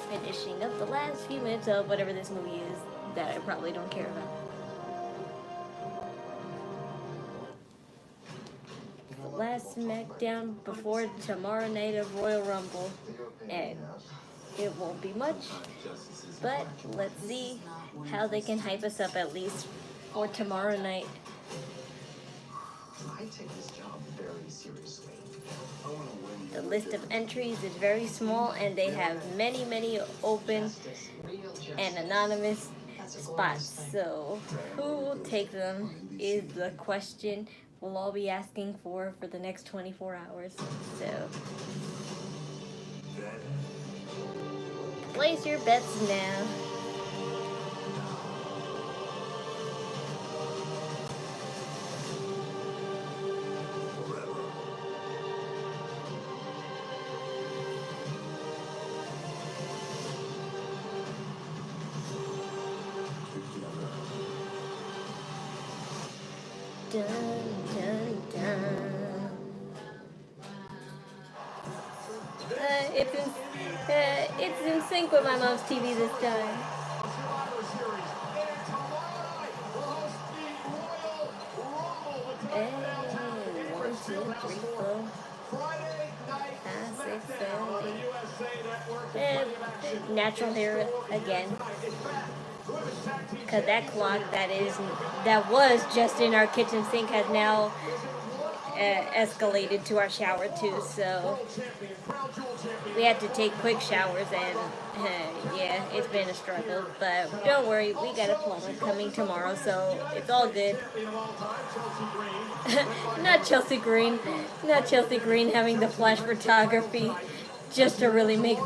finishing up the last few minutes of whatever this movie is that I probably don't care about. The last Smackdown before tomorrow night of Royal Rumble, and it won't be much, but let's see how they can hype us up at least for tomorrow night. I take this job very seriously. The list of entries is very small, and they have many open and anonymous spots. So who will take them is the question we'll all be asking for the next 24 hours. So place your bets now. Dun, dun, dun. It's in sync with my mom's TV this time. Hey, 1, 2, 3, 4, 5, 6, 7, 8. Natural hair again. Cause that clock that was just in our kitchen sink has now escalated to our shower too. So we had to take quick showers, and yeah, it's been a struggle. But don't worry, we got a plumber coming tomorrow, so it's all good. Not Chelsea Green having the flash photography just to make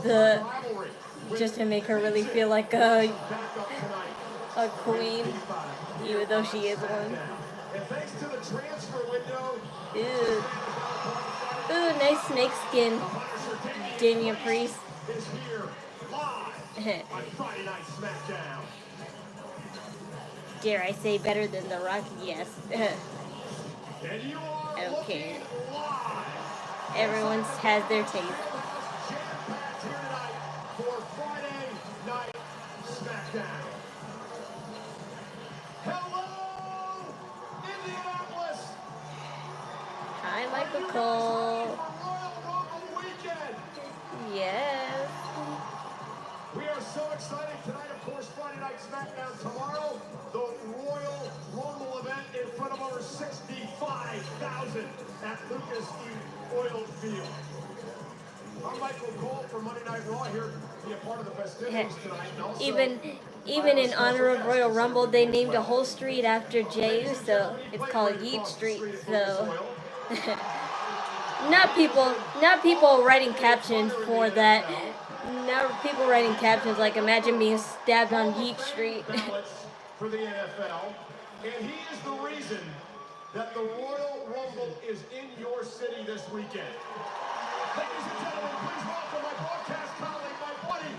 her really feel like a queen, even though she is one. Ooh, nice snake skin, Damian Priest. Dare I say better than The Rock? Yes. Okay. Everyone has their taste. Hi, Michael Cole. Yes. We are so excited tonight, of course, Friday Night Smackdown tomorrow. The Royal Rumble event in front of over 65,000 at Lucas Oil Field. I'm Michael Cole from Monday Night Raw here to be a part of the festivities tonight. Even in honor of Royal Rumble, they named a whole street after Jey Uso. It's called Yeet Street. So, not people writing captions for that. Not people writing captions like imagine being stabbed on Yeet Street. For the NFL, and he is the reason that the Royal Rumble is in your city this weekend. Ladies and gentlemen, please welcome my broadcast colleague, my buddy,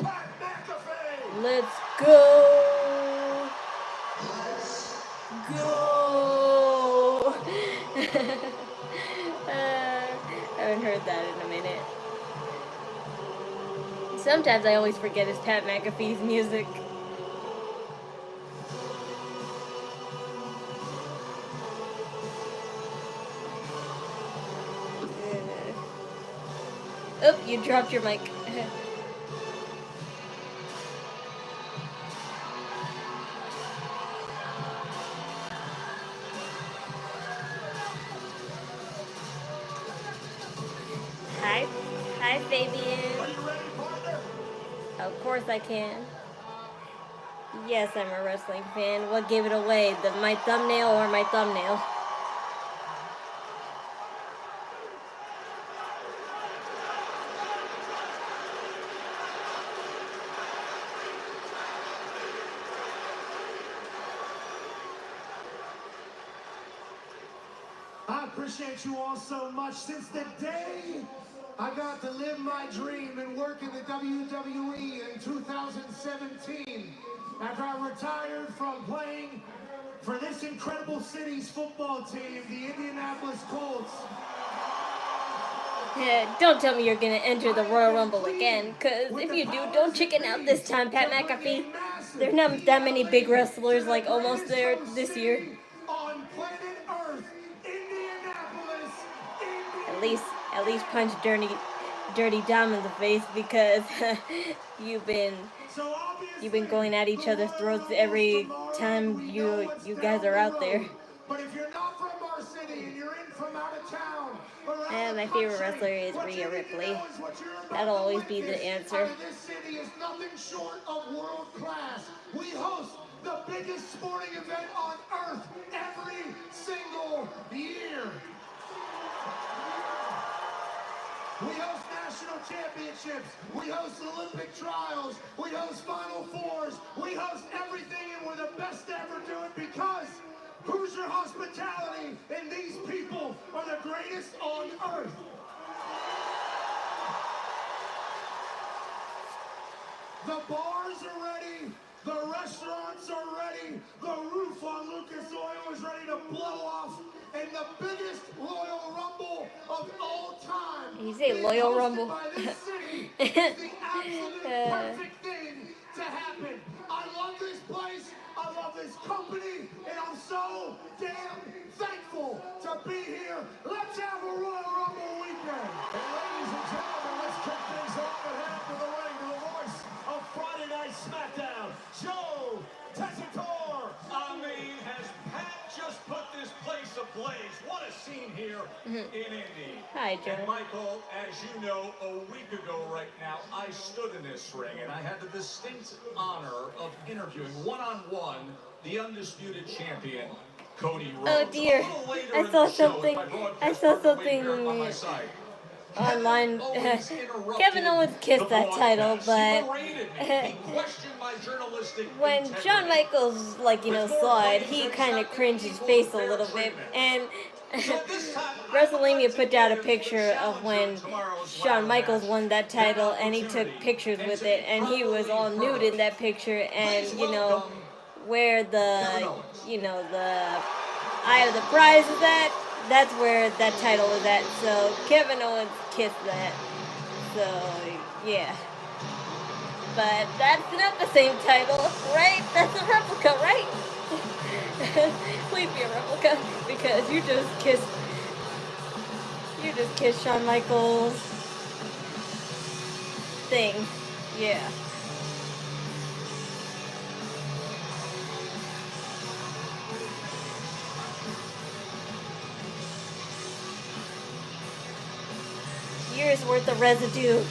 Pat McAfee. Let's go. Go. I haven't heard that in a minute. Sometimes I always forget it's Pat McAfee's music. Oh, you dropped your mic. Hi, Fabian. Are you ready, partner? Of course I can. Yes, I'm a wrestling fan. What gave it away? My thumbnail or my thumbnail? I appreciate you all so much. Since the day I got to live my dream and work in the WWE in 2017, after I retired from playing for this incredible city's football team, the Indianapolis Colts, Don't tell me you're gonna enter the Royal Rumble again, cause if you do, don't chicken out this time, Pat McAfee. There's not that many big wrestlers like almost there this year. On planet Earth, Indianapolis, At least punch Dirty Dom in the face, because you've been going at each other's throats every time you guys are out there. But if you're not from our city and you're in from out of town, and my favorite wrestler is Rhea Ripley. That'll always be the answer. This city is nothing short of world class. We host the biggest sporting event on earth every single year. We host national championships. We host Olympic trials. We host Final Fours. We host everything, and we're the best to ever do it because Hoosier hospitality and these people are the greatest on earth. The bars are ready. The restaurants are ready. The roof on Lucas Oil is ready to blow off. And the biggest Royal Rumble of all time. You say Loyal Rumble? By this city is the absolute perfect thing to happen. I love this place. I love this company. And I'm so damn thankful to be here. Let's have a Royal Rumble weekend. And ladies and gentlemen, let's kick things off and head up to the ring to the voice of Friday Night Smackdown, Joe Tessitore. I mean, has Pat just put this place ablaze? What a scene here in Indy. Hi, Joe. And Michael, as you know, a week ago right now, I stood in this ring and I had the distinct honor of interviewing one-on-one the undisputed champion, Cody Rhodes. Oh dear, I saw something online. Kevin Owens kissed that title, but when Shawn Michaels, saw it, he kind of cringed his face a little bit. And WrestleMania put out a picture of when Shawn Michaels won that title, and he took pictures with it, and he was all nude in that picture, and where the eye of the prize is at, that's where that title is at. So Kevin Owens kissed that. So yeah. But that's not the same title, right? That's a replica, right? Please be a replica, because you just kissed Shawn Michaels thing. Yeah. Years worth of residue. A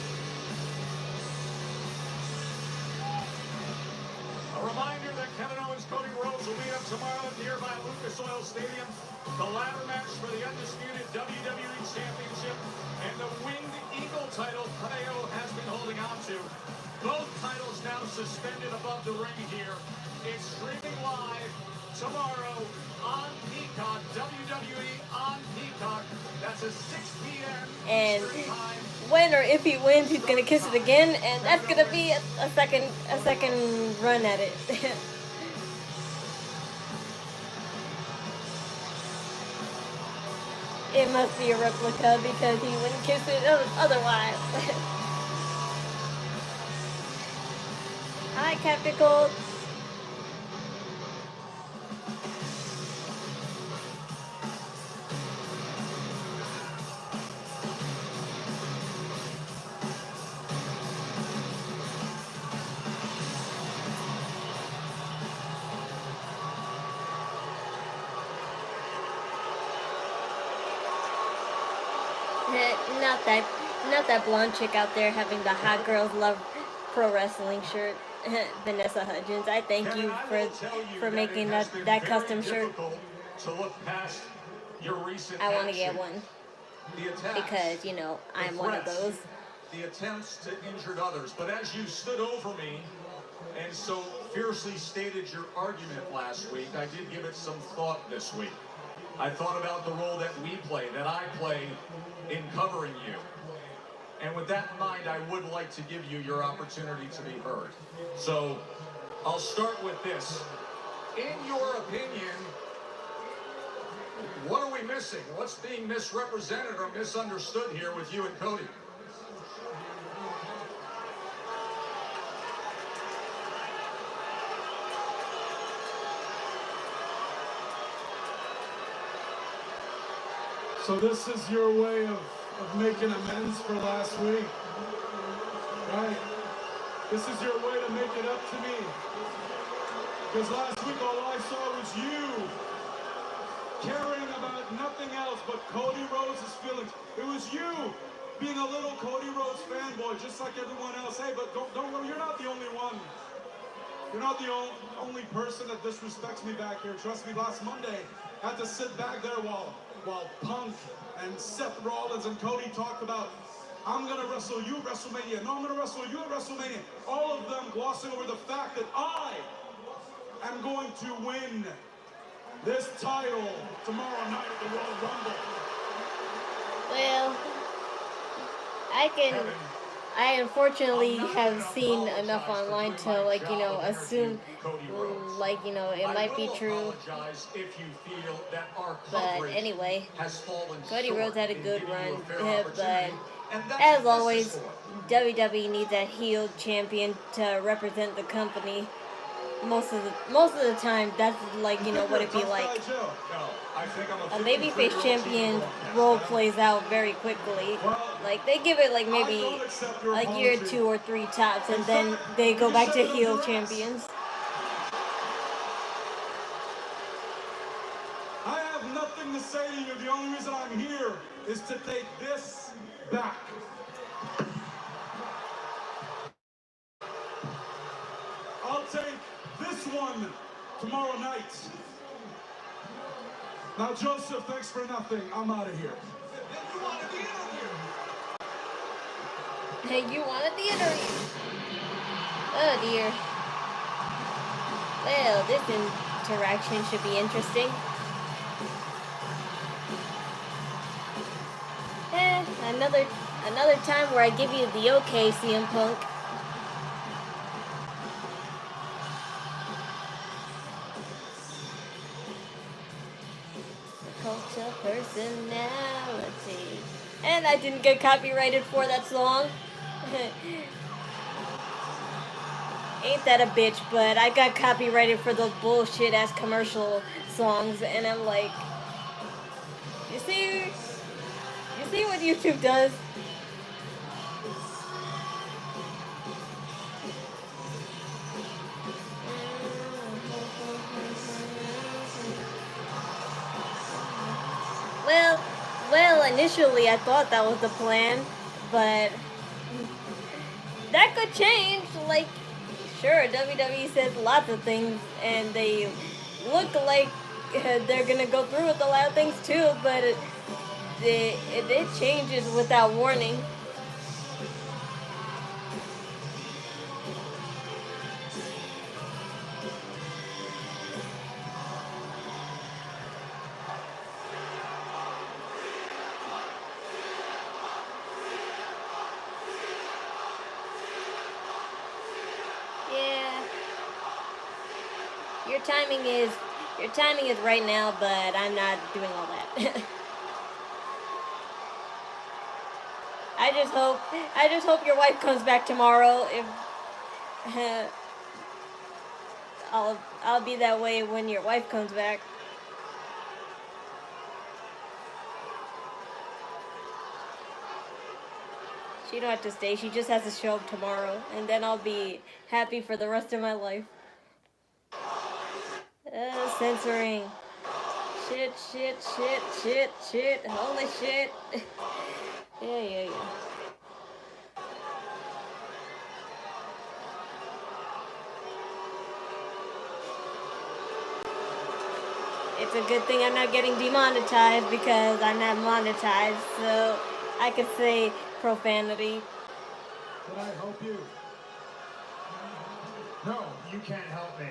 reminder that Kevin Owens, Cody Rhodes will meet up tomorrow at nearby Lucas Oil Stadium. The ladder match for the undisputed WWE Championship and the Winged Eagle title Pikay has been holding on to. Both titles now suspended above the ring here. It's streaming live tomorrow on Peacock, WWE on Peacock. That's a 6 p.m. And time. when or if he wins, he's gonna kiss it again, and that's gonna be a second run at it. It must be a replica because he wouldn't kiss it otherwise. Hi, Captain Cold. Not that blonde chick out there having the Hot Girls Love Pro Wrestling shirt. Vanessa Hudgens, I thank you for making that custom shirt. I want to get one because I'm one of those. The attempts to injure others, but as you stood over me and so fiercely stated your argument last week, I did give it some thought this week. I thought about the role that we play, that I play in covering you. And with that in mind, I would like to give you your opportunity to be heard. So I'll start with this. In your opinion, What are we missing? What's being misrepresented or misunderstood here with you and Cody? So this is your way of making amends for last week, right? This is your way to make it up to me. Because last week all I saw was you caring about nothing else but Cody Rhodes' feelings. It was you being a little Cody Rhodes fanboy, just like everyone else. Hey, but don't worry, you're not the only one. You're not the only person that disrespects me back here. Trust me, last Monday, I had to sit back there while Punk and Seth Rollins and Cody talked about, I'm going to wrestle you at WrestleMania. No, I'm going to wrestle you at WrestleMania. All of them glossing over the fact that I am going to win this title tomorrow night at the Royal Rumble. Well, I unfortunately have seen enough online to, like, you know, assume, like, you know, it might be true. But anyway, Cody Rhodes had a good run, but as always, WWE needs a heel champion to represent the company. Most of the time, that's, like, you know, what it be like. A babyface champion role plays out very quickly. Like, they give it, like, maybe a year, 2 or 3 tops, and then they go back to heel champions. I have nothing to say to you. The only reason I'm here is to take this back. I'll take this one tomorrow night. Now, Joseph, thanks for nothing. I'm out of here. Hey, you wanted the interview? Oh dear. Well, this interaction should be interesting. Another time where I give you the okay, CM Punk. Culture personality. And I didn't get copyrighted for that song. Ain't that a bitch, but I got copyrighted for those bullshit ass commercial songs, and I'm like, you see what YouTube does? Well, initially I thought that was the plan, but that could change. Like, sure, WWE says lots of things, and they look like they're gonna go through with a lot of things too, but it changes without warning. Your timing is right now, but I'm not doing all that. I just hope your wife comes back tomorrow. If I'll be that way when your wife comes back. She don't have to stay. She just has to show up tomorrow, and then I'll be happy for the rest of my life. Censoring. Shit. Holy shit. Yeah. It's a good thing I'm not getting demonetized because I'm not monetized, so I could say profanity. Can I help you? No, you can't help me.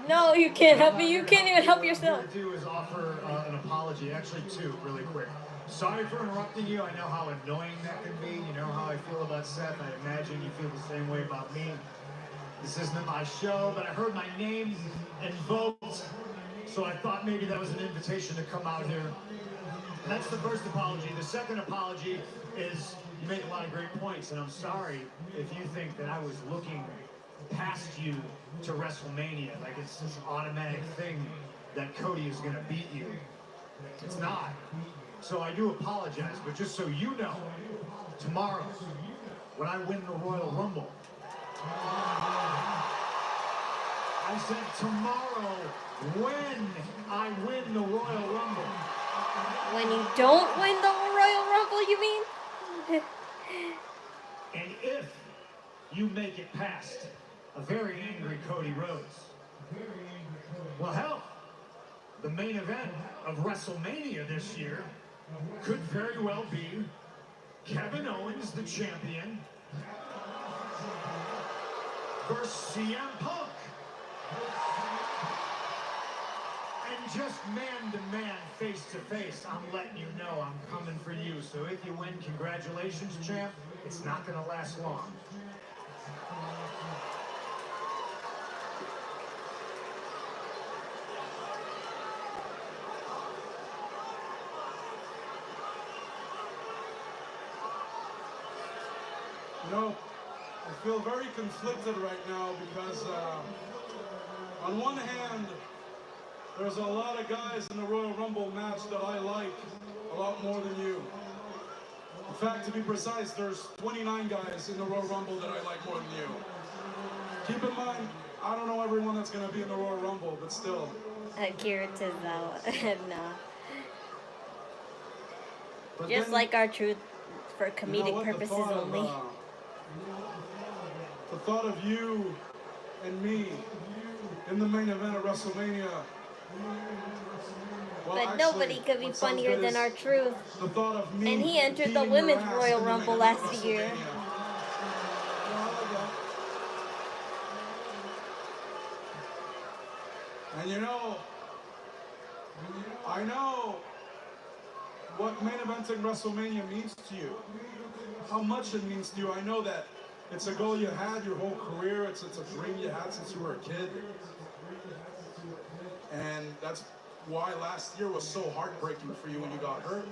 No, you can't help me. You can't even help yourself. What I'm here to do is offer an apology, actually 2, really quick. Sorry for interrupting you. I know how annoying that can be. You know how I feel about Seth. I imagine you feel the same way about me. This isn't my show, but I heard my name invoked. So I thought maybe that was an invitation to come out here. That's the first apology. The second apology is you made a lot of great points, and I'm sorry if you think that I was looking past you to WrestleMania. Like it's this automatic thing that Cody is going to beat you. It's not. So I do apologize, but just so you know, tomorrow, when I win the Royal Rumble, I said tomorrow, when I win the Royal Rumble. When you don't win the Royal Rumble, you mean? And if you make it past a very angry Cody Rhodes, well, hell, the main event of WrestleMania this year could very well be Kevin Owens, the champion, versus CM Punk. And just man-to-man, face-to-face, I'm letting you know I'm coming for you. So if you win, congratulations, champ. It's not going to last long. You know, I feel very conflicted right now because on one hand, there's a lot of guys in the Royal Rumble match that I like a lot more than you. In fact, to be precise, there's 29 guys in the Royal Rumble that I like more than you. Keep in mind, I don't know everyone that's going to be in the Royal Rumble, but still. Akira Tozawa, no. But Just then, like our truth for comedic you know what, purposes only. The thought of you and me in the main event of WrestleMania. Well, But actually, nobody could be what sounds funnier good than is our truth. the thought of me And he entered the beating Women's your ass Royal in the main Rumble event of last year. WrestleMania. Yeah, I like that. And you know, I know what main eventing WrestleMania means to you. How much it means to you. I know that it's a goal you had your whole career. It's a dream you had since you were a kid. And that's why last year was so heartbreaking for you when you got hurt.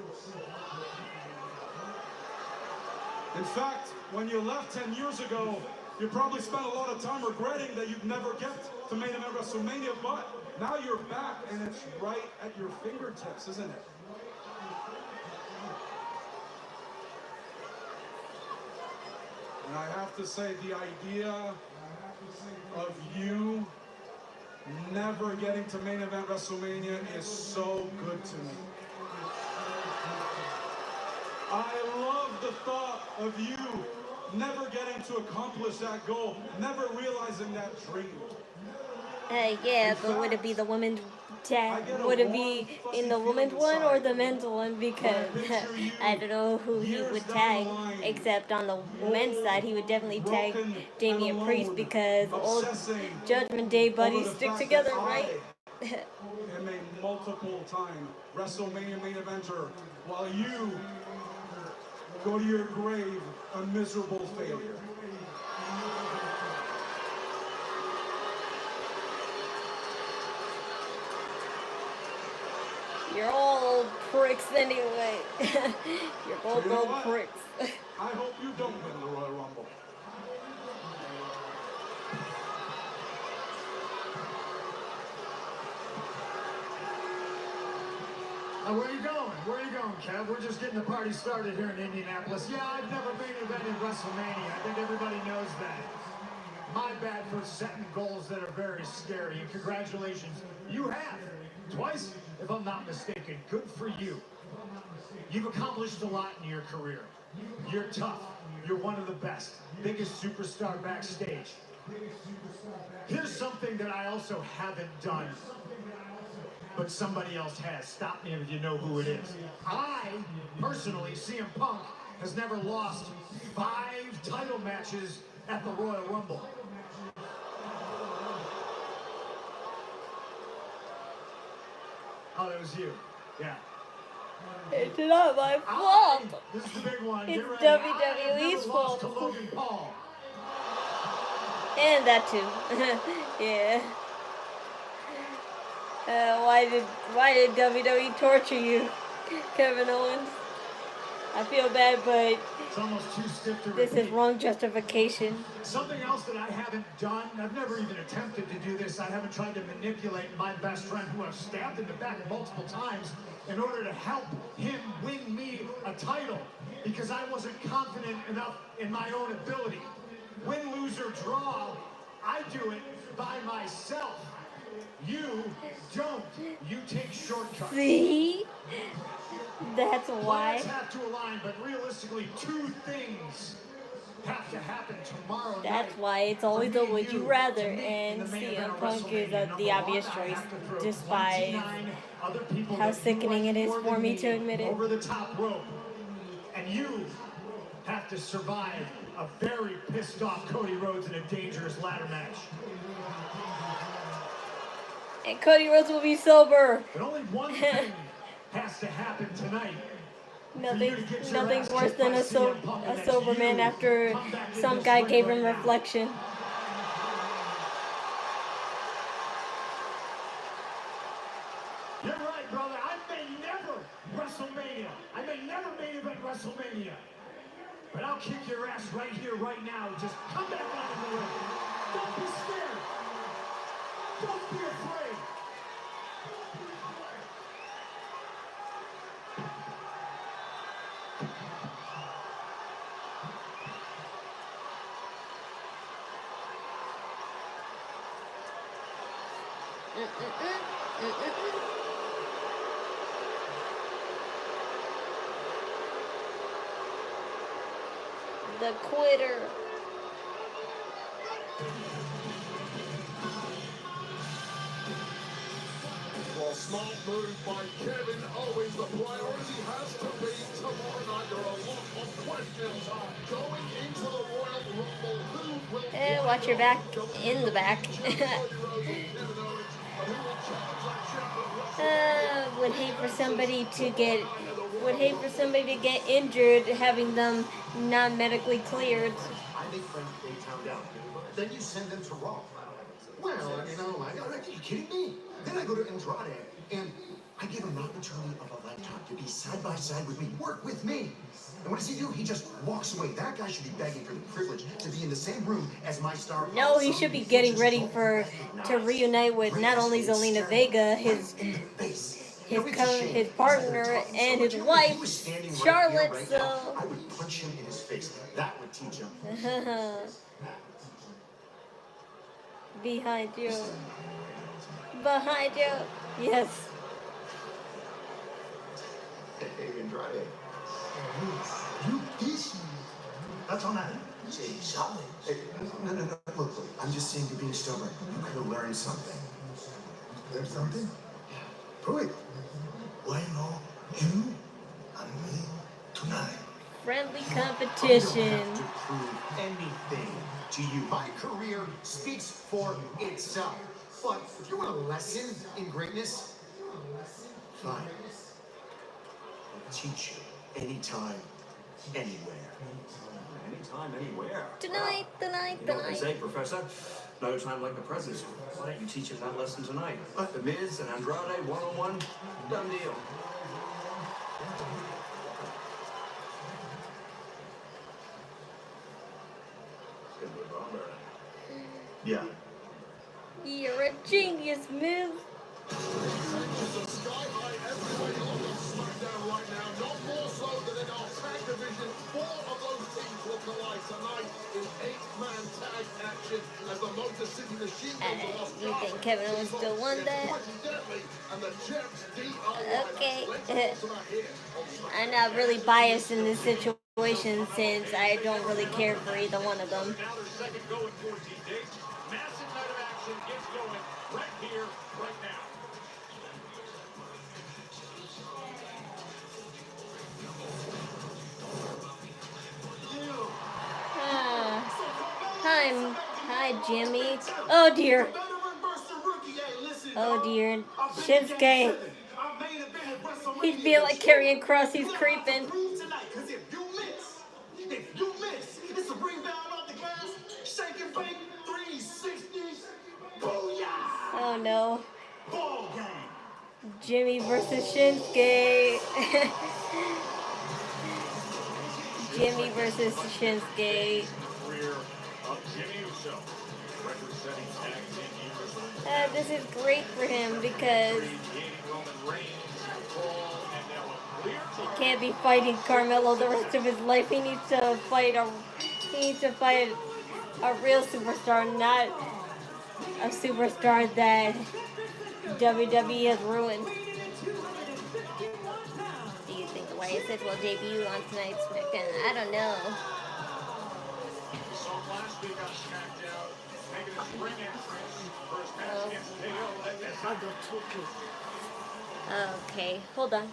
In fact, when you left 10 years ago, you probably spent a lot of time regretting that you'd never get to main event WrestleMania, but now you're back and it's right at your fingertips, isn't it? And I have to say, the idea of you never getting to main event WrestleMania is so good to me. I love the thought of you never getting to accomplish that goal, never realizing that dream. Yeah, but would it be the women's tag? Would it be in the women's one or the men's one? Because I don't know who he would tag, except on the men's side, he would definitely tag Damian Priest because old Judgment Day buddies stick together, right? am a multiple-time WrestleMania main eventer, while you go to your grave a miserable failure. You're all old pricks anyway. You're both So you know old what? pricks. I hope you don't win the Royal Rumble. Where are you going? Where are you going, Kev? We're just getting the party started here in Indianapolis. Yeah, I've never main evented WrestleMania. I think everybody knows that. My bad for setting goals that are very scary. And congratulations, you have. Twice, if I'm not mistaken. Good for you. You've accomplished a lot in your career. You're tough. You're one of the best. Biggest superstar backstage. Here's something that I also haven't done, but somebody else has. Stop me if you know who it is. I, personally, CM Punk, has never lost 5 title matches at the Royal Rumble. Oh, that was you. Yeah. It's not my fault. This is the big one. It's Get ready. WWE's fault. To Logan Paul. And that too. Yeah. Why did WWE torture you, Kevin Owens? I feel bad, but It's almost too stiff to this is repeat. wrong justification. Something else that I haven't done, I've never even attempted to do this, I haven't tried to manipulate my best friend who I've stabbed in the back multiple times in order to help him win me a title because I wasn't confident enough in my own ability. Win, lose, or draw, I do it by myself. You don't. You take shortcuts. See? That's why. Planets have to align, but realistically, two things have to happen tomorrow That's night. why it's always For a me would you to rather, meet in and the main event CM of Punk is WrestleMania. the obvious Number one, I choice, have to prove despite 29 other people how that you sickening like it is more for than me to admit it. over the top rope. And you have to survive a very pissed off Cody Rhodes in a dangerous ladder match. And Cody Rhodes will be sober. But only one thing has to happen tonight. Nothing's worse than a sober man after some guy gave him reflection. You're right, brother. I may never WrestleMania. I may never main event WrestleMania. But I'll kick your ass right here, right now. Just come back out of the ring. Don't be scared. Don't be afraid. The quitter. Well, smart move by Kevin Owens. The priority has to be tomorrow night. There are a lot of questions going into the Royal Rumble. Who will Watch your back in the back. Would hate for somebody to get injured having them not medically cleared. I make friends with Daytown down. Then you send them to Raw. Well, you know, are you kidding me? Then I go to Andrade, and I give him an opportunity of a lifetime to be side by side with me, work with me. And what does he do? He just walks away. That guy should be begging for the privilege to be in the same room as my star. No, he should be getting ready to reunite with not only Zelina Vega, his partner, and his wife, Charlotte. Right so I would punch him in his face. That would teach him. Behind you. Yes. Hey, Andrade. You busy. That's all I say. Solid. Hey, no. Look. I'm just saying you're being stubborn. You could have learned something. Learned something? Yeah. Prove it. Bueno, you and me tonight. Friendly You don't competition. have to prove anything to you. My career speaks for itself. But if you want a lesson in greatness, fine. I'll teach you anytime, anywhere. Anytime, anywhere. Tonight. You know what they say, Professor? No time like the present. Why don't you teach him that lesson tonight? The Miz and Andrade, one-on-one, done deal. Yeah. You're a genius, Miz. It's a sky-high heavyweight look on Smackdown right now. Not more so than in our tag division. 4 of those teams will collide tonight in 8-man tag action as the Motor City Machine Guns of Los You Garza think Kevin Owens still won that? and the Gems DIY. Okay. Let's talk about here on Smackdown. I'm not really biased in this situation since I don't really care for either one of them. Now their second going 14 days. Massive night of action gets going right here, right now. Hi, Jimmy. Oh dear. Oh dear. Shinsuke. He'd be like carrying cross. He's creeping. If you miss, it's a bring down off the glass, shake and bake, 360, booyah! Oh no. Ball game. Jimmy versus Shinsuke. Jimmy versus Shinsuke. Career of Jimmy Uso, record-setting tag team years. This is great for him because he can't be fighting Carmelo the rest of his life. He needs to fight a real superstar, not a superstar that WWE has ruined. Do you think the YSS will debut on tonight's Smackdown? I don't know. We saw last week on Smackdown making his ring entrance for his match against KO. Okay, hold on.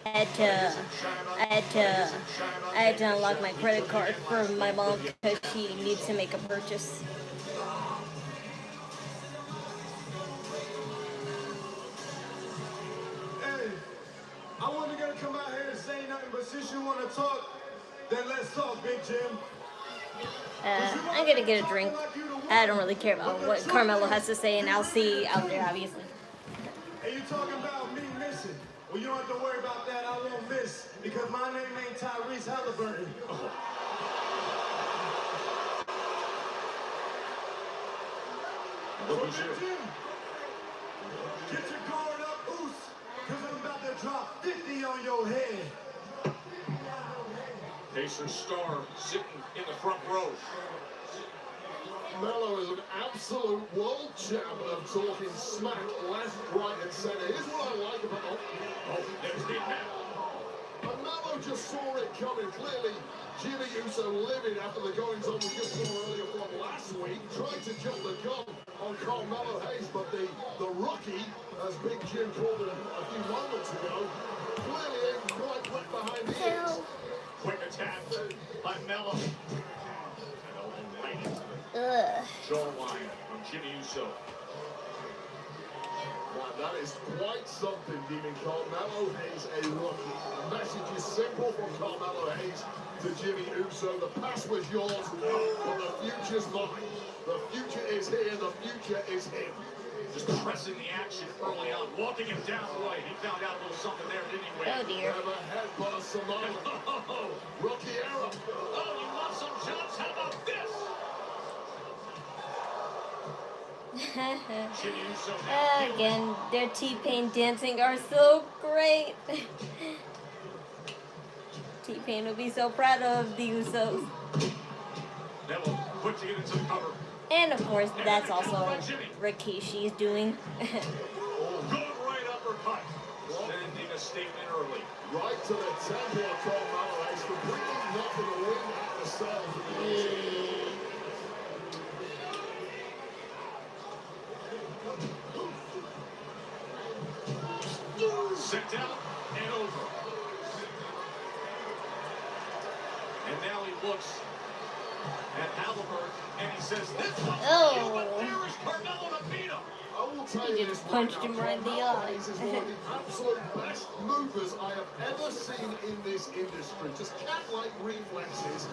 I had to unlock my credit card for my mom because she needs to make a purchase. Hey, I wasn't gonna come out here and say nothing, but since you wanna talk, then let's talk, Big Jim. I'm gonna get a drink. I don't really care about what Carmelo has to say, and I'll see you out there, obviously. Hey, you talking about me missing? Well, you don't have to worry about that. I won't miss because my name ain't Tyrese Halliburton. So, Big Jim, get your guard up, Oos, because I'm about to drop 50 on your head. Pacer star sitting in the front row. Melo is an absolute world champ of talking smack left, right, and center. Here's what I like about There's the attack. and Melo just saw it coming. Clearly, Jimmy Uso livid after the goings on we just saw earlier from last week. Tried to jump the gun on Carmelo Hayes, but the rookie, as Big Jim called him a few moments ago, clearly ain't quite wet behind the ears. Quick attack by Melo. Right into the Ugh. jawline from Jimmy Uso. Wow, that is quite something, giving Carmelo Hayes a rookie. The message is simple from Carmelo Hayes to Jimmy Uso. The past was yours, but the future's mine. The future is here, the future is him. Just pressing the action early on, walking him down right. He found out a little something there, didn't he, Wade? Oh dear. Never headbutt Samoa. Rookie error. Oh, you love some jumps? How about this? Jimmy Uso now. Again, their T-Pain dancing are so great. T-Pain will be so proud of the Usos. Melo quick to get into the cover. And of course, that's also Rikishi's doing. Good right uppercut. Sending a statement early. Right to the temple of Carmelo Hayes, completely knocking the wind out of the sails of the Set down and over. And now he looks at Halliburton and he says, "This one's for you, but where is Carmelo to beat him?" I will tell He you just this punched right him now, right in the Carmelo eye. Hayes is one of the absolute best movers I have ever seen in this industry. Just cat-like reflexes.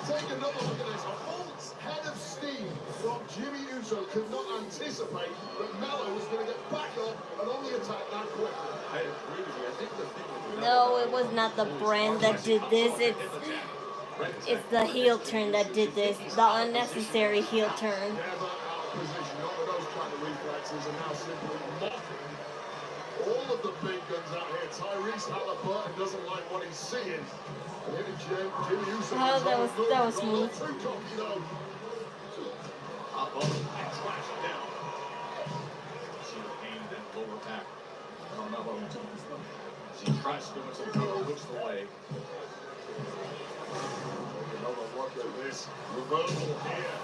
Take another look at this. A full head of steam from Jimmy Uso could not anticipate that Melo was going to get back up and on the attack that quickly. I agree with you. I think the thing with No, it was not the brand that did this. It's the heel turn that did this. The unnecessary heel turn. Never out of position. Not with those kind of reflexes and now simply mocking all of the big guns out here. Tyrese Halliburton doesn't like what he's seeing. And here Jimmy Uso. Oh, that was smooth. Too cocky though. up and trash down. See the pain in that lower back. Carmelo. As he tries to go into the cover, looks the leg. Another look at this reversal here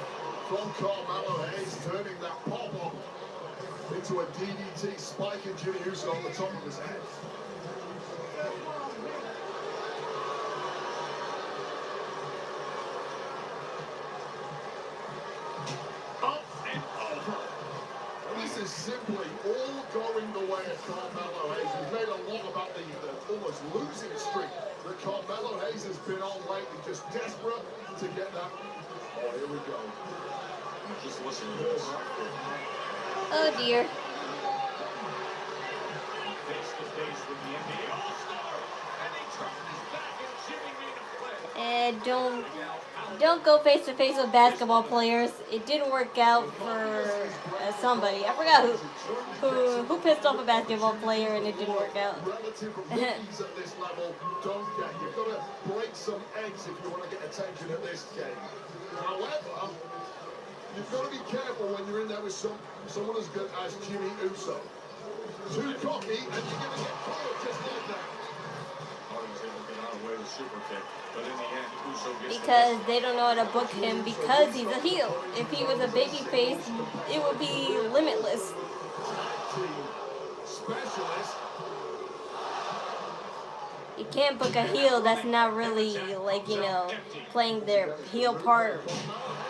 from Carmelo Hayes, turning that pop-up into a DDT, spiking Jimmy Uso on the top of his head. Up and over. And this is simply all going the way of Carmelo Hayes. We've made a lot about the almost losing streak that Carmelo Hayes has been on lately, just desperate to get that. Oh, here we go. Just listen to this. Oh dear. Hayes with the NBA All-Star, and he turned his back and Jimmy made a play. And don't go face to face with basketball players. It didn't work out for somebody. I forgot who pissed off a basketball player and it didn't work out. Relative rookies at this level don't get. You've got to break some eggs if you want to get attention at this game. However, you've got to be careful when you're in there with someone as good as Jimmy Uso. Too cocky, and you're going to get caught just like that. Harden's able to get out of the way with a super kick, but in the end, Uso gets Because they don't know how to book him because he's a heel. If he was a babyface, it would be limitless. Specialist. You can't book a heel that's not really, like, you know, playing their heel part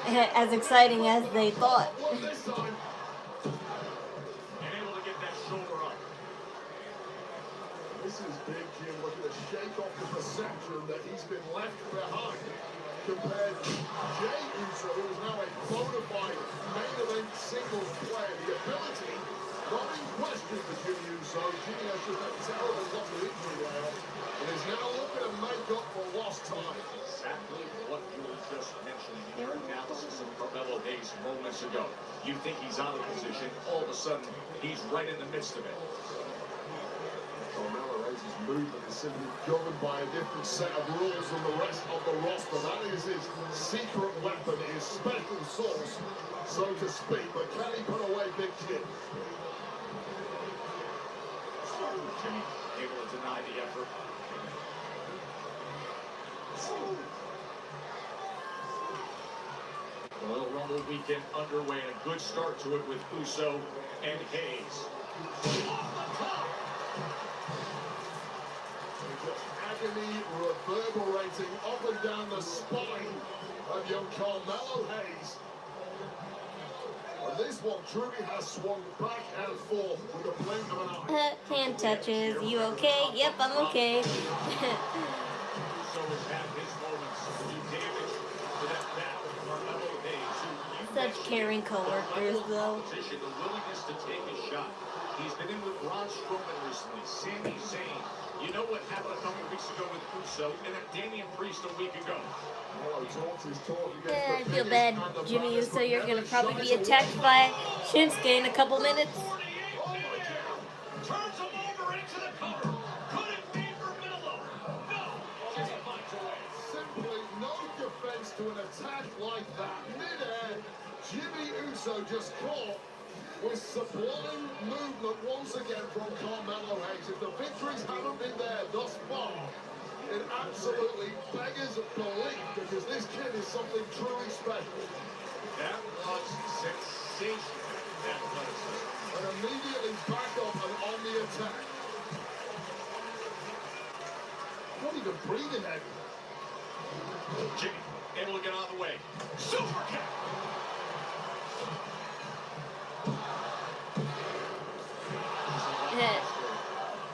as exciting as they thought. This time, and able to get that shoulder up. this is big, Jim. Look at the shake off the perception that he's been left behind compared to Jey Uso, who is now a bona fide main event singles player. The ability, not in question for Jimmy Uso. Jimmy has just a terrible loss of injury there, and is now looking to make up for lost time. Exactly what you were just mentioning in your analysis of Carmelo Hayes moments ago. You think he's out of position, all of a sudden, he's right in the midst of it. Carmelo Hayes' movement is simply governed by a different set of rules than the rest of the roster. That is his secret weapon, his special sauce, so to speak. But can he put away Big Jim? Jimmy able to deny the effort. The Royal Rumble weekend underway, and a good start to it with Uso and Hayes. Off the top. Just agony reverberating up and down the spine of young Carmelo Hayes. And this one truly has swung back and forth with a blink of an eye. Hand touches. You okay? Yep, I'm okay. Uso has had his moments to do damage to that back of Carmelo Hayes, who you Such mentioned caring in coworkers, though. competition, the willingness to take a shot. He's been in with Braun Strowman recently, Sami Zayn. You know what happened a couple weeks ago with Uso and then Damian Priest a week ago. I feel bad, Jimmy Uso. You're going to probably be attacked by Shinsuke in a couple minutes. Turns him over into the cover. Could it be for Melo? No. Jimmy finds a way. Simply no defense to an attack like that. Mid-air, Jimmy Uso just caught with sublime movement once again from Carmelo Hayes. If the victories haven't been there thus far, it absolutely beggars belief, because this kid is something truly special. That was sensational. That was. And immediately back up and on the attack. Not even breathing heavy. Jimmy able to get out of the way. Super kick.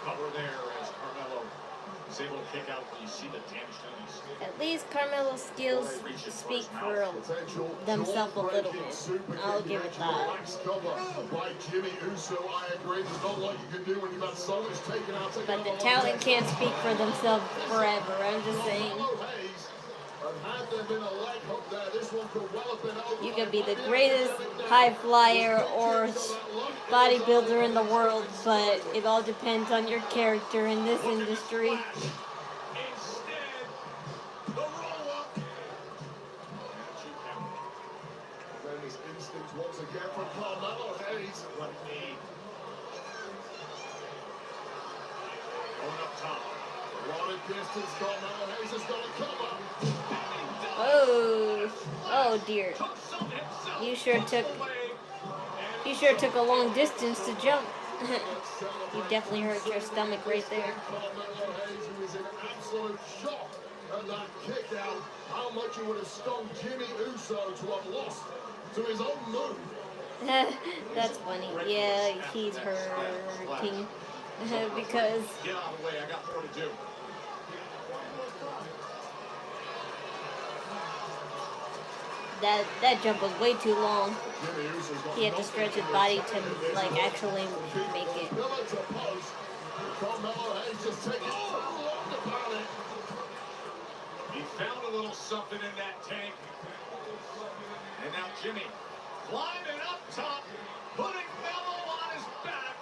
Cover there as Carmelo is able to kick out. You see the damage done. At least Carmelo's skills speak for themselves a little bit. I'll give it that. By Jimmy Uso, I agree. There's not a lot you can do when you've had so much taken out. But the talent can't speak for themselves forever. I'm just saying. You can be the greatest high flyer or bodybuilder in the world, but it all depends on your character in this industry. Once again from Carmelo Hayes. Going up top. A lot of distance. Carmelo Hayes has got a cover. Oh dear. You sure took a long distance to jump. You definitely hurt your stomach right there. Carmelo Hayes, who is in absolute shock at that kick out. How much it would have stung Jimmy Uso to have lost to his own move. That's funny. Yeah, he's hurting because Get out of the way. I got more to do. that jump was way too long. He had to stretch his body to like actually make it. Carmelo Hayes just taking so long about it. He found a little something in that tank. And now Jimmy climbing up top, putting Melo on his back.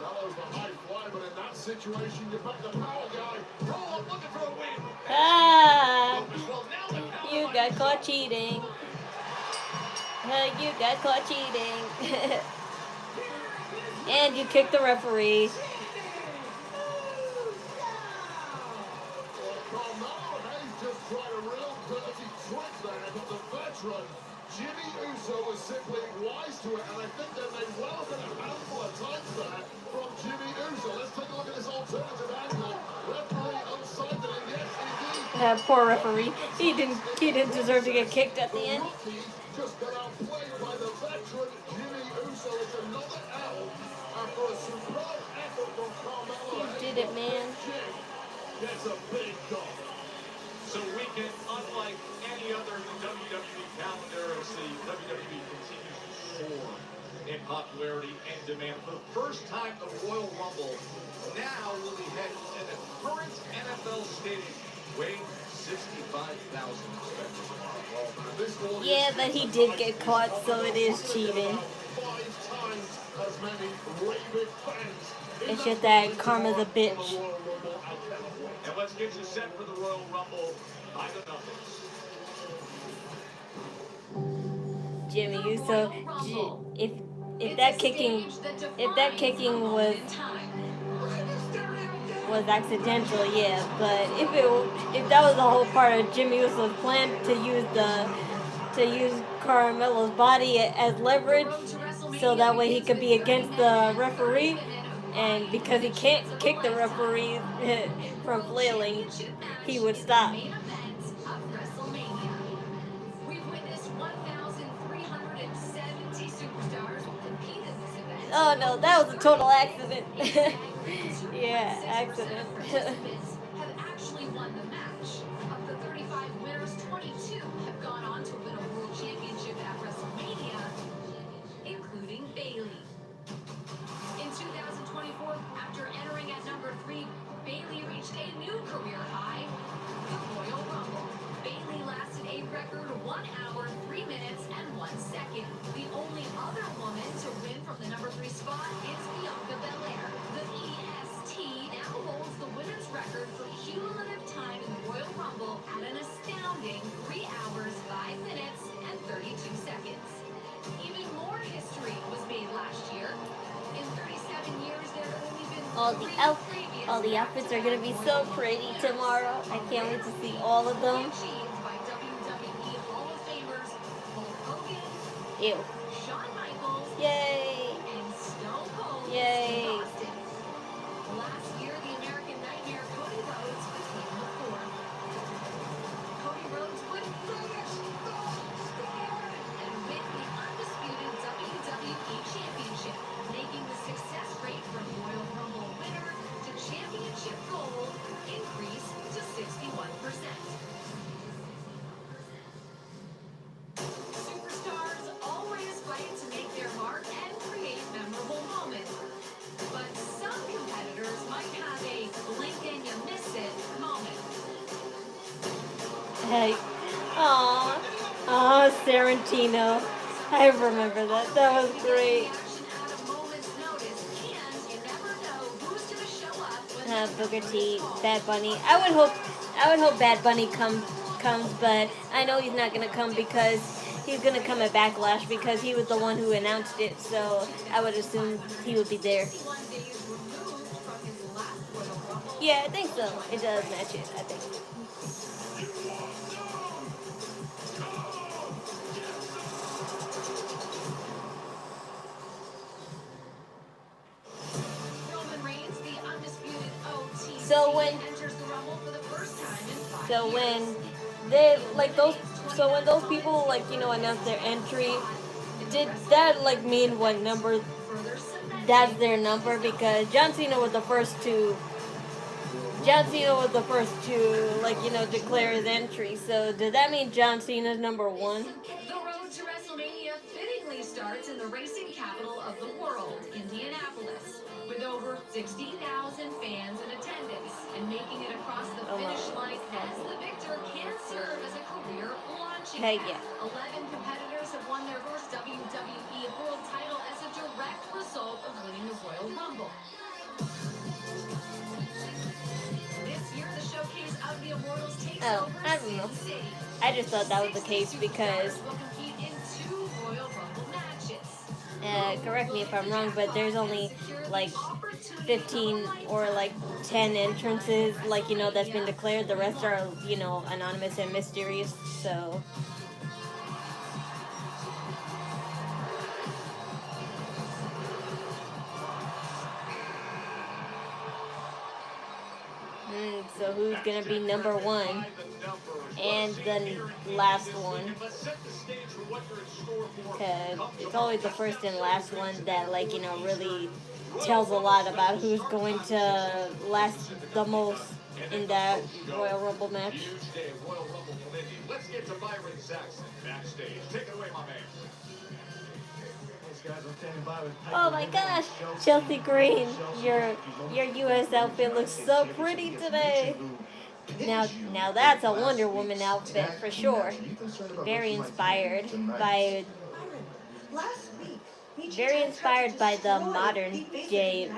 Melo's the high fly, but in that situation, you back the power guy. Roll up looking for a win. Ah, Well, now the power you line got is caught up. cheating. You got caught cheating. And you kicked the referee. Well, Carmelo Hayes just tried a real dirty trick there, but the veteran, Jimmy Uso, was simply wise to it, and I think there may well have been a handful of times there from Jimmy Uso. Let's take a look at this alternative angle. Referee unsighted, and yes, indeed. Poor referee. He didn't deserve to get kicked at the end. Rookie just got outplayed by the veteran Jimmy Uso. It's another L after a superb effort from Carmelo. You did it, man. That's a big goal. So weekend, unlike any other WWE calendar, as the WWE continues to soar in popularity and demand. For the first time, the Royal Rumble now will be held in the current NFL stadium, weighing 65,000 spectators. Yeah, but he did get caught, so it is cheating. 5 times as many rabid fans. It's just that Karma's a bitch. And let's get you set for the Royal Rumble by the numbers. Jimmy Uso, if that kicking was accidental, yeah. But if that was the whole part of Jimmy Uso's plan to use Carmelo's body as leverage, so that way he could be against the referee, and because he can't kick the referee from flailing, he would stop. Oh no, that was a total accident. Yeah, accident. Have actually won the match. Of the 35 winners, 22 have gone on to win a world championship at WrestleMania, including Bayley. In 2024, after entering at number 3, Bayley reached a new career high, the Royal Rumble. Bayley lasted a record 1 hour, 3 minutes, and 1 second. The only other woman to win from the number 3 spot is Bianca Belair. The EST now holds the women's record for cumulative time in the Royal Rumble at an astounding 3 hours, 5 minutes, and 32 seconds. Even more history was made last year. In 37 years, there have only been All the outfits are gonna be so pretty tomorrow. I can't wait to see all of them. achieved by WWE Hall of Famers Hulk Hogan, Ew. Shawn Michaels, Yay. and Stone Cold Yay. Steve Austin. Last year, the American Nightmare Cody Rhodes became the 4th. Cody Rhodes would finish the score and win the undisputed WWE Championship, making the success rate from Royal Rumble winner to championship gold increase to 61%. Superstars always fight to make their mark and create memorable moments. But some competitors might have a blink and you miss it moment. Hey. Aw, Sarantino. I remember that. That was great. Action at a moment's notice, and you never know who's gonna show up when Booker T, Bad Bunny. I would hope Bad Bunny comes, but I know he's not gonna come because he's gonna come at Backlash because he was the one who announced it. So I would assume he would be there. 61 days removed from his last Royal Rumble. Yeah, I think so. It does match it, I think. Roman Reigns, the undisputed OTC, So when enters the Rumble for the first time in 5 So years. when those people announce their entry, did that mean what number Further cementing that's their number? Because John Cena was the first to declare his entry. So does that mean John Cena's number 1? The road to WrestleMania fittingly starts in the racing capital of the world, Indianapolis. With over 60,000 fans in attendance, and making it across the finish line as the victor can serve as a career launching Heck pad. yeah. 11 competitors have won their first WWE World title as a direct result of winning the Royal Rumble. This year, the showcase of the Immortals takes over I don't know. Sin City. I just thought that was the case 60 because, superstars will compete in 2 Royal Rumble matches. correct me if I'm wrong, but there's only like 15 or like 10 entrances, like, you know, that's been declared. The rest are, you know, anonymous and mysterious, so. So who's gonna be number one and the last one? Because it's always the first and last one that, like, you know, really tells a lot about who's going to last the most in that Royal Rumble match. Huge day, Royal Rumble committee. Let's get to Byron Saxon backstage. Take it away, my man. Oh my gosh, Chelsea Green, your U.S. outfit looks so pretty today. Now that's a Wonder Woman outfit for sure. Very inspired by the modern day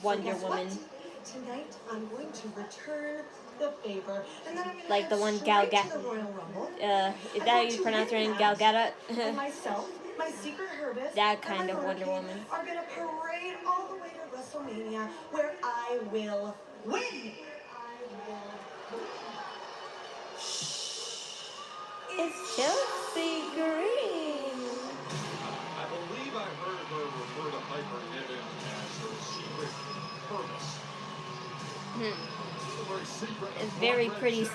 Wonder Woman. Tonight I'm going to return the favor, and then I'm going to like the one Gal Gadot. Is that how you pronounce her name, Gal Gadot? And myself, my secret herbalist, That kind of Wonder Woman. are going to parade all the way to WrestleMania, where I will win. It's Chelsea Green. I believe I heard her refer to Piper Niven as her secret purpose. It's very pretty.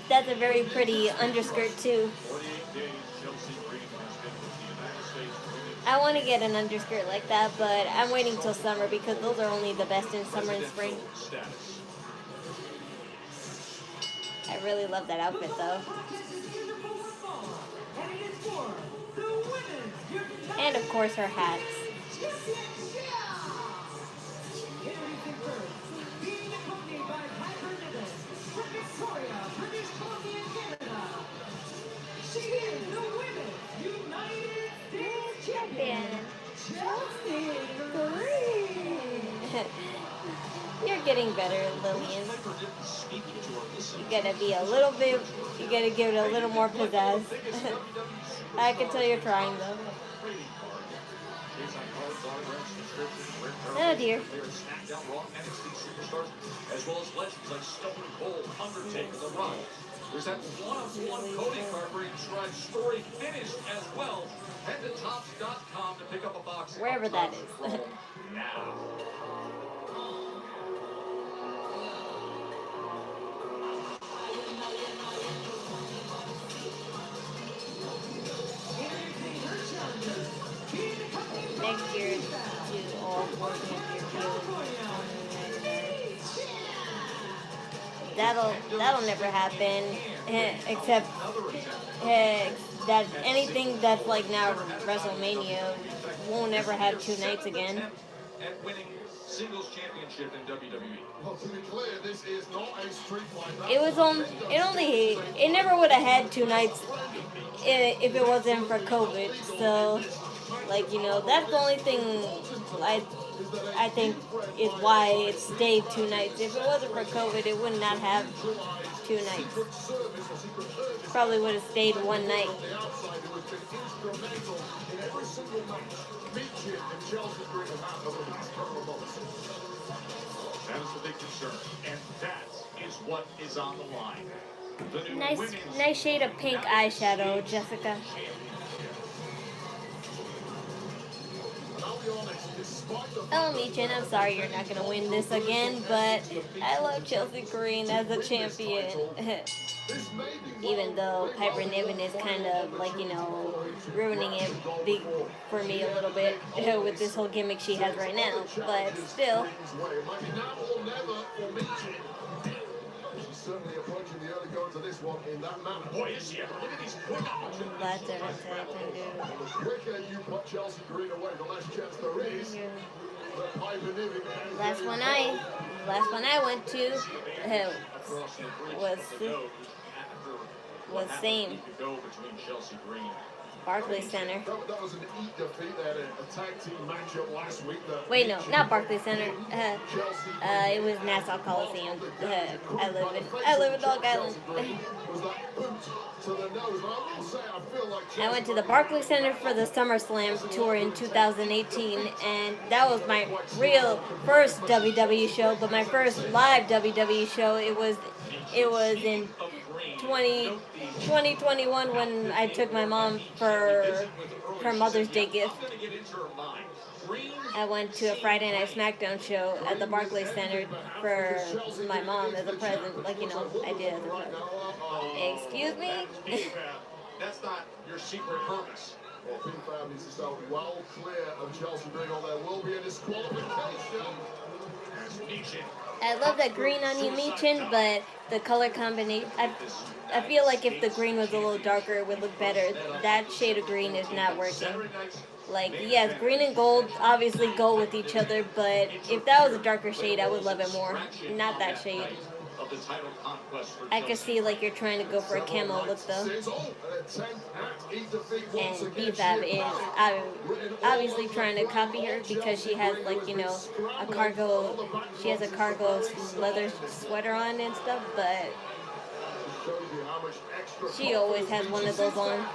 That's a very pretty underskirt too. 48 days, Chelsea Green has been with the United States women. I want to get an underskirt like that, but I'm waiting till summer because those are only the best in summer and spring. Status. I really love that outfit though. And of course her hats. You're getting better, Lillian. You gotta be a little bit, you gotta give it a little more pizzazz. I can tell you're trying though. Oh dear. Smackdown, Raw, NXT superstars, as well as legends like Stone Cold, Undertaker, The Rock. There's that one-on-one Cody Carberry Tribe story finished as well. Head to Tops.com to pick up a box. Wherever that is. Now. Next year, do all 14 That'll never happen, except that anything that's like now WrestleMania won't ever have 2 nights again. At winning singles championship in WWE. Well, to be clear, this is not a street fight. It never would have had 2 nights if it wasn't for COVID. So, like, you know, that's the only thing I think is why it stayed 2 nights. If it wasn't for COVID, it would not have 2 nights. Probably would have stayed 1 night. That is the big concern, and that is what is on the line. The new Nice shade of pink eyeshadow, Jessica. Oh, Michin, I'm sorry you're not going to win this again, but I love Chelsea Green as a champion. Even though Piper Niven is kind of, like, you know, ruining it for me a little bit with this whole gimmick she has right now. But still. Certainly approaching the early goings of this one in that manner. Boy, is she ever. Look at these quick That's everything I can do. The quicker you put Chelsea Green away, the less chance there is Last one I went to was same. Barclays Center. That was an eat defeat. They had a tag team matchup last week. Wait, no, not Barclays Center. It was Nassau Coliseum. I live in Dog Island. I went to the Barclays Center for the SummerSlam tour in 2018, and that was my real first WWE show. But my first live WWE show, it was in 2021 when I took my mom for her Mother's Day gift. I went to a Friday Night Smackdown show at the Barclays Center for my mom as a present. Like, you know, I did as a present. Excuse me? That's not your secret purpose. Well, Pikay needs to start well clear of Chelsea Green, or there will be a disqualification. I love that green on you, Michin, but the color combination, I feel like if the green was a little darker, it would look better. That shade of green is not working. Like, yes, green and gold obviously go with each other, but if that was a darker shade, I would love it more. Not that shade. I can see, like, you're trying to go for a camo look, though. And Pikay is obviously trying to copy her because she has, like, you know, she has a cargo leather sweater on and stuff, but she always has one of those on.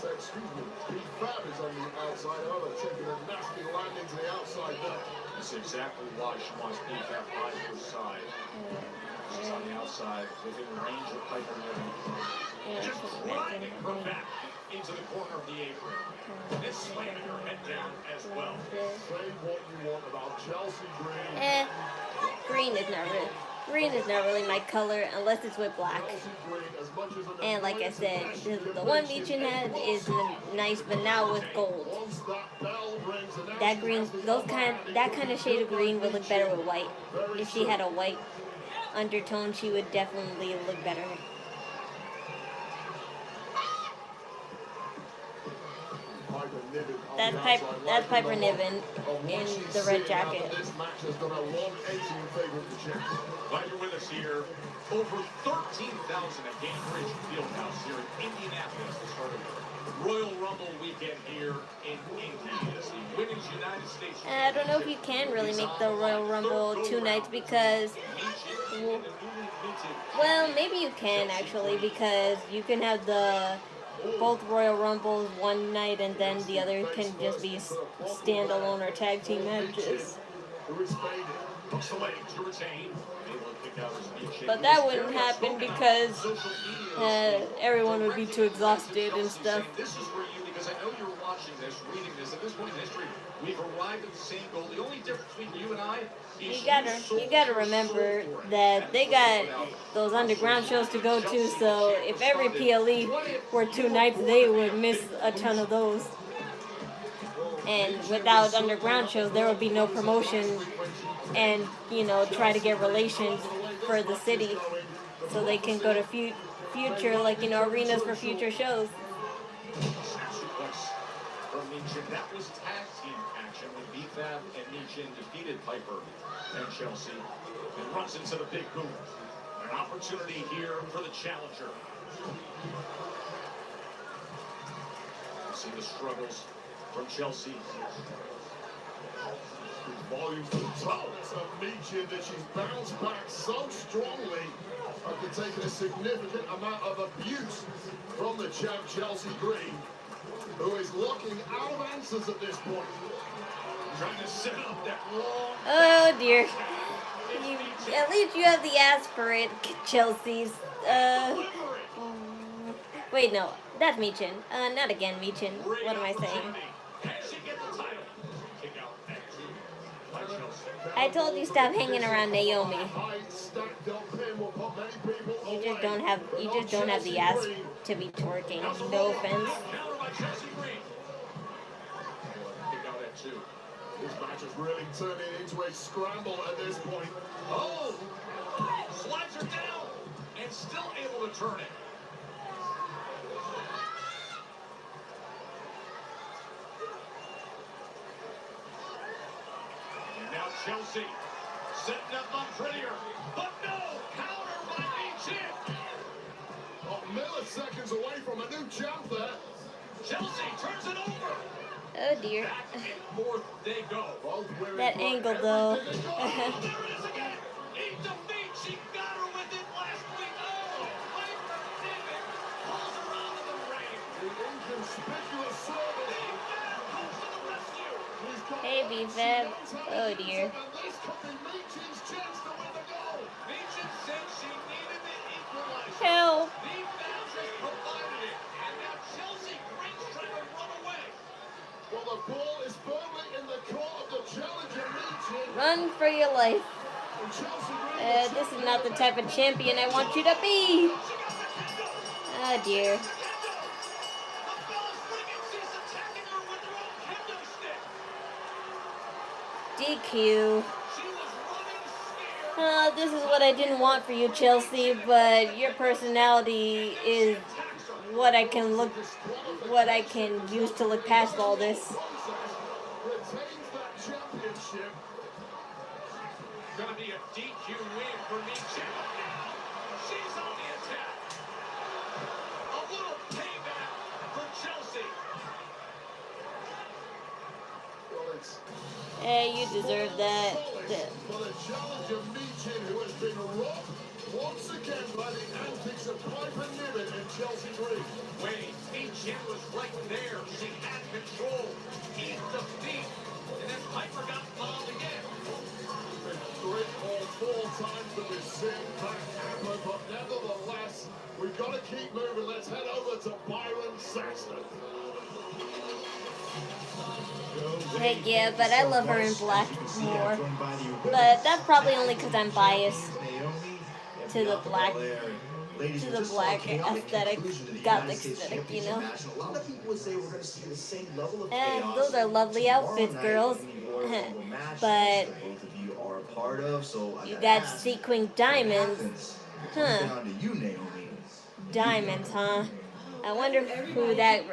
Excuse me, Pikay is on the outside, however, taking a nasty landing to the outside there. That's exactly why she wants Pikay by her side. She's on the outside, within range of Piper Niven. Just driving her back into the corner of the apron. And slamming her head down as well. Say what you want about Chelsea Green. Green is not really my color unless it's with black. And like I said, the one Michin has is nice, but now with gold. That green, that kind of shade of green would look better with white. If she had a white undertone, she would definitely look better. That's Piper Niven in the red jacket. Glad you're with us here. Over 13,000 at Gainbridge Fieldhouse here in Indianapolis to start a Royal Rumble weekend here in Indy. As the Women's United States. I don't know if you can really make the Royal Rumble 2 nights because, well, maybe you can actually, because you can have both Royal Rumbles one night and then the other can just be standalone or tag team matches. But that wouldn't happen because everyone would be too exhausted and stuff. This is for you because I know you're watching this, reading this. At this point in history, we've arrived at the same goal. The only difference between you and I is you gotta remember that they got those underground shows to go to, so if every PLE were 2 nights, they would miss a ton of those. And without underground shows, there would be no promotion and, you know, try to get relations for the city so they can go to future, like, you know, arenas for future shows. From Michin. That was tag team action when Pikay and Michin defeated Piper and Chelsea. And runs into the big boom. An opportunity here for the challenger. You see the struggles from Chelsea. Volume to the top of Michin that she's bounced back so strongly after taking a significant amount of abuse from the champ Chelsea Green, who is looking out of answers at this point. Trying to set up that long. Oh dear. At least you have the ass for it, Chelsea's. Wait, no, that's Michin. Not again, Michin. What am I saying? I told you stop hanging around Naomi. You just don't have the ass to be twerking. No offense. This match is really turning into a scramble at this point. Oh! Slides her down and still able to turn it. Chelsea setting up on prettier, but no, counter by Michin. Milliseconds away from a new jump there. Chelsea turns it over. Oh dear. Back and forth they go. That angle though. Oh, there it is again. He defeats. She got her with it last week. Oh, Piper Niven pulls her out of the ring. The inconspicuous service. Comes to the rescue. Hey, B-Fab. Oh dear. This could be Michin's chance to win the goal. Michin said she needed the equalizer. Help. The Bouncers provided it. And now Chelsea Green's trying to run away. Well, the ball is firmly in the court of the challenger Michin. Run for your life. And Chelsea Green This is not the type of champion I want you to be. Oh dear. DQ. This is what I didn't want for you, Chelsea, but your personality is what I can use to look past all this. retains that championship. Gonna be a DQ win for Michin. Now she's on the attack. A little payback for Chelsea. Well, it's You deserve that. for the challenger Michin, who has been robbed once again by the antics of Piper Niven and Chelsea Green. Wait, Michin was right there. She had control. He's the feet. And then Piper got fouled again. Been 3 or 4 times that we've seen that happen, but nevertheless, we've got to keep moving. Let's head over to Byron Saxton. Heck yeah, but I love her in black more. But that's probably only because I'm biased to the black aesthetic, gothic aesthetic, you know? And those are lovely outfits, girls. But you got sequin diamonds. Huh. Diamonds, huh? I wonder who that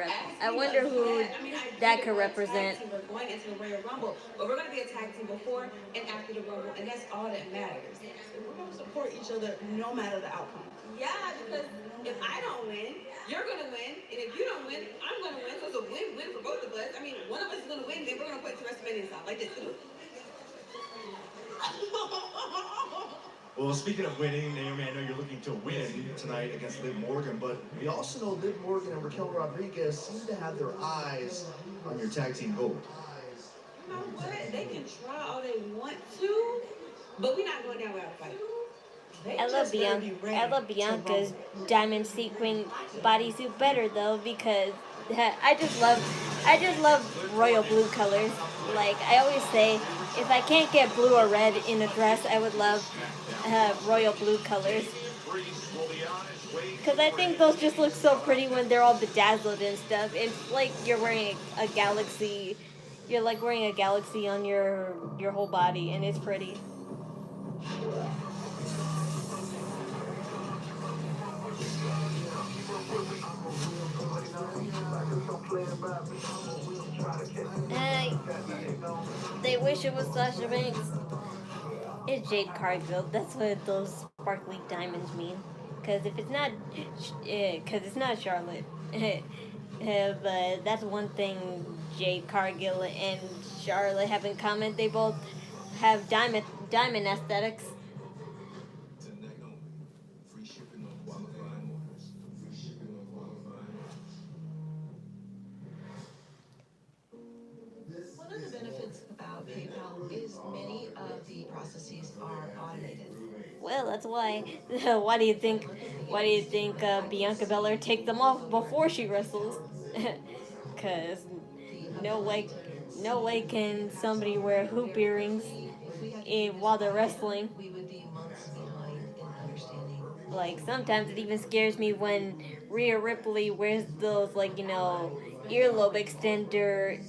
could represent. We're going into the Royal Rumble, but we're going to be a tag team before and after the Rumble, and that's all that matters. We're going to support each other no matter the outcome. Yeah, because if I don't win, you're going to win, and if you don't win, I'm going to win. So it's a win-win for both of us. I mean, one of us is going to win, then we're going to put it to WrestleMania style, like this. Well, speaking of winning, Naomi, I know you're looking to win tonight against Liv Morgan, but we also know Liv Morgan and Raquel Rodriguez seem to have their eyes on your tag team gold. You know what? They can try all they want to, but we're not going down without a fight. I love Bianca's diamond sequin bodysuit better though, because I just love royal blue colors. Like I always say, if I can't get blue or red in a dress, I would love royal blue colors. Because I think those just look so pretty when they're all bedazzled and stuff. It's like you're wearing a galaxy. You're like wearing a galaxy on your whole body, and it's pretty. They wish it was Sasha Banks. It's Jade Cargill. That's what those sparkly diamonds mean. Because if it's not, because it's not Charlotte. But that's one thing Jade Cargill and Charlotte have in common. They both have diamond aesthetics. One of the benefits about PayPal is many of the processes are automated. Well, that's why. Why do you think Bianca Belair take them off before she wrestles? Cause no way can somebody wear hoop earrings while they're wrestling. We would be months behind in understanding. Like sometimes it even scares me when Rhea Ripley wears those earlobe extender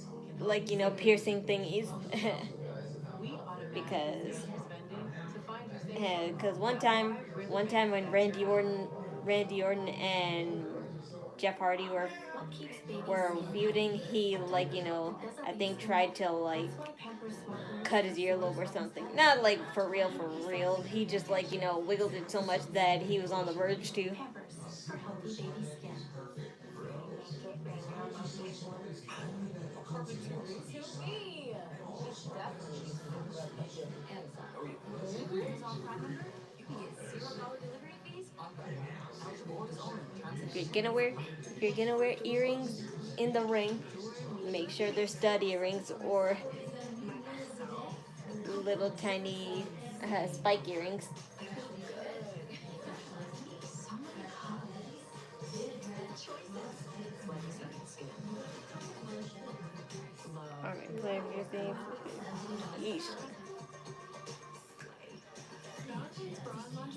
piercing thingies. Because one time when Randy Orton and Jeff Hardy were feuding, he like, you know, I think tried to like cut his earlobe or something. Not like for real, for real. He just like, you know, wiggled it so much that he was on the verge to. For healthy baby skin. If you're gonna wear earrings in the ring, make sure they're stud earrings or little tiny spike earrings. Alright, play your thing. Yeesh.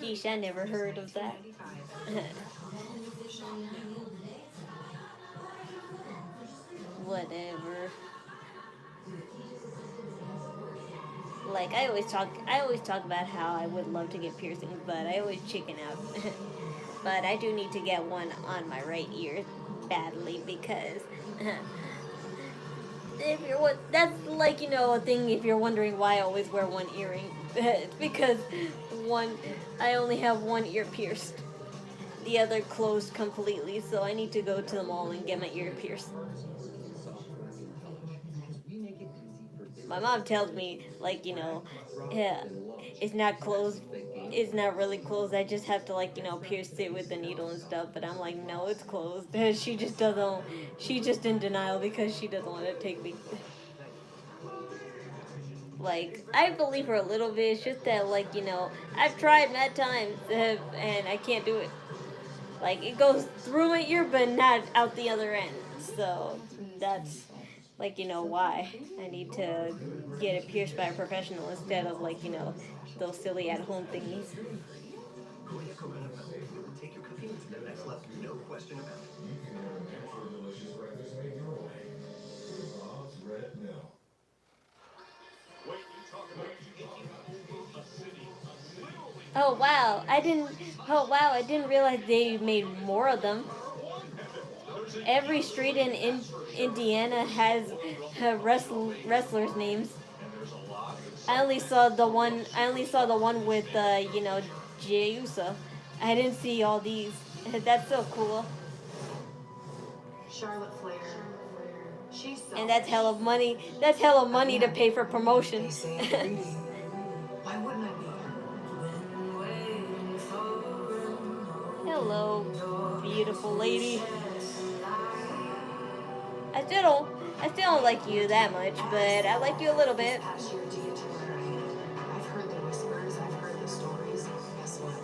Yeesh, I never heard of that. Whatever. Like I always talk about how I would love to get piercings, but I always chicken out. But I do need to get one on my right ear badly because if you're that's like, you know, a thing if you're wondering why I always wear one earring. It's because I only have one ear pierced. The other closed completely, so I need to go to the mall and get my ear pierced. My mom tells me, like, you know, yeah, it's not closed. It's not really closed. I just have to, like, you know, pierce it with the needle and stuff. But I'm like, no, it's closed. She just doesn't. She's just in denial because she doesn't want to take me. Like, I believe her a little bit. It's just that, like, you know, I've tried mad times and I can't do it. Like, it goes through my ear, but not out the other end. So that's, like, you know, why I need to get it pierced by a professional instead of, like, you know, those silly at-home thingies. Take your cooking to the next level, no question about it. Oh wow, I didn't realize they made more of them. Every street in Indiana has wrestlers' names. I only saw the one with you know, Jimmy Uso. I didn't see all these. That's so cool. Charlotte Flair. She's And that's hell of money. That's hell of money to pay for promotion. Why wouldn't I be? Hello, beautiful lady. I still don't like you that much, but I like you a little bit. I've heard the whispers, I've heard the stories. Guess what?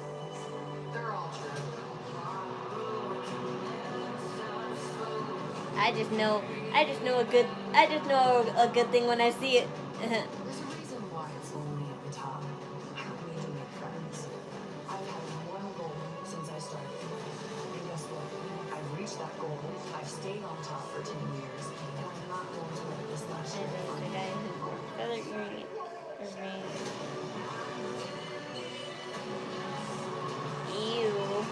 They're all true. I just know a good thing when I see it. There's a reason why it's lonely at the top. I don't need to make friends. I've had one goal since I started. And guess what? I've reached that goal. I've stayed on top for 10 years. And I'm not going to let this last year define me. Ew.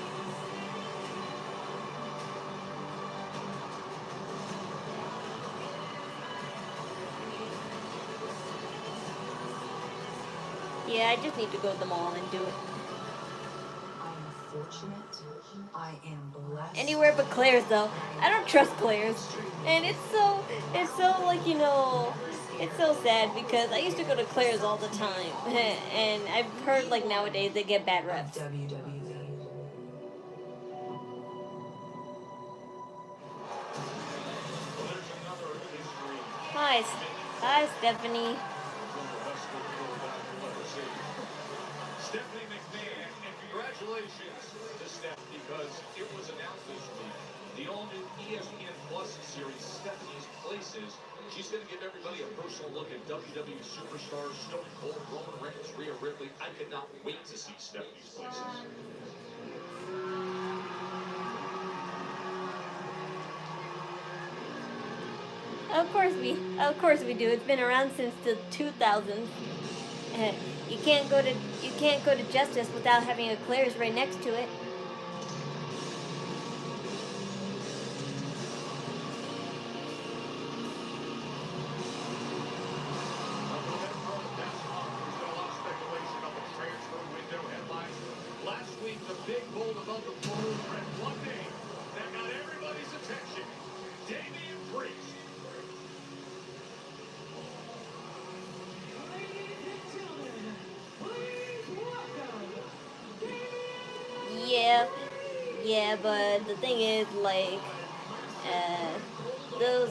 Yeah, I just need to go to the mall and do it. I am fortunate. I am blessed. Anywhere but Claire's though. I don't trust Claire's. And it's so like, you know, it's so sad because I used to go to Claire's all the time. And I've heard like nowadays they get bad reps. Hi, Stephanie. Stephanie McMahon, and congratulations to Steph because it was announced this week. The all-new ESPN Plus series, Stephanie's Places. She's going to give everybody a personal look at WWE superstars, Stone Cold, Roman Reigns, Rhea Ripley. I could not wait to see Stephanie's Places. Of course we do. It's been around since the 2000s. You can't go to Justice without having a Claire's right next to it. big, bold above the fold, and one name that got everybody's attention, Damian Priest. Yeah, but the thing is, like, those,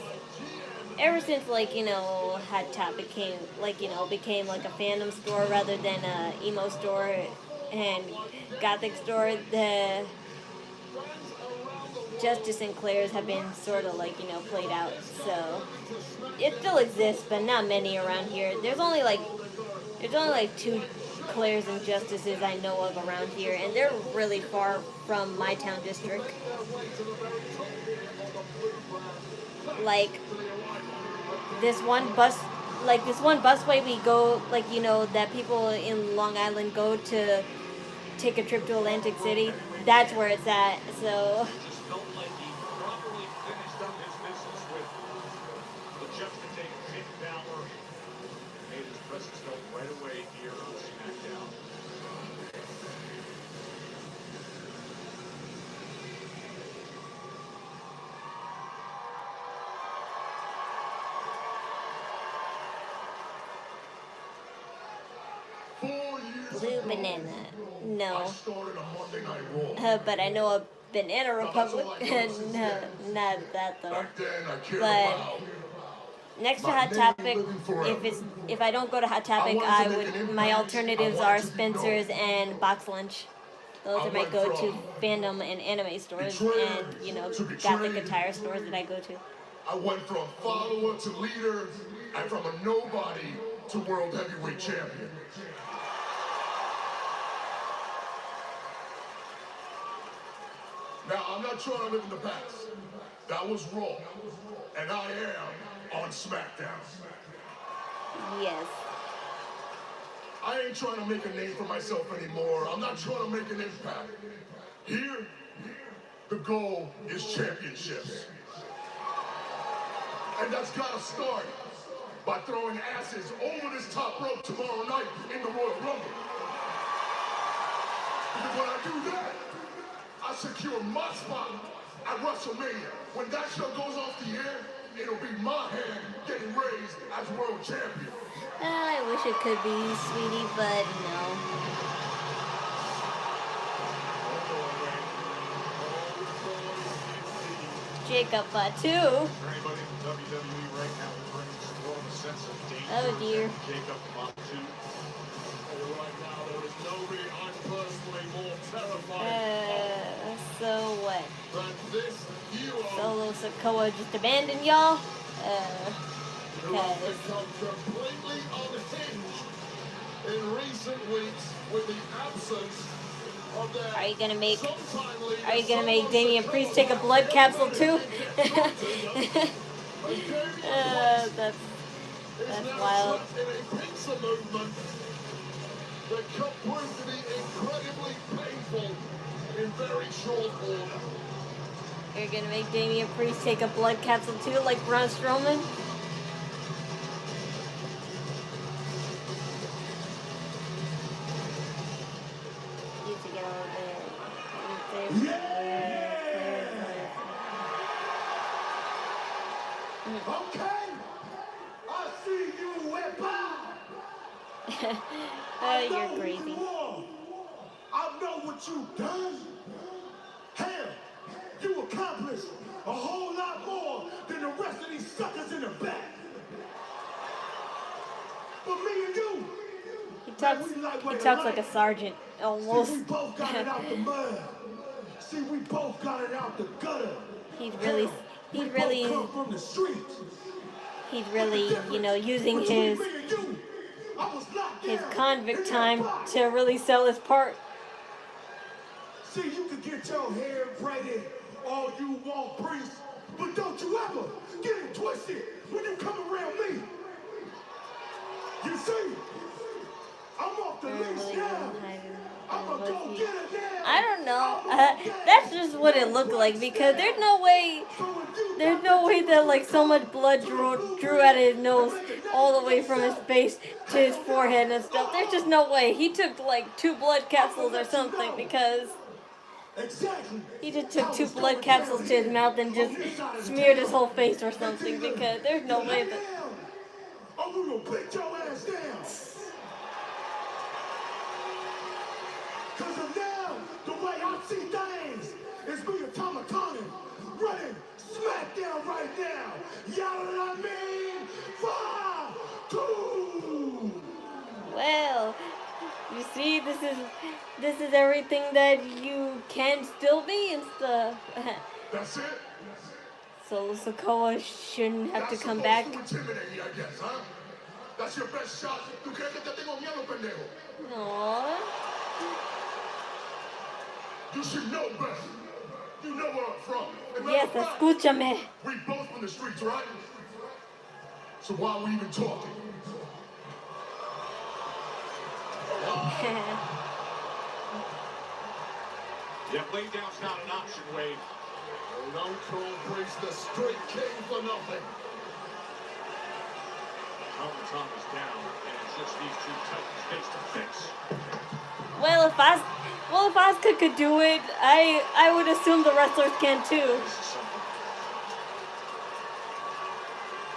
ever since, like, you know, Hot Topic came, like, you know, became like a fandom store rather than a emo store and gothic store, the Justice Sinclairs have been sort of like, you know, played out. So it still exists, but not many around here. There's only like two Clairs and Justices I know of around here, and they're really far from my town district. Like this one busway we go, like, you know, that people in Long Island go to take a trip to Atlantic City. That's where it's at. So Felt like he properly finished up his business with the just to take Finn Balor. Made his presence felt right away here on SmackDown. Blue Banana. No. Started a Monday Night Raw. But I know a Banana Republic. No, not that though. Back then, I cared But about next to Hot Topic, if I don't go to Hot Topic, my alternatives are Spencer's and Box Lunch. Those are my go-to fandom and anime stores, and, you know, gothic attire stores that I go to. I went from follower to leader, and from a nobody to world heavyweight champion. Now, I'm not trying to live in the past. That was Raw, and I am on SmackDown. Yes. I ain't trying to make a name for myself anymore. I'm not trying to make an impact. Here, the goal is championships. And that's gotta start by throwing asses over this top rope tomorrow night in the Royal Rumble. Because when I do that, I secure my spot at WrestleMania. When that show goes off the air, it'll be my hand getting raised as world champion. I wish it could be, sweetie, but no. Jacob Fatu. Oh dear. Jacob Fatu. Right now, there is nobody I'm personally more terrified So what? But this hero Solo Sokoa just abandoned y'all? who has become completely unhinged in recent weeks with the absence of their Are you gonna make sometime leader, Damian Priest take a blood capsule too? That's wild. in a pizza movement that could prove to be incredibly painful in very short order. You're gonna make Damian Priest take a blood capsule too, like Braun Strowman? You need to get over Okay, I see you went by. Oh, you're crazy. I know what you've done. Hell, you accomplished a whole lot more than the rest of these suckers in the back. But me and you, He talks like a sergeant, almost. See, we both got it out the mud. See, we both got it out the gutter. He's Hell, we both come from the streets. he's really, you know, using his convict time to really sell his part. See, you can get your hair braided all you want, Priest, but don't you ever get it twisted when you come around me. You see, I'm off the leash now. I'ma go get it now. I don't know. That's just what it looked like, because there's no way that like so much blood drew out of his nose all the way from his face to his forehead and stuff. There's just no way. He took like 2 blood capsules or something, because Exactly. He just took 2 blood capsules to his mouth and just smeared his whole face or something because there's no way that. I'm gonna beat your ass down. Cause of now, the way I see things is me and Tomatani running Smackdown right now. Y'all know what I mean? 5, 2. Well, you see, this is everything that you can still be and stuff. That's it? So Sokoa shouldn't have to That's come supposed back. to intimidate me, I guess, huh? That's your best shot. ¿Tú crees que te tengo miedo, pendejo? Aww. You should know better. You know where I'm from. And Yes, matter of fact, escúchame. we both from the streets, right? So why are we even talking? Yeah, lay down's not an option, Wade. Don't call Priest the street king for nothing. Tom is down, and it's just these two titans face to face. Well, if Asuka could do it, I would assume the wrestlers can too.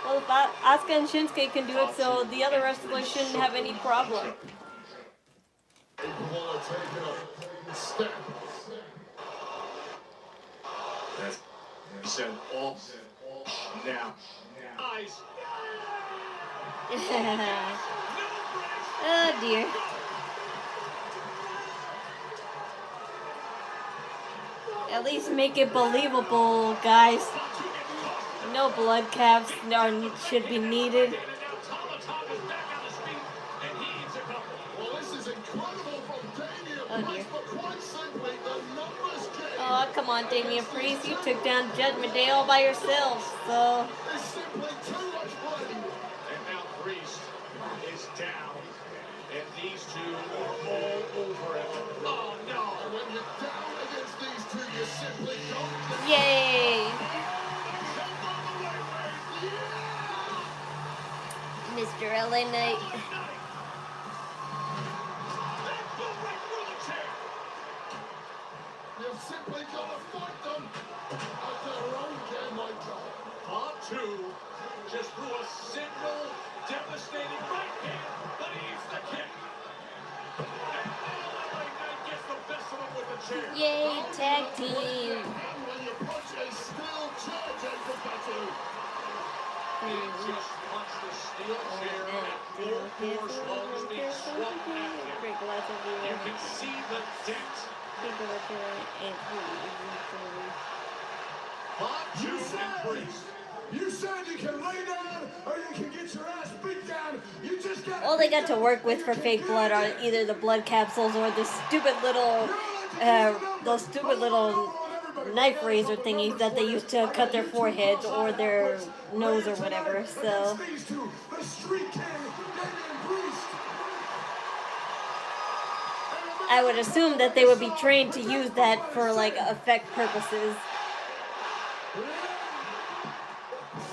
Well, if Asuka and Shinsuke can do it, so the other wrestlers shouldn't have any problem. Capable of taking a step. He said all now. Eyes. Oh dear. At least make it believable, guys. No blood caps should be needed. Well, this is incredible from Damian Priest, but quite simply, the numbers game. Oh, come on, Damian Priest. You took down Judgment Day all by yourself, so. It's simply too much blame. And now Priest is down, and these two are all over it. Oh no! When you're down against these two, you simply don't. Yay! Mr. LA Knight. You've simply got to fight them at their own game, Michael. Part 2 just threw a single devastating right hand, but he eats the kick. And now LA Knight gets the best of him with the chair. Yay, tag team. When you punch a steel chair, Jacob Battle. He just punched the steel chair at full force while it was being swung at him. You can see the dent. You said you can lay down or you can get your ass beat down. You just got. All they got to work with for fake blood are either the blood capsules or the stupid little, those stupid little knife razor thingies that they use to cut their foreheads or their nose or whatever. So. I would assume that they would be trained to use that for like effect purposes.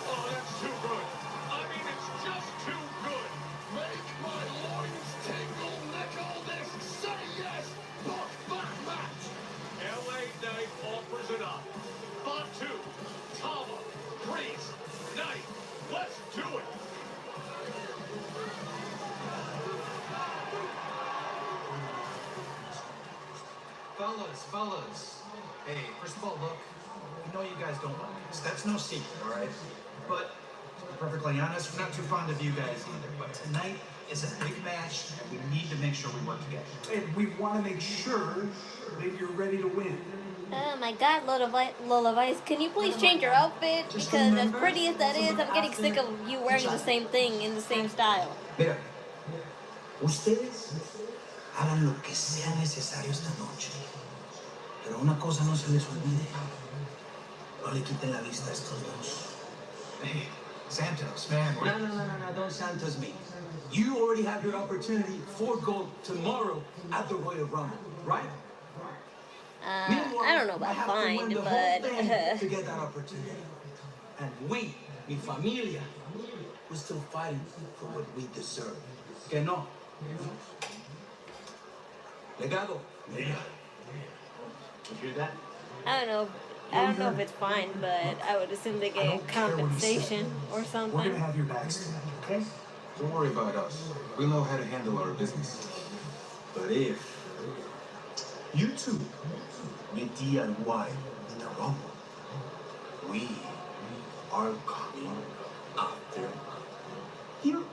Oh, that's too good. I mean, it's just too good. Make my loins tingle, nickel this. Say yes, book that match. LA Knight offers it up. Batu, Tama, Priest, Knight. Let's do it. Fellas. Hey, first of all, look, we know you guys don't like this. That's no secret, all right? But to be perfectly honest, we're not too fond of you guys either. But tonight is a big match, and we need to make sure we work together. And we want to make sure that you're ready to win. Oh my god, Lola Vice, can you please change your outfit? Because as pretty as that is, I'm getting sick of you wearing the same thing in the same style. Mira, ustedes hagan lo que sea necesario esta noche. Pero una cosa no se les olvide. No le quiten la vista a estos dos. Hey, Santos, man. No, don't Santos me. You already have your opportunity for gold tomorrow at the Royal Rumble, right? I don't know about find, but... to get that opportunity. And we, mi familia, we're still fighting for what we deserve. Que no? Legado. You hear that? I don't know. I don't know if it's fine, but I would assume they get compensation or We're something. gonna have your backs tonight, okay? Don't worry about us. We know how to handle our business. But if you two get DIY in the rumble, we are coming after you.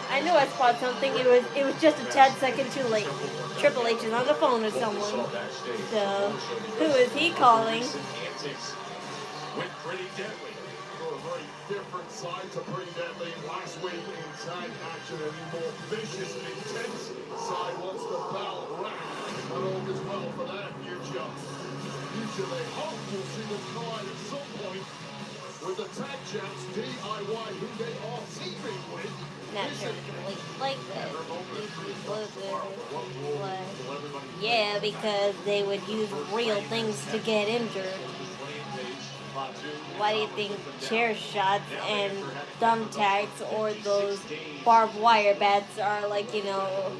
I knew I spotted something. It was just a tad second too late. Triple H is on the phone with someone. So who is he calling? Went pretty deadly. For a very different side to Pretty Deadly last week in tag action, and the more vicious, intense side once the bell rang. And all is well for their future. Future they hope will see them collide at some point with the tag champs DIY, who they are teaming with. Not sure like that. Yeah, because they would use real things to get injured. Why do you think chair shots and thumbtacks or those barbed wire bats are like, you know,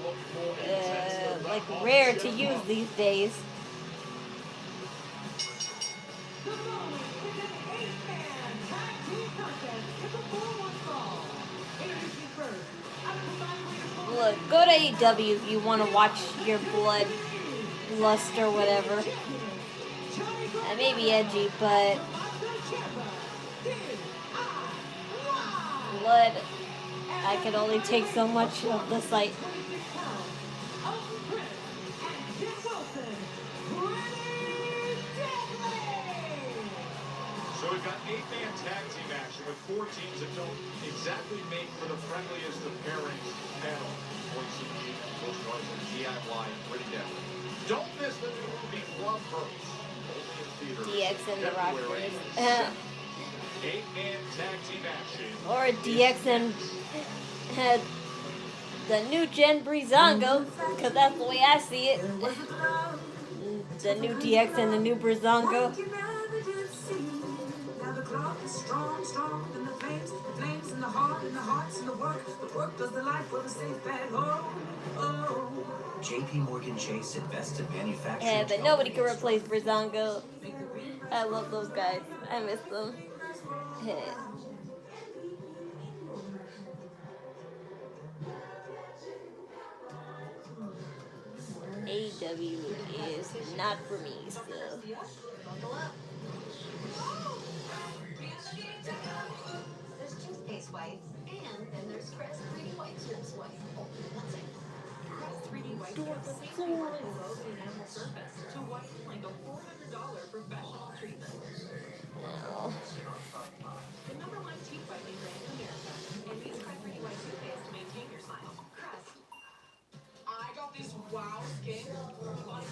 like rare to use these days? Look, go to AEW if you want to watch your blood lust or whatever. That may be edgy, but blood, I can only take so much of the sight. So we've got 8-man tag team action with 4 teams that don't exactly make for the friendliest of pairings panel. OCG, Los Garza, DIY, Pretty Deadly. Don't miss the new movie Love Hurts. DX and the Rockers. 8-man tag team action. Or DX and the new Gen Breezango, because that's the way I see it. The new DX and the new Breezango. Strong, strong than the flames in the heart, and the hearts in the work does the life for the safe at home. JP Morgan Chase invested manufacturing. Yeah, but nobody can replace Breezango. I love those guys. I miss them. AEW is not for me, so. There's toothpaste white, and then there's Crest 3D White Strips white. What's it? Crest 3D White Strips safely work below the enamel surface to whiten like a $400 professional treatment. No. The #1 teeth whitening brand in America, and use Crest 3D White toothpaste to maintain your smile. Crest. I got this wow skin body wash.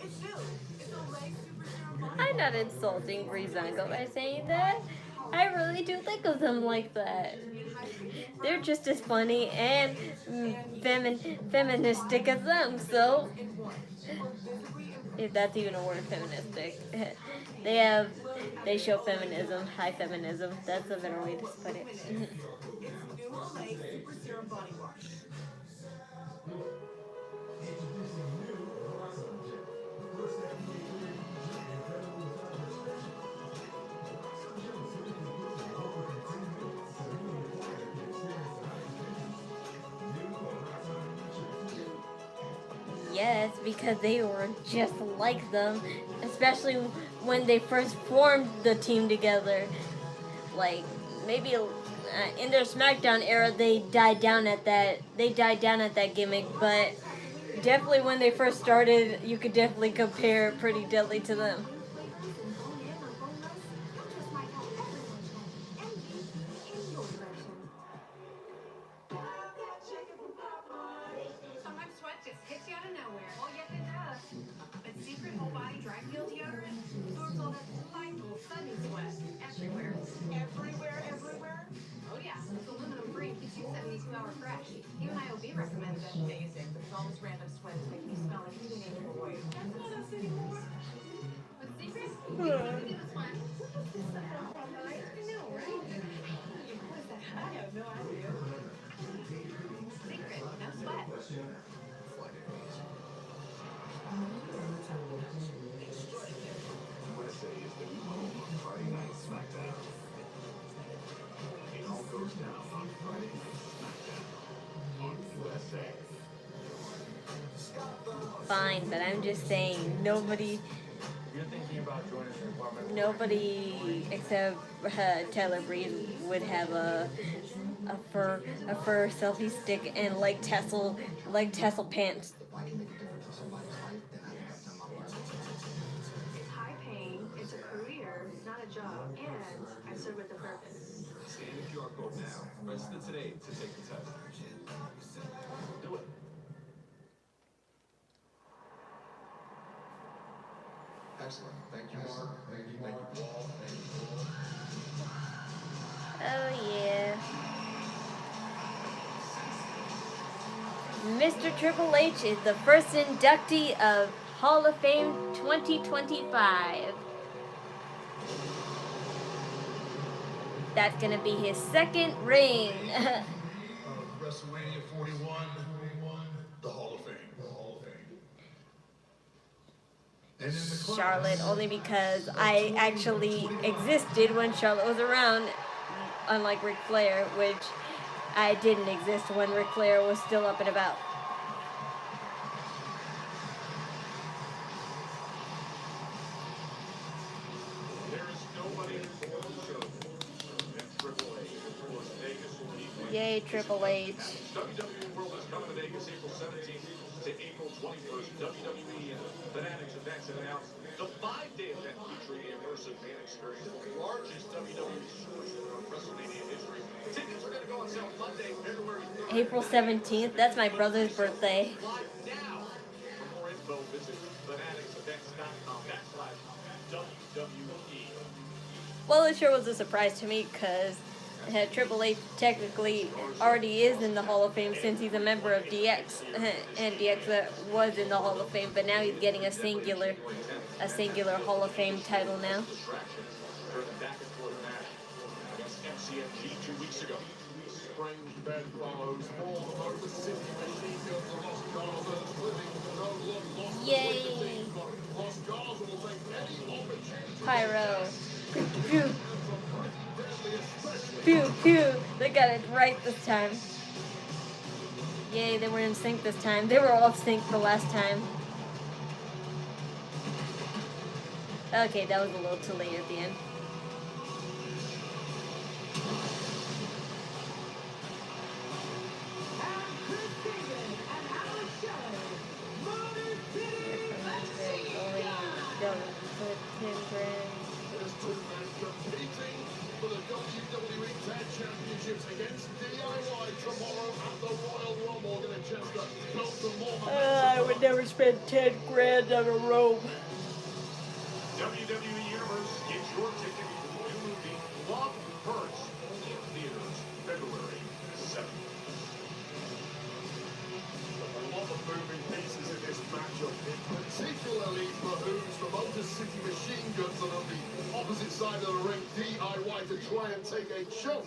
It's new. It's a Lay Super Serum body wash. I'm not insulting Breezango by saying that. I really do think of them like that. They're just as funny and feministic as them, so if that's even a word, feministic. They show feminism, high feminism. That's a better way to put it. It's new Lay Super Serum body wash. Yes, because they were just like them, especially when they first formed the team together. Like maybe in their Smackdown era, they died down at that gimmick, but definitely when they first started, you could definitely compare Pretty Deadly to them. Sometimes sweat just hits you out of nowhere. Oh, yes, it does. But Secret Whole Body Dry Peel Deodorant absorbs all that delightful, sudden sweat everywhere. Everywhere? Oh, yeah. It's aluminum free, keeps you 72-hour fresh. Even IOB recommends it. Amazing, because all this random sweat is making me smell like a teenager boy. That's not us anymore. With Secret, you don't have to give us one. I know, right? fine, but I'm just saying nobody except Taylor Breeze would have a fur selfie stick and like tassel pants. It's high paying, it's a career, not a job, and I serve with a purpose. Scan the QR code now. Register today to take the test. Do it. Excellent. Thank you, Mark. Thank you, Paul. Thank you, Oh yeah. Mr. Triple H is the first inductee of Hall of Fame 2025. That's gonna be his second ring. WrestleMania 41, the Hall of Fame. The Hall of Fame. And in the crowd, Charlotte, only because I actually existed when Charlotte was around, unlike Ric Flair, which I didn't exist when Ric Flair was still up and about. Yay, Triple H. WWE World is coming to Vegas April 17th to April 21st. WWE Fanatics events have announced the 5-day event featuring an immersive fan experience, the largest WWE superstar of WrestleMania history. Tickets are going to go on sale Monday, February 3rd. April 17th, that's my brother's birthday. Live now. For more info, visit fanaticsevents.com/WWE. Well, it sure was a surprise to me because Triple H technically already is in the Hall of Fame since he's a member of DX, and DX was in the Hall of Fame, but now he's getting a singular Hall of Fame title now. MCMG 2 weeks ago. Strange bed follows for the Motor City Machine Guns, the Los Garza, living no love lost. Yay! Los Garza will take any opportunity. Pyro. Pew, pew, pew. They got it right this time. Yay, they were in sync this time. They were off sync the last time. Okay, that was a little too late at the end. Competing for the WWE Tag Championships against DIY tomorrow at the Royal Rumble in Chester. I would never spend 10 grand on a robe. WWE Universe, get your ticket to the new movie Love Hurts in theaters February 7th. A lot of moving pieces in this matchup, particularly for who's the Motor City Machine Guns are on the opposite side of the ring, DIY, to try and take a chunk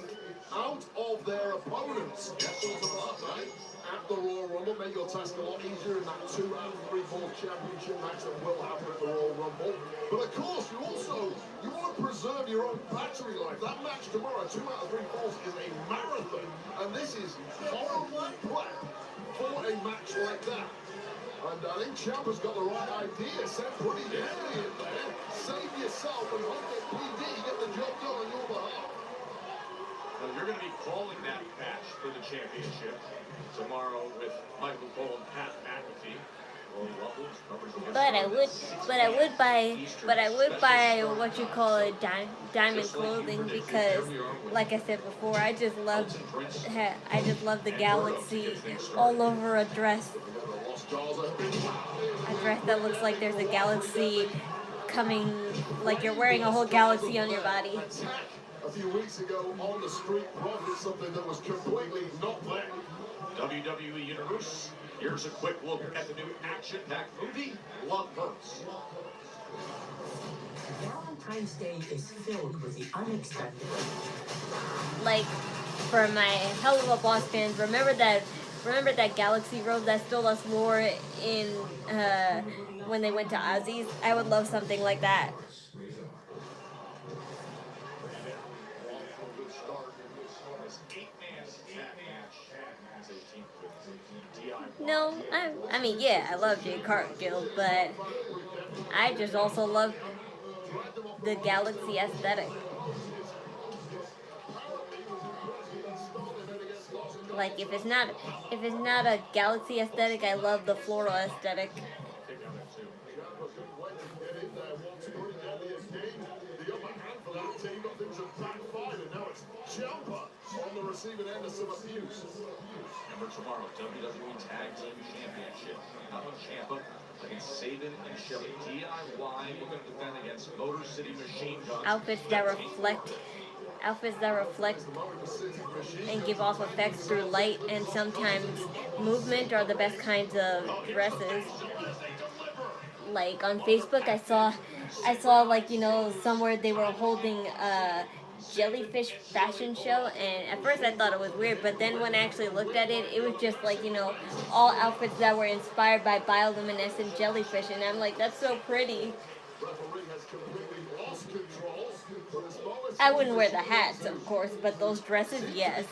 out of their opponents. Sort of that, right? At the Royal Rumble, make your task a lot easier in that 2 out of 3 falls championship match that will happen at the Royal Rumble. But of course, you want to preserve your own battery life. That match tomorrow, 2 out of 3 falls, is a marathon, and this is horrible prep for a match like that. And I think Ciampa's got the right idea. Set pretty heavily in there. Save yourself and hope that PD get the job done on your behalf. Now, you're going to be calling that match for the championship tomorrow with Michael Cole and Pat McAfee. But I would buy what you call a diamond clothing because, like I said before, I just love the galaxy all over a dress. A dress that looks like there's a galaxy coming, like you're wearing a whole galaxy on your body. A few weeks ago on the Street Profits, something that was completely not there. WWE Universe, here's a quick look at the new action-packed movie, Love Hurts. Valentine's Day is filled with the unexpected. Like, for my Hell of a Boss fans, remember that galaxy robe that Stolz wore in when they went to Ozzy's? I would love something like that. No, I mean, yeah, I love Jade Cargill, but I just also love the Galaxy aesthetic. Like if it's not a Galaxy aesthetic, I love the floral aesthetic. Remember tomorrow, WWE Tag Team Championship. Alan Ciampa against Sabin and Shelley. DIY looking to defend against Motor City Machine Guns. Outfits that reflect and give off effects through light and sometimes movement are the best kinds of dresses. Like on Facebook, I saw like, you know, somewhere they were holding a jellyfish fashion show, and at first I thought it was weird, but then when I actually looked at it, it was just like, you know, all outfits that were inspired by bioluminescent jellyfish, and I'm like, that's so pretty. I wouldn't wear the hats, of course, but those dresses, yes.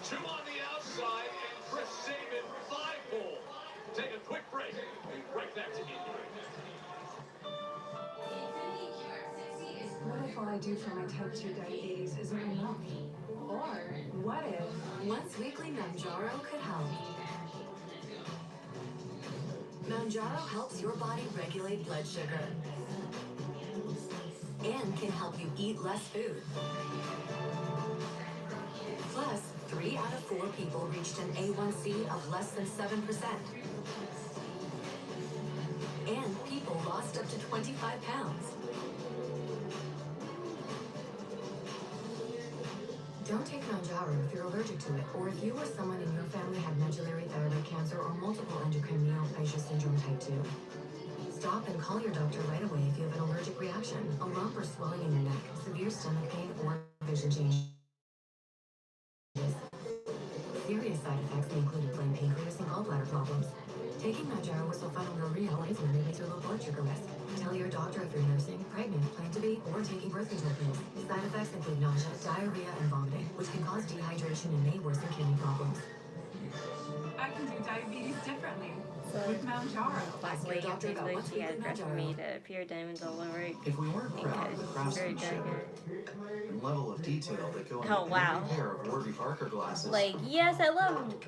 Two on the outside, and Chris Sabin, 5-pole. Take a quick break, and right back to Indy. What if all I do for my type 2 diabetes isn't enough? Or what if once weekly Manjaro could help? Manjaro helps your body regulate blood sugar and can help you eat less food. Plus, 3 out of 4 people reached an A1C of less than 7%. And people lost up to 25 pounds. Don't take Manjaro if you're allergic to it, or if you or someone in your family had medullary thyroid cancer or multiple endocrine neoplasia syndrome type 2. Stop and call your doctor right away if you have an allergic reaction, a lump or swelling in your neck, severe stomach pain, or vision changes. Serious side effects may include inflamed pancreas and gallbladder problems. Taking Manjaro with sulfonylurea or insulin may raise your low blood sugar risk. Tell your doctor if you're nursing, pregnant, plan to be, or taking birth control pills. Side effects include nausea, diarrhea, and vomiting, which can cause dehydration and may worsen kidney problems. I can do diabetes differently with Manjaro. Possibly on Facebook, she had a dress for me to appear diamonds all over it. If we weren't proud of the craftsmanship and level of detail that go into every pair of Warby Parker glasses. Like, yes, I love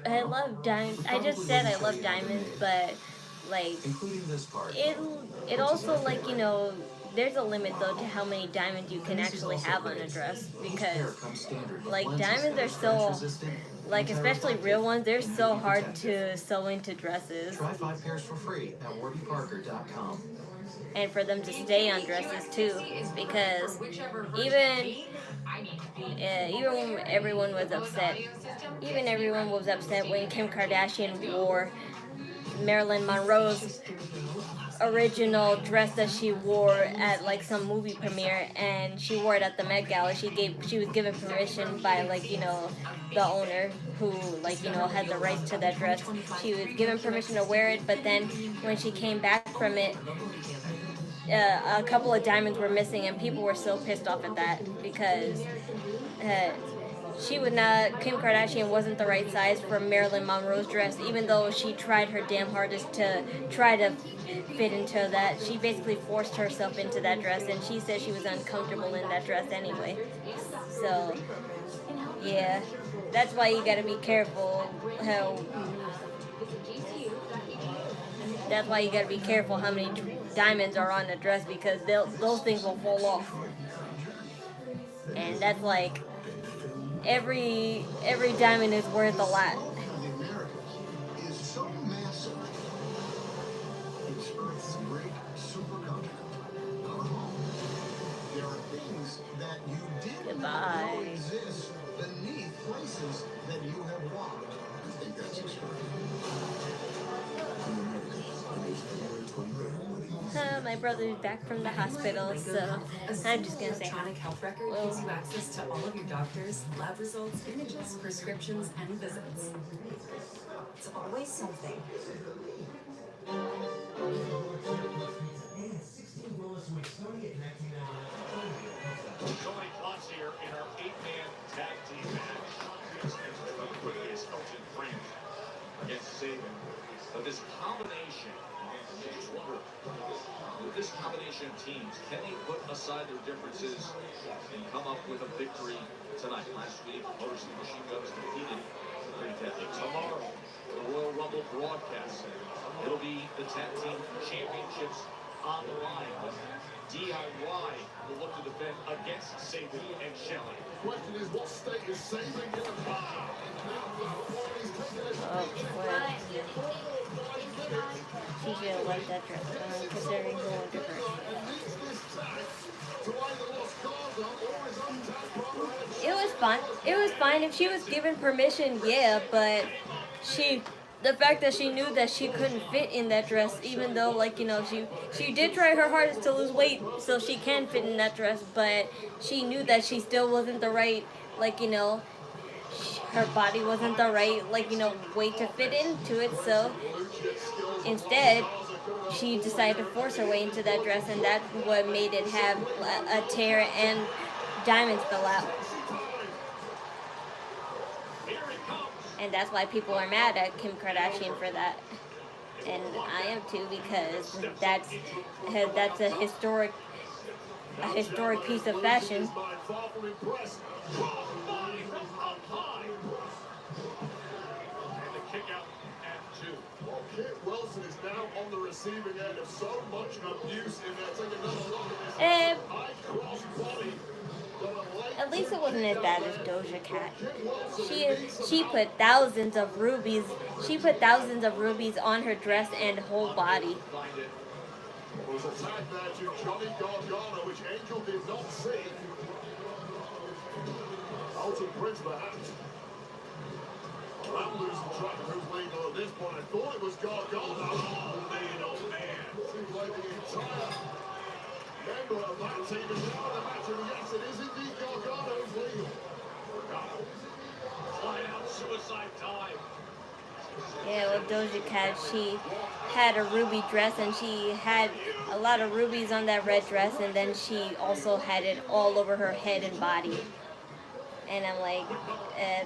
diamonds. I just said I love diamonds, but like, including this part. It also, like, you know, there's a limit though to how many diamonds you can actually have on a dress, because like diamonds are so, like, especially real ones, they're so hard to sew into dresses. Try 5 pairs for free at warbyparker.com. And for them to stay on dresses too, because even when everyone was upset when Kim Kardashian wore Marilyn Monroe's original dress that she wore at like some movie premiere, and she wore it at the Met Gala. She was given permission by, like, you know, the owner who, like, you know, had the rights to that dress. She was given permission to wear it, but then when she came back from it, a couple of diamonds were missing, and people were so pissed off at that because Kim Kardashian wasn't the right size for Marilyn Monroe's dress, even though she tried her damn hardest to try to fit into that. She basically forced herself into that dress, and she said she was uncomfortable in that dress anyway. So, yeah, that's why you gotta be careful how many diamonds are on a dress, because those things will fall off. And that's like, every diamond is worth a lot. Is so massive. It's Earth's great supercontinent. There are things that you didn't know exist beneath places that you have walked. I think that's a story. My brother's back from the hospital, so I'm just gonna say electronic health record gives you access to all of your doctors, lab results, images, prescriptions, and visits. It's always something. Cody Klotz here in our 8-man tag team match. remember, with this combination of teams, can they put aside their differences and come up with a victory tonight? Last week, Motor City Machine Guns defeated the Pretty Deadly. Tomorrow, the Royal Rumble broadcast. It'll be the tag team championships on the line. DIY will look to defend against Sabin and Shelley. Question is, what state is Sabin in the bar? Oh, well. She should like that dress, considering who won the first. It was fine. It was fine if she was given permission, yeah, but the fact that she knew that she couldn't fit in that dress, even though, like, you know, she did try her hardest to lose weight so she can fit in that dress, but she knew that she still wasn't the right, like, you know, her body wasn't the right, like, you know, weight to fit into it, so instead, she decided to force her way into that dress, and that's what made it have a tear and diamonds fell out. And that's why people are mad at Kim Kardashian for that. And I am too, because that's a historic piece of fashion. Kit Wilson is now on the receiving end of so much abuse in there. Take another look at this. High cross body. At least it wasn't as bad as Doja Cat. She put thousands of rubies. She put thousands of rubies on her dress and whole body. It was a tag there to Johnny Gargano, which Angel did not see. Alton Prince, perhaps. I'm losing track of who's legal at this point. I thought it was Gargano. Oh, man. Seems like the entire member of that team is now in the match, and yes, it is indeed Gargano's legal. Flying out suicide dive. Yeah, well, Doja Cat, she had a ruby dress, and she had a lot of rubies on that red dress, and then she also had it all over her head and body. And I'm like,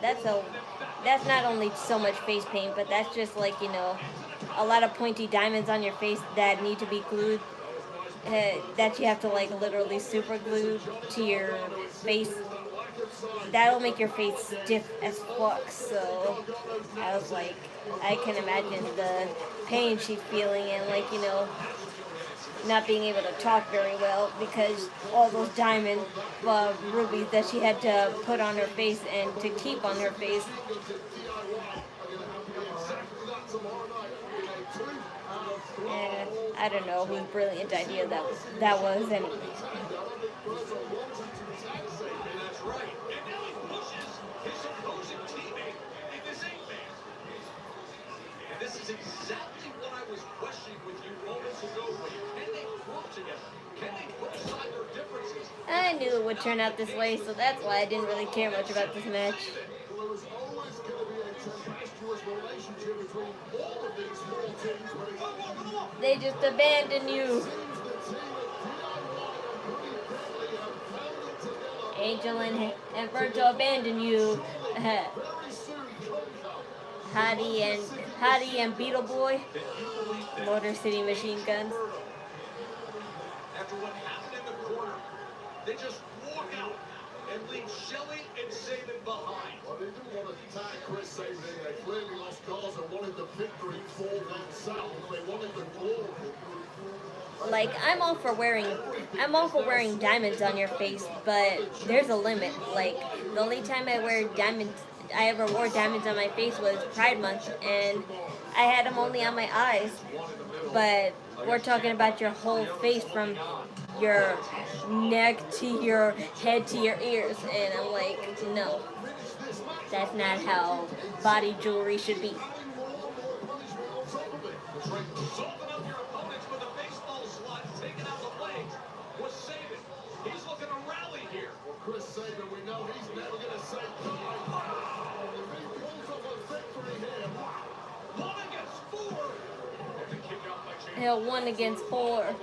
that's not only so much face paint, but that's just like, you know, a lot of pointy diamonds on your face that need to be glued, that you have to like literally super glue to your face. That'll make your face stiff as fuck. So I was like, I can imagine the pain she's feeling, and like, you know, not being able to talk very well because all those diamond rubies that she had to put on her face and to keep on her face. And I don't know whose brilliant idea that was anyway. That's right. And now he pushes his opposing teammate in this 8-man. And this is exactly what I was questioning with you moments ago. Can they work together? Can they put aside their differences? I knew it would turn out this way, so that's why I didn't really care much about this match. Well, there was always going to be a tempestuous relationship between all of these small teams, but they just abandon you. Angel and Virgil abandon you. Hottie and Beetle Boy. Motor City Machine Guns. After what happened in the corner, they just walk out and leave Shelley and Sabin behind. Well, they didn't want to tag Chris Sabin in. They clearly Los Garza wanted the victory for themselves. They wanted the glory. Like, I'm all for wearing diamonds on your face, but there's a limit. Like, the only time I ever wore diamonds on my face was Pride Month, and I had them only on my eyes. But we're talking about your whole face, from your neck to your head to your ears, and I'm like, no, that's not how body jewelry should be. Chris Sabin, we know he's never going to say die. If he pulls off a victory here, 1 against 4. And the kick out by Jimmy. Hell, 1 against 4.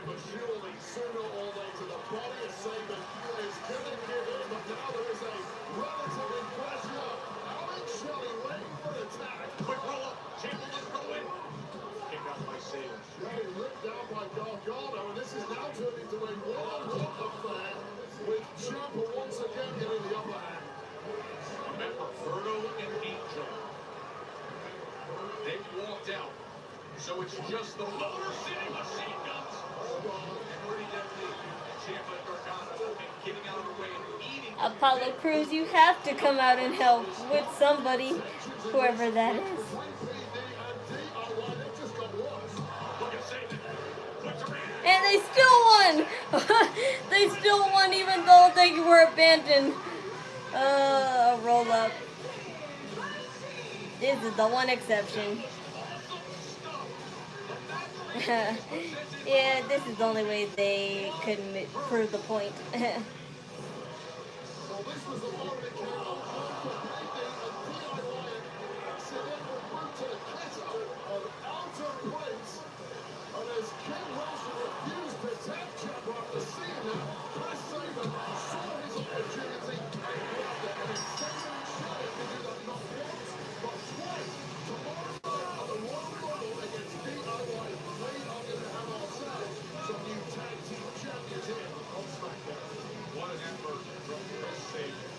but surely sooner or later the body of Sabin is going to give in. But now there is a relative pressure. Alex Shelley waiting for an attack. Quick roll up. Chamberlain go in. Kick out by Sabin. Shelley ripped down Apollo Crews, you have to come out and help with somebody, whoever that is. And they still won! They still won even though they were abandoned. Roll up. This is the one exception. Yeah, this is the only way they could prove the point.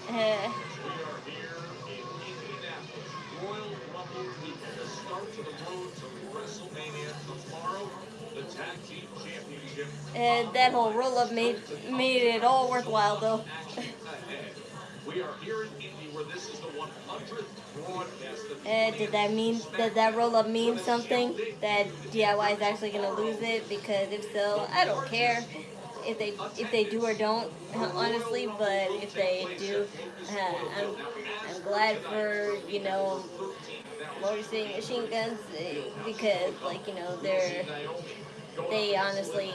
We are here in Indianapolis, Royal Rumble weekend, the start to the road to WrestleMania tomorrow, the Tag Team Championship. That whole roll-up made it all worthwhile, though. We are here in Indy, where this is the 100th broadcast. Does that roll-up mean something? That DIY is actually gonna lose it? Because if so, I don't care if they do or don't, honestly. But if they do, I'm glad for, you know, Motor City Machine Guns, because, like, you know, they honestly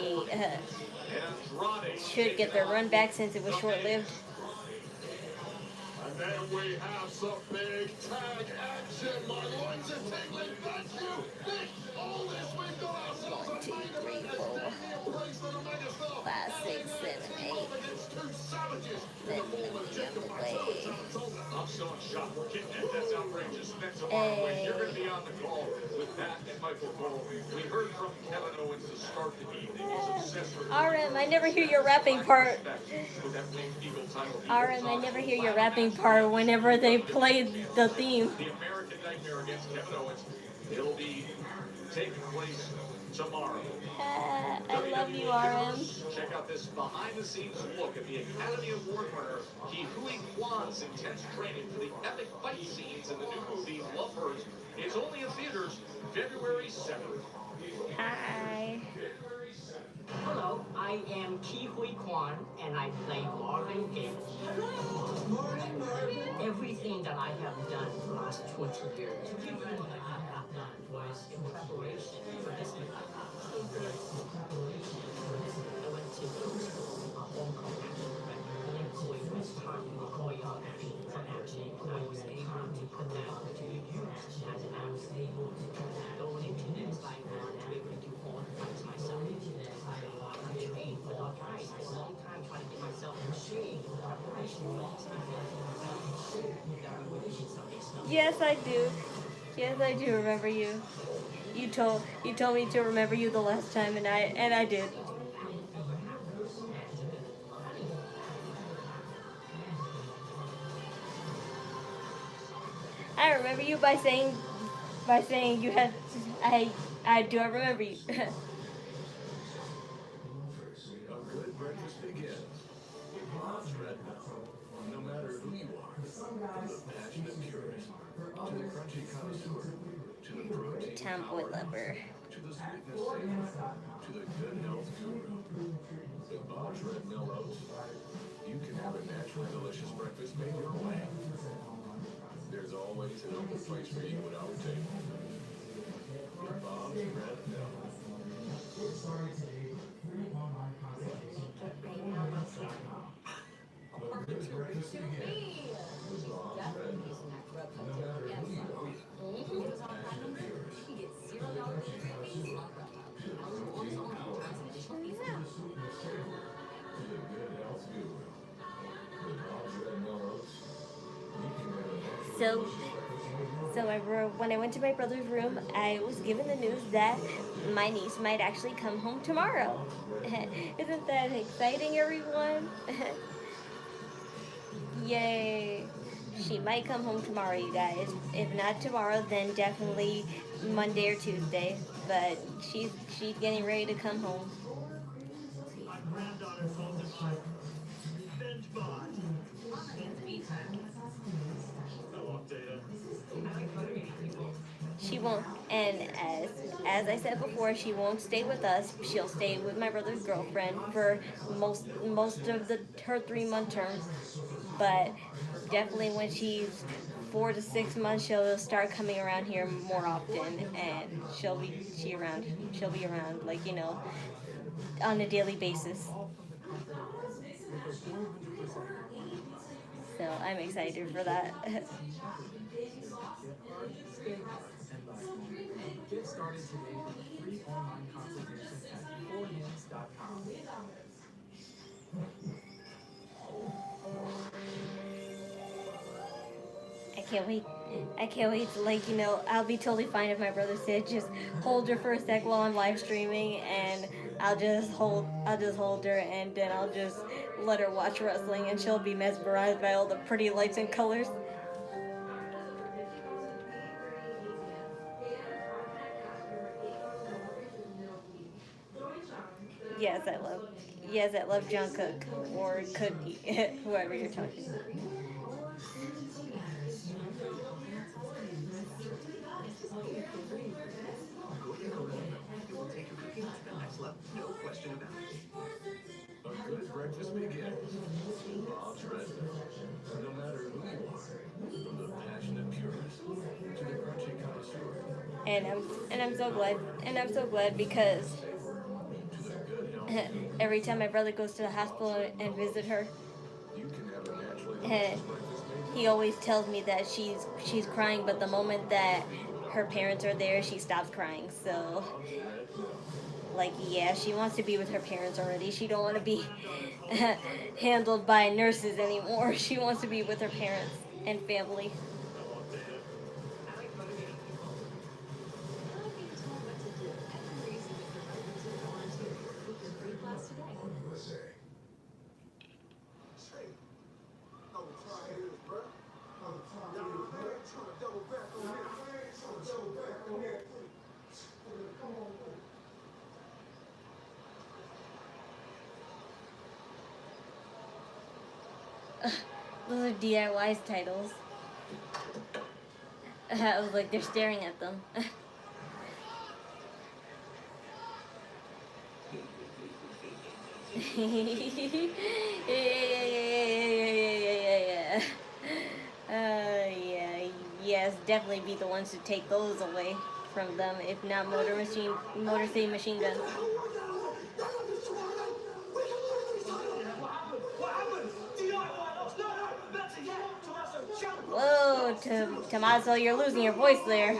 should get their run back since it was short-lived. And then we have some big tag action. My loins are tingling. Thank you, Nick. All this we've got ourselves 1, 2, 3, 4, 5, 6, 7, 8. Then the way. I'm so in shock. That's outrageous. Then tomorrow, when you're going to be on the call with Pat and Michael Cole. We heard from Kevin Owens to start the evening. He's obsessed with RM, I never hear your rapping part. RM, I never hear your rapping part whenever they play the theme. The American Nightmare against Kevin Owens. It'll be taking place tomorrow. I love you, RM. Check out this behind-the-scenes look at the Academy Award winner Ki Hui Kwan's intense training for the epic fight scenes in the new movie Lovebirds. It's only in theaters February 7th. Hi. Hello, I am Ki Hui Kwan, and I play Marvin Gaye. Everything that I have done for the last 20 years was in preparation for this movie. I went to Hong Kong, with time choreography for action, and I was able to put that to use, and I was able to go into this like and be able to do all the things myself. I trained for a long time trying to get myself in shape. Yes, I do. Yes, I do remember you. You told me to remember you the last time, and I did. I remember you by saying you had. I do. I remember you. A good breakfast begins with Bob's Red Apple. No matter who you are, from the passionate purist to the crunchy connoisseur to the protein Tomboy lover. to the sweetness saver to the good health guru. With Bob's Red Mill Oats, you can have a naturally delicious breakfast made your way. There's always an open place for you at our table. Bob's Red Mill. So when I went to my brother's room, I was given the news that my niece might actually come home tomorrow. Isn't that exciting, everyone? Yay. She might come home tomorrow, you guys. If not tomorrow, then definitely Monday or Tuesday. But she's getting ready to come home. My granddaughter told me as I said before, she won't stay with us. She'll stay with my brother's girlfriend for most of her 3-month term. But definitely when she's 4 to 6 months, she'll start coming around here more often, and she'll be around, like, on a daily basis. So I'm excited for that. Get started today with a free online consultation at 4hands.com. I can't wait. I can't wait to, like, I'll be totally fine if my brother said just hold her for a sec while I'm live streaming, and I'll just hold her, and then I'll just let her watch wrestling, and she'll be mesmerized by all the pretty lights and colors. Yes, I love Jungkook or Cookie, whoever you're talking about. No question about it. A good breakfast begins. Bob's Red Mill. No matter who you are, from the passionate purist to the crunchy connoisseur. And I'm so glad because every time my brother goes to the hospital and visit her, he always tells me that she's crying, but the moment that her parents are there, she stops crying. So, like, yeah, she wants to be with her parents already. She don't want to be handled by nurses anymore. She wants to be with her parents and family. Those are DIY's titles. I was like, they're staring at them. Yeah. Yes, definitely be the ones to take those away from them, if not Motor City Machine Guns. Whoa, Tommaso, you're losing your voice there.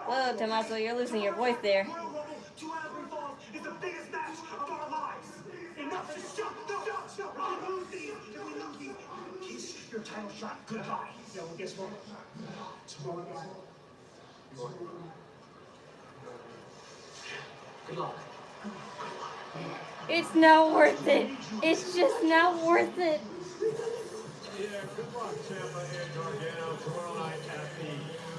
Whoa, Tommaso, you're losing your voice there. It's the biggest match of our lives. Enough is stop. If we lose these, kiss your title shot goodbye. Yeah, well, guess what? Tomorrow night. Good luck. It's not worth it. It's just not worth it. Yeah, good luck, Ciampa and Gargano tomorrow night at the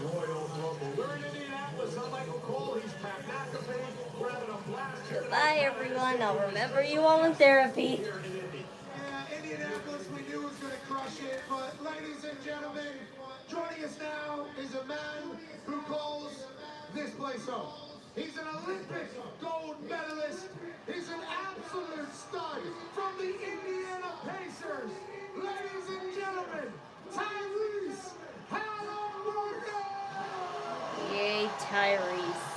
Royal Rumble. We're in Indianapolis. I'm Michael Cole. He's Pat McAfee. We're having a blast here. Goodbye, everyone. I'll remember you all in therapy. Yeah, Indianapolis, we knew was going to crush it. But, ladies and gentlemen, joining us now is a man who calls this place home. He's an Olympic gold medalist. He's an absolute stud from the Indiana Pacers. Ladies and gentlemen, Tyrese Halliburton! Yay, Tyrese.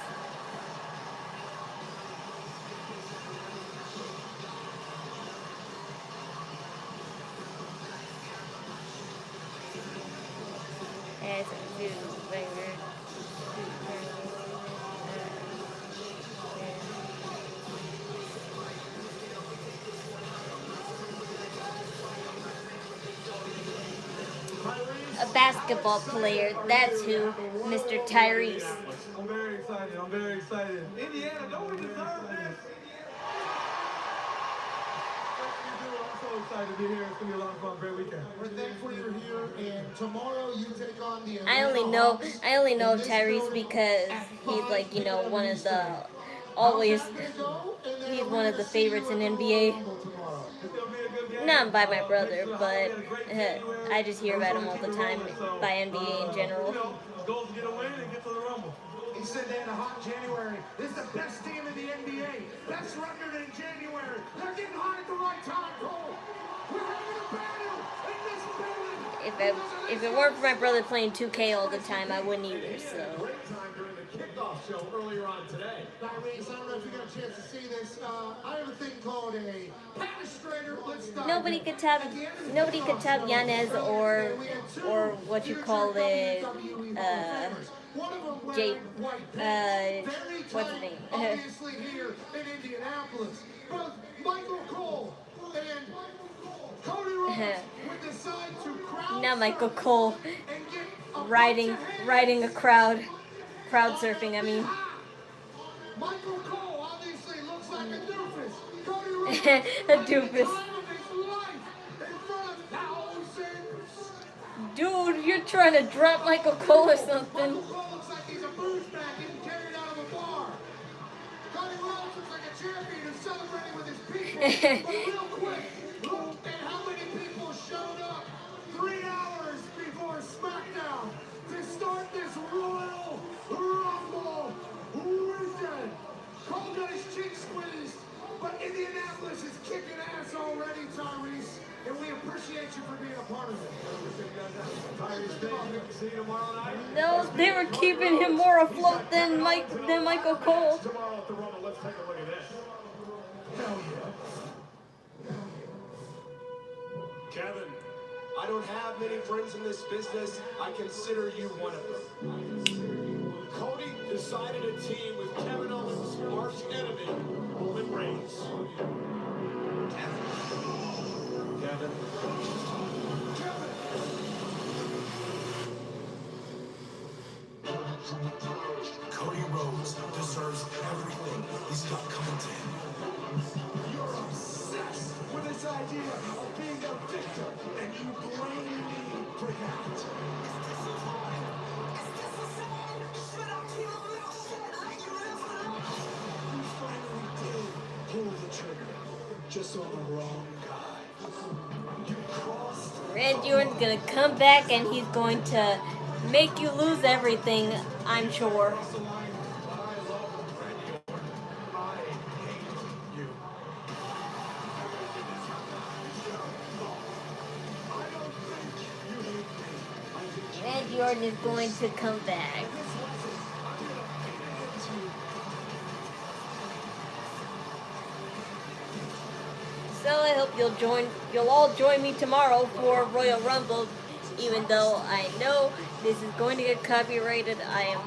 A basketball player, that's who, Mr. Tyrese. I'm very excited. Indiana, don't we deserve this? I'm so excited to be here. It's going to be a lot of fun. Great weekend. We're thankful you're here, and tomorrow you take on the I only know Tyrese because he's, like, one of the he's one of the favorites in NBA. Not by my brother, but I just hear about him all the time by NBA in general. His goal is to get a win and get to the Rumble. He said they had a hot January. This is the best team in the NBA. Best record in January. They're getting hot at the right time, Cole. We're having a battle in this building. If it weren't for my brother playing 2K all the time, I wouldn't either. So. Great time during the kickoff show earlier on today. Tyrese, I don't know if you got a chance to see this. I have a thing called a panistrator. Nobody could tell Yanez or what you call it, what's his name? Obviously here in Indianapolis, both Michael Cole and Cody Rhodes would decide to crowd Now Michael Cole riding a crowd surfing. I mean. Michael Cole obviously looks like a doofus. Cody Rhodes a doofus. Dude, you're trying to drop Michael Cole or something. Michael Cole looks like he's a booze bag getting carried out of a bar. Cody Rhodes looks like a champion who's celebrating with his people. But real quick, look at how many people showed up 3 hours before Smackdown to start this Royal Rumble weekend. Cole got his cheek squeezed, but Indianapolis is kicking ass already, Tyrese. And we appreciate you for being a part of it. See you tomorrow night. No, they were keeping him more afloat than Michael Cole. Tomorrow at the Rumble, let's take a look at this. Hell yeah. Kevin, I don't have many friends in this business. I consider you one of them. Cody decided a team with Kevin Owens' arch enemy, Roman Reigns. Kevin. Cody Rhodes deserves everything he's got coming to him. You're obsessed with this idea of being a victim, and you blame me for that. You finally did pull the trigger, just on the wrong guy. You crossed. Randy Orton's gonna come back and he's going to make you lose everything, I'm sure. Randy Orton is going to come back. So I hope you'll all join me tomorrow for Royal Rumble, even though I know this is going to get copyrighted. I am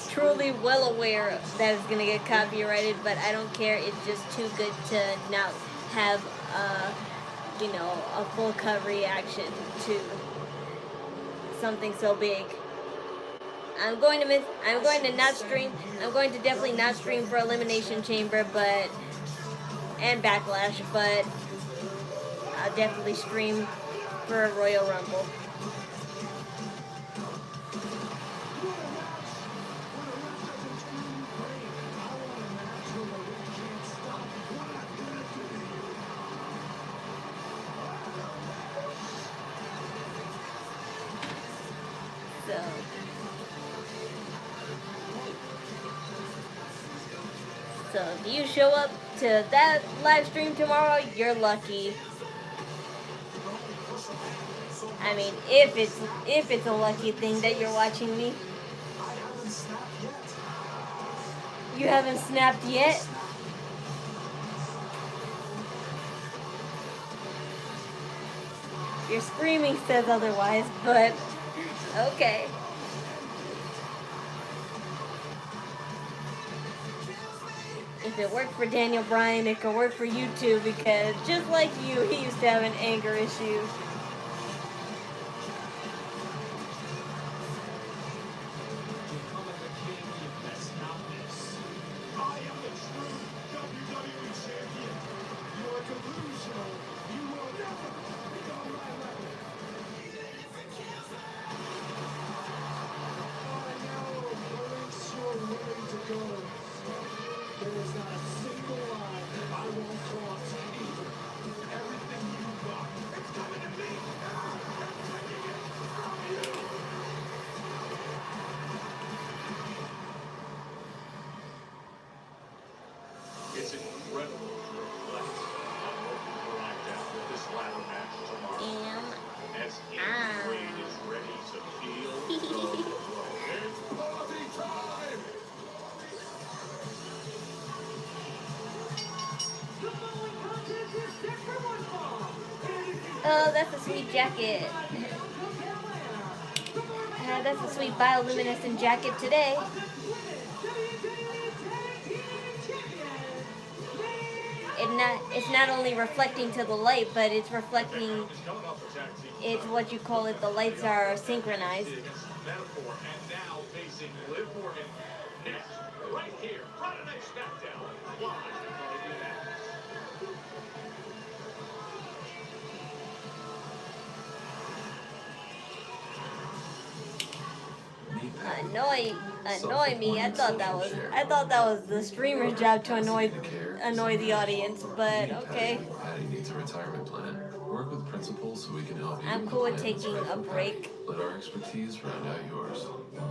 truly well aware that it's going to get copyrighted, but I don't care. It's just too good to not have, a full cut reaction to something so big. I'm going to definitely not stream for Elimination Chamber, and Backlash, but I'll definitely stream for a Royal Rumble. So if you show up to that live stream tomorrow, you're lucky. I mean, if it's a lucky thing that you're watching me. You haven't snapped yet? Your screaming says otherwise, but okay. If it worked for Daniel Bryan, it could work for you too, because just like you, he used to have an anger issue. Everything you got, it's coming to me! Oh, that's a sweet jacket. That's a sweet bioluminescent jacket today. It's not only reflecting to the light, but it's reflecting. It's what you call it. The lights are synchronized. Metaphor, and now facing Liv Morgan next, right here, Friday Night Smackdown. Live from the Annoy me. I thought that was the streamer's job to annoy the audience, but okay. Patty needs a retirement plan. Work with principals so we can help you. I'm cool with taking a break. Let our expertise round out yours.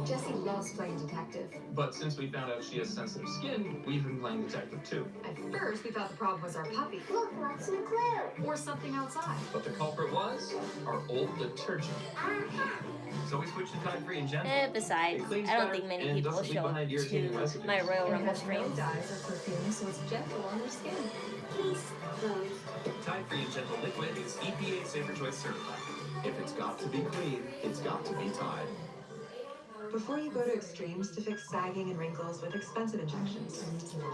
Jessie loves playing detective. But since we found out she has sensitive skin, we've been playing detective too. At first, we thought the problem was our puppy. Look, what's in the clue? Or something outside. But the culprit was our old detergent. So we switched to Tide-Free and Gentle. Besides, I don't think many people show up to my Royal Rumble stream. No dyes or perfume, so it's gentle on your skin. Please, Tide-Free and Gentle Liquid is EPA Safer Choice certified. If it's got to be clean, it's got to be Tide. Before you go to extremes to fix sagging and wrinkles with expensive injections,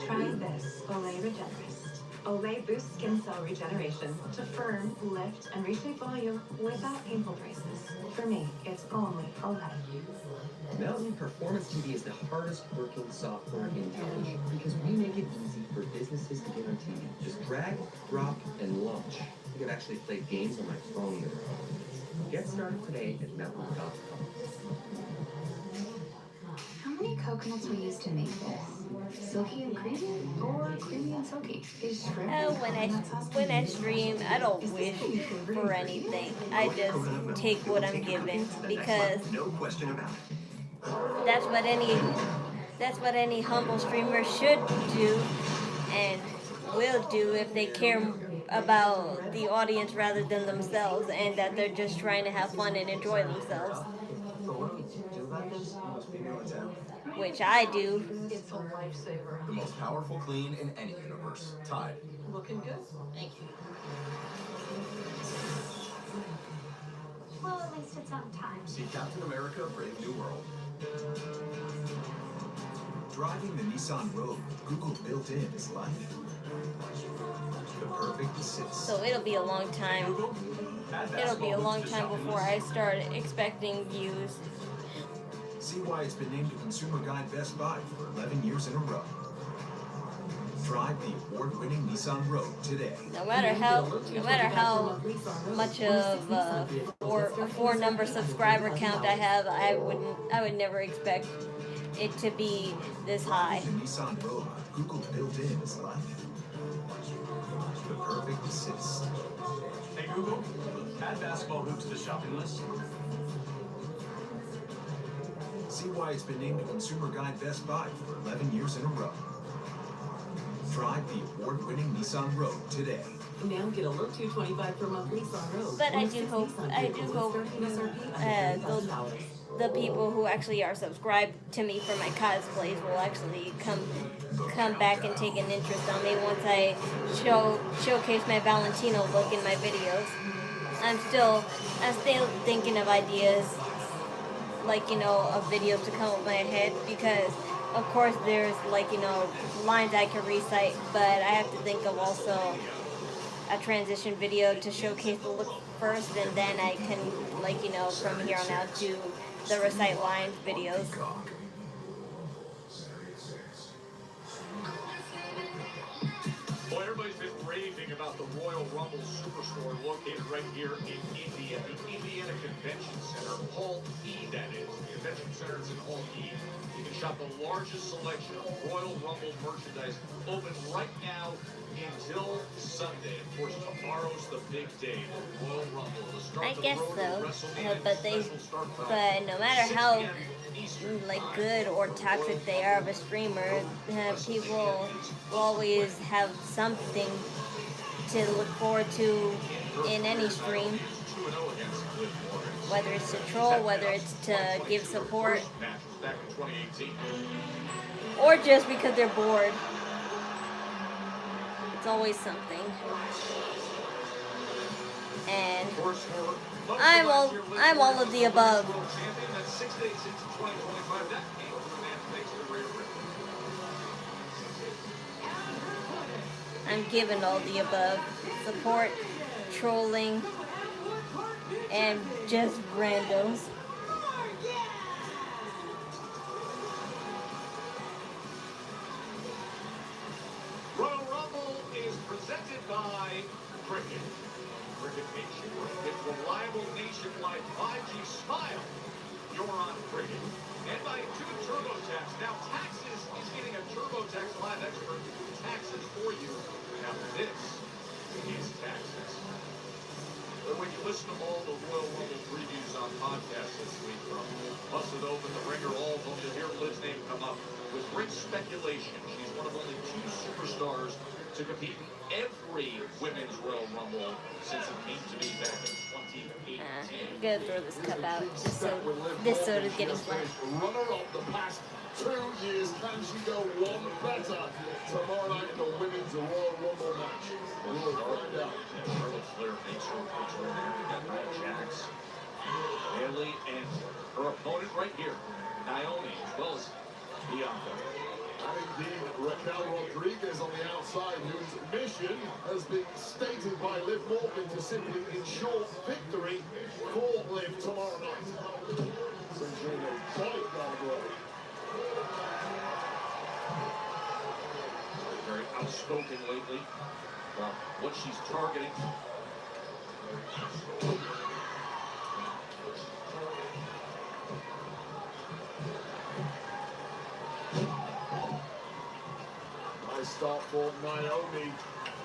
try this Olay Regenerist. Olay boosts skin cell regeneration to firm, lift, and reshape volume without painful braces. For me, it's only Olay. Mountain Performance TV is the hardest working software in television because we make it easy for businesses to get on TV. Just drag, drop, and launch. I can actually play games on my phone with it. Get started today at mountain.com. How many coconuts we use to make this? Silky and creamy, or creamy and silky? Is shrimp When I stream, I don't wish for anything. I just take what I'm given because No question about it. that's what any humble streamer should do and will do if they care about the audience rather than themselves, and that they're just trying to have fun and enjoy themselves. Which I do. It's a lifesaver. The most powerful clean in any universe. Tide. Looking good. Thank you. well, at least it's on time. See Captain America: Brave New World. Driving the Nissan Rogue with Google built in is life. The perfect assist. So it'll be a long time. It'll be a long time before I start expecting views. See why it's been named a Consumer Guide Best Buy for 11 years in a row. Drive the award-winning Nissan Rogue today. No matter how much of a four-number subscriber count I have, I would never expect it to be this high. The Nissan Rogue, Google built in is life. The perfect assist. Hey Google, add basketball hoop to the shopping list. See why it's been named a Consumer Guide Best Buy for 11 years in a row. Drive the award-winning Nissan Rogue today. Now get a look $225 per month Nissan Rogue. But I do hope the people who actually are subscribed to me for my cosplays will actually come back and take an interest on me once I showcase my Valentino look in my videos. I'm still thinking of ideas, like, of videos to come up with my head, because of course there's lines I can recite, but I have to think of also a transition video to showcase the look first, and then I can from here on out do the recite lines videos. Boy, everybody's been raving about the Royal Rumble Superstore located right here in Indy at the Indiana Convention Center. Hall E, that is. The Convention Center is in Hall E. You can shop the largest selection of Royal Rumble merchandise, open right now until Sunday. Of course, tomorrow's the big day, the Royal Rumble. The start I of the guess road to so, WrestleMania. but no matter how good or toxic they are of a streamer, people will always have something to look forward to in any stream. Whether it's to troll, whether it's to give support, or just because they're bored. It's always something. And I'm all of the above. I'm given all the above. Support, trolling, and just randos. Royal Rumble is presented by Cricket. Cricket Nation. It's reliable nationwide 5G smile. You're on Cricket. And by Two TurboTax. Now, Taxes is getting a TurboTax Live expert to do taxes for you. Now, this is Taxes. But when you listen to all the Royal Rumble previews on podcasts this week, from Busted Open, The Ringer, all of them, you'll hear Liv's name come up with great speculation. She's one of only 2 superstars to compete in every women's Royal Rumble since it came to be back in 2018. I'm gonna throw this cup out. This soda's getting flat. Runner of the past 2 years. Can she go one better tomorrow night in the women's Royal Rumble match? We'll find out. Charlotte Flair makes her picture there. We got Nia Jax, Bayley, and her opponent right here, Naomi, as well as Bianca. And indeed, Raquel Rodriguez on the outside, whose mission has been stated by Liv Morgan to simply ensure victory for Liv tomorrow night. Very outspoken lately about what she's targeting. Nice start for Naomi.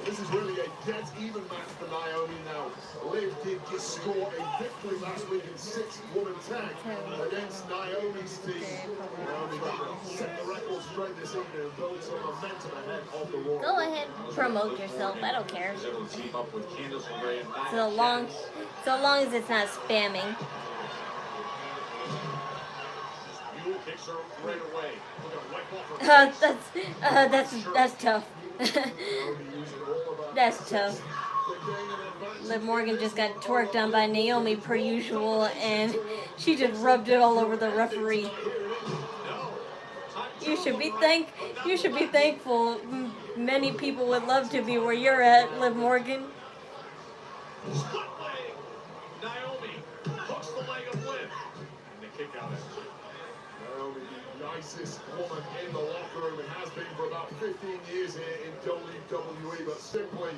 This is really a dead-even match for Naomi now. Liv did just score a victory last week in 6-woman tag against Naomi's team. Naomi got to set the record straight this evening and build some momentum ahead of the Royal. Go ahead, promote yourself. I don't care. Team up with Candace LeRae and Nia So long as it's not spamming. Mule kicks her right away. Look at wipe off her That's tough. That's tough. Liv Morgan just got twerked on by Naomi per usual, and she just rubbed it all over the referee. You should be thankful. Many people would love to be where you're at, Liv Morgan. Split leg. Naomi hooks the leg of Liv. And the kick out. Naomi, the nicest woman in the locker room, and has been for about 15 years here in WWE, but simply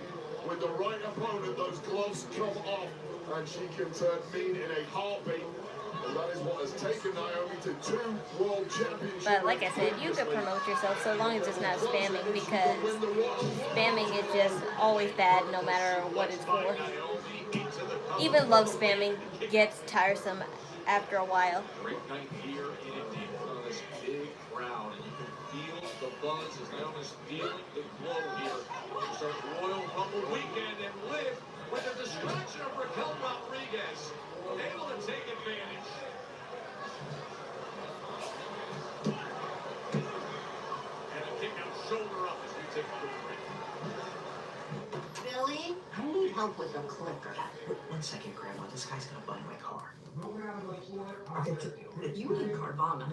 with the right opponent, those gloves come off, and she can turn mean in a heartbeat. And that is what has taken Naomi to 2 world championships. But like I said, you could promote yourself so long as it's not spamming, because spamming is just always bad no matter what it's for. Even love spamming gets tiresome after a while. Great night here in Indy in front of this big crowd, and you can feel the buzz as Naomi's feeling the glow here to start Royal Rumble weekend. And Liv, with the distraction of Raquel Rodriguez, able to take advantage. And a kick out, shoulder up as we take a quick break. Billy, I need help with a clicker. One second, Grandma. This guy's gonna buy my car. You need Carvana.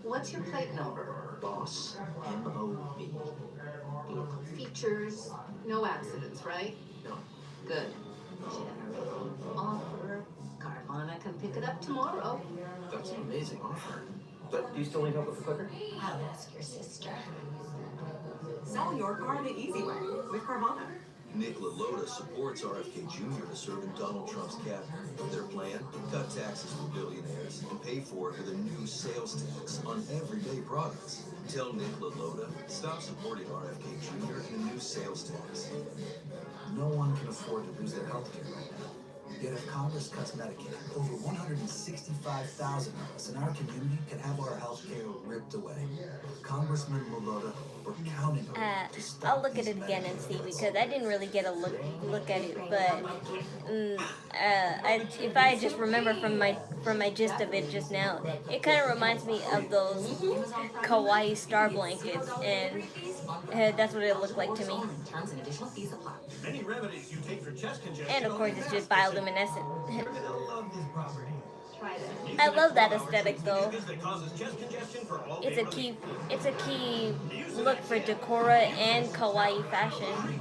What's your plate number? Boss. M-O-B. Vehicle features. No accidents, right? No. Good. General offer. Carvana can pick it up tomorrow. That's an amazing offer. But do you still need help with the clicker? I'll ask your sister. Sell your car the easy way with Carvana. Nick LaLota supports RFK Jr. to serve in Donald Trump's cabinet. Their plan? Cut taxes for billionaires and pay for it with a new sales tax on everyday products. Tell Nick LaLota, stop supporting RFK Jr. and a new sales tax. No one can afford to lose their health care right now. Yet if Congress cuts Medicaid, over 165,000 of us in our community can have our health care ripped away. Congressman LaLota I'll look at it again and see, because I didn't really get a look at it, but if I just remember from my gist of it just now, it kind of reminds me of those kawaii star blankets, and that's what it looked like to me. Many remedies you take for chest congestion. And of course, it's just bioluminescent. You're gonna love this property. I love that aesthetic though. That causes chest congestion for all It's a key look for Decora and kawaii fashion.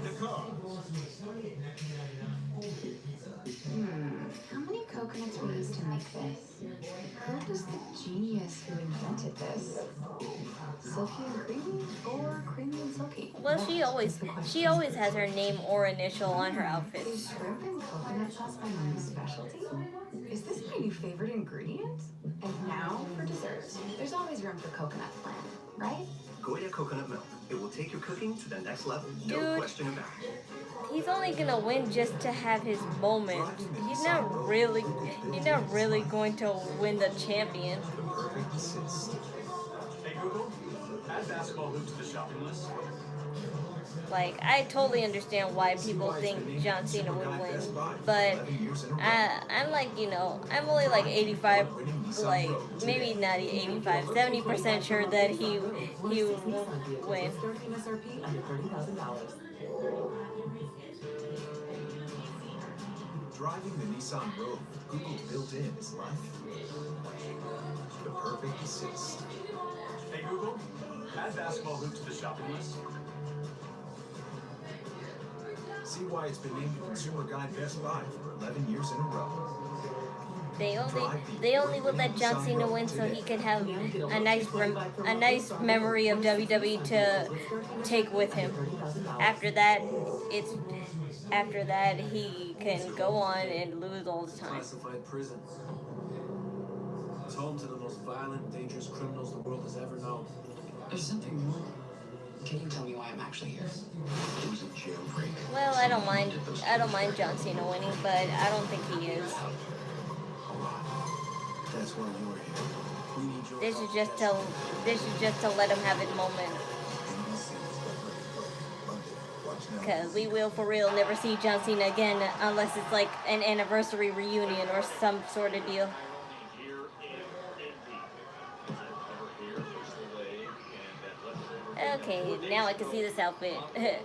How many coconuts were used to make this? Who was the genius who invented this? Silky and creamy, or creamy and silky? Well, she always has her name or initial on her outfits. Is shrimp and coconut sauce my new specialty? Is this my new favorite ingredient? And now for dessert. There's always room for coconut flan, right? Goya coconut milk. It will take your cooking to the next level. No Dude, question about it. He's only gonna win just to have his moment. He's not really going to win the champion. Hey Google, add basketball hoops to the shopping list. Like, I totally understand why people think John Cena would win, but I'm like, I'm only like 85, like maybe not 85, 70% sure that he will win. Driving the Nissan Rogue, Google built in is life. The perfect assist. Hey Google, add basketball hoops to the shopping list. See why it's been named the Consumer Guide Best Buy for 11 years in a row. They only would let John Cena win so he could have a nice memory of WWE to take with him. After that, he can go on and lose all the time. Classified prison. It's home to the most violent, dangerous criminals the world has ever known. There's something more. Can you tell me why I'm actually here? It was a jailbreak. Well, I don't mind John Cena winning, but I don't think he is. That's why you're here. We need your This is just to let him have his moment. Because we will for real never see John Cena again unless it's like an anniversary reunion or some sort of deal. Okay, now I can see this outfit. Okay,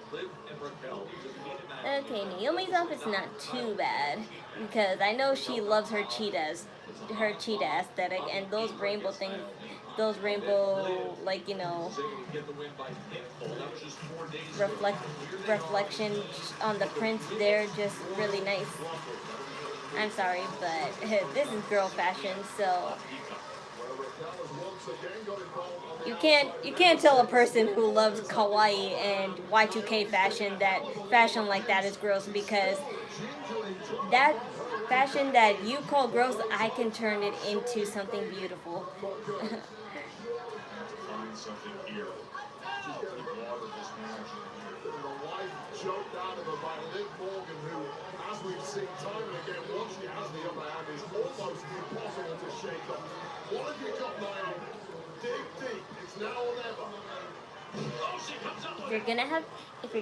Naomi's outfit's not too bad because I know she loves her cheetah aesthetic, and those rainbow things, those rainbow, like, reflection on the prints, they're just really nice. I'm sorry, but this is girl fashion, so you can't tell a person who loves kawaii and Y2K fashion that fashion like that is gross, because that fashion that you call gross, I can turn it into something beautiful. Find something here. She's getting the blood of this match. The wife choked out of her by Liv Morgan, who, as we've seen time and again, once she has the upper hand, is almost impossible to shake up. What have you got, Naomi? Dig deep. It's now or never. If you're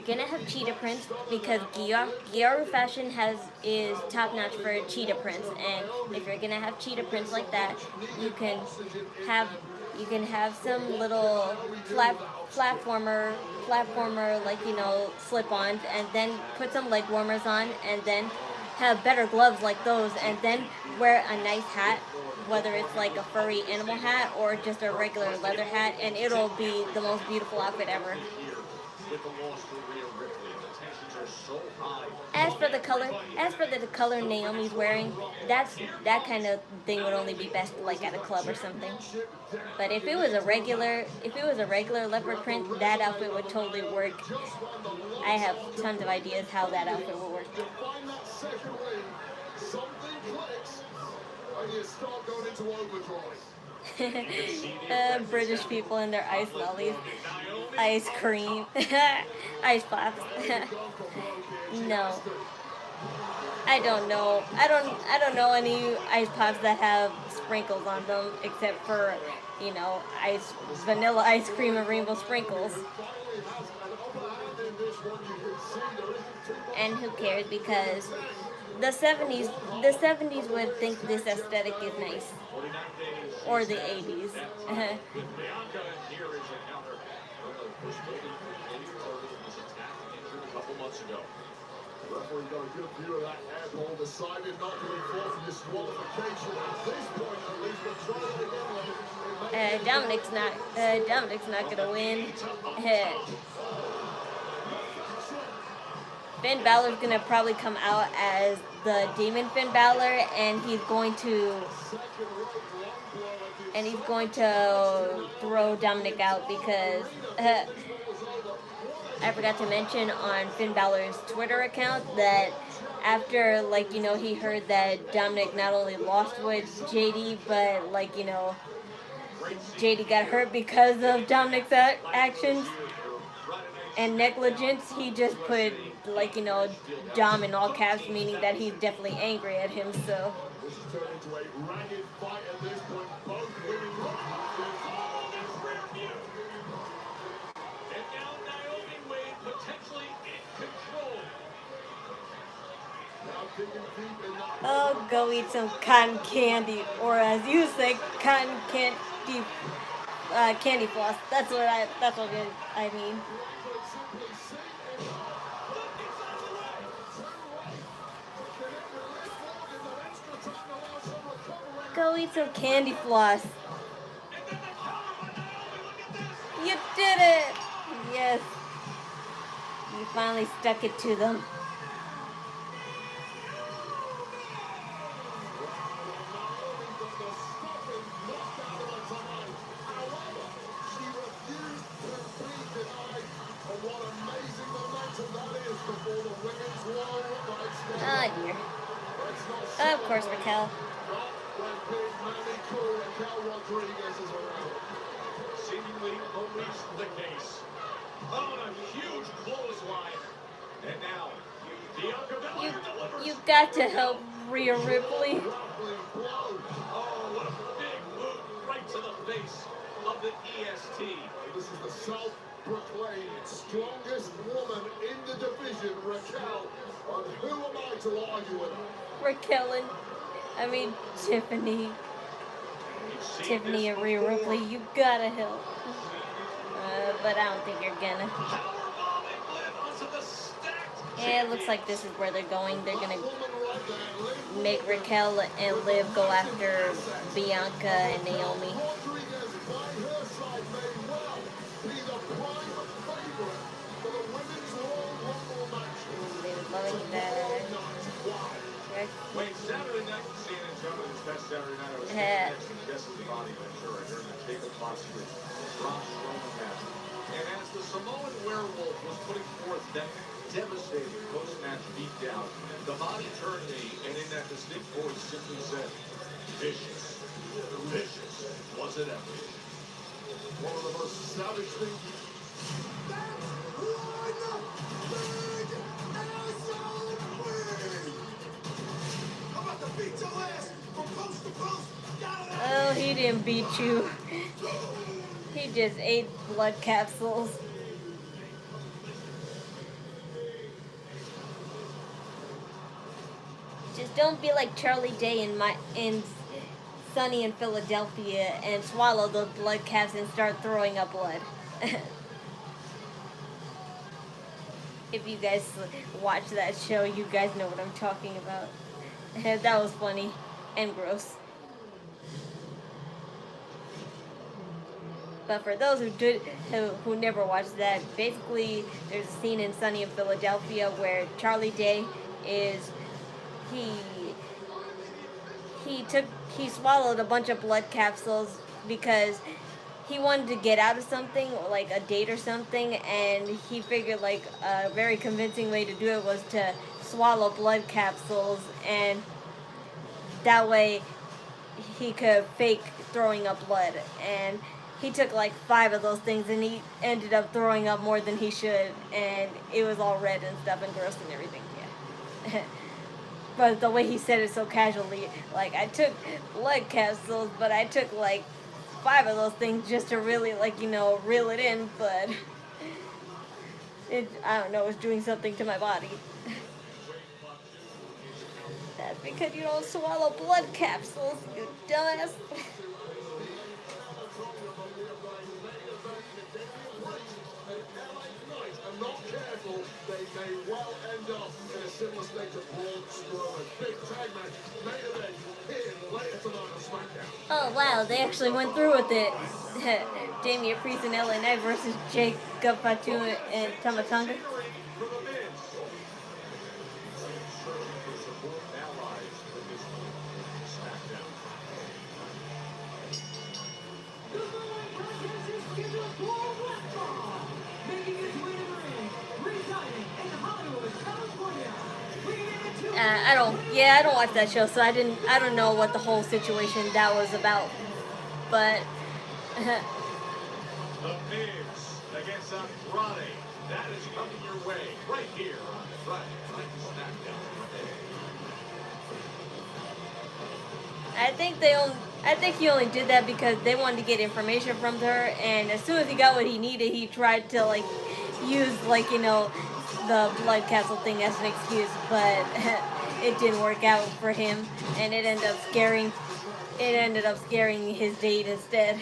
gonna have cheetah prints, because Gyaru fashion is top notch for cheetah prints, and if you're gonna have cheetah prints like that, you can have some little platformer like slip-ons, and then put some leg warmers on, and then have better gloves like those, and then wear a nice hat, whether it's like a furry animal hat or just a regular leather hat, and it'll be the most beautiful outfit ever. As for the color Naomi's wearing, that kind of thing would only be best like at a club or something. But if it was a regular leopard print, that outfit would totally work. I have tons of ideas how that outfit would work. British people and their ice lollies, ice cream, ice pops. No, I don't know. I don't know any ice pops that have sprinkles on them, except for vanilla ice cream and rainbow sprinkles. and who cares, because the 70s would think this aesthetic is nice, or the 80s. With Bianca, and here is a counter. Was holding any part of this attack injured a couple months ago. Referee got a good view of that air ball, decided not to enforce disqualification at this point, at least, but try it again. Dominic's not gonna win. Finn Balor's gonna probably come out as the Demon Finn Balor, and he's going to throw Dominic out because I forgot to mention on Finn Balor's Twitter account that after, like, you know, he heard that Dominic not only lost with JD, but, like, you know, JD got hurt because of Dominic's actions and negligence, he just put, like, you know, Dom in all caps, meaning that he's definitely angry at him, so. This has turned into a ragged fight at this point. Both women. And now Naomi Wade potentially in control. Now digging deep in that. Oh, go eat some cotton candy, or as you say, cotton candy, candy floss. That's what I mean. Go eat some candy floss. You did it! Yes. You finally stuck it to them. Oh dear. Of course, Raquel. Seemingly always the case. Oh, and a huge clothesline. And now, Bianca Belair delivers. You've got to help Rhea Ripley. Oh, what a big move right to the face of the EST. This is the self-proclaimed strongest woman in the division, Raquel. And who am I to argue with her? Raquel and, Tiffany and Rhea Ripley, you gotta help. But I don't think you're gonna. Yeah, it looks like this is where they're going. They're gonna make Raquel and Liv go after Bianca and Naomi. Loving that. Wait, Saturday night, San Antonio, this past Saturday night, I was next to Jesse the Body Ventura during the Jacob Foxley Ross Strowman match. And as the Samoan werewolf was putting forth that devastating post-match beatdown, the Body turned to me and in that distinct voice simply said, "Vicious, vicious was it ever." One of the most savage things. Oh, he didn't beat you. He just ate blood capsules. Just don't be like Charlie Day in Sunny in Philadelphia and swallow those blood caps and start throwing up blood. If you guys watch that show, you guys know what I'm talking about. That was funny and gross. But for those who never watched that, basically there's a scene in Sunny in Philadelphia where Charlie Day is he swallowed a bunch of blood capsules because he wanted to get out of something, like a date or something, and he figured like a very convincing way to do it was to swallow blood capsules, and that way he could fake throwing up blood. And he took like 5 of those things, and he ended up throwing up more than he should, and it was all red and stuff and gross and everything. Yeah. But the way he said it so casually, like, I took blood capsules, but I took like 5 of those things just to really, like, you know, reel it in, but I don't know, it was doing something to my body. Because you don't swallow blood capsules, you dumbass. And not careful, they may well end up in a similar state of Braun Strowman. Big tag match, main event, here later tonight on SmackDown. Oh wow, they actually went through with it. Damian Priest and LA Knight versus Jacob Fatu and Tamatanga. I don't watch that show, so I don't know what the whole situation that was about. But The Miz against Andrade. That is coming your way right here on Friday Night SmackDown. I think he only did that because they wanted to get information from her, and as soon as he got what he needed, he tried to like use the blood capsule thing as an excuse, but it didn't work out for him, and it ended up scaring his date instead.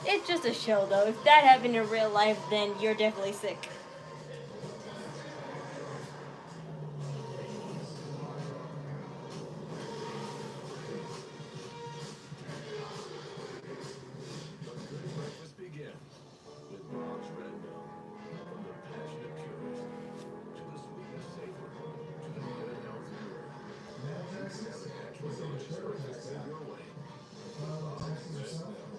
It's just a show though. If that happened in real life, then you're definitely sick. Breakfast begins with Bronx Red Milk. From the passionate purist to the sweetness saver to the good health pure. You can have a natural delicious breakfast made your way. Bronx Red Milk.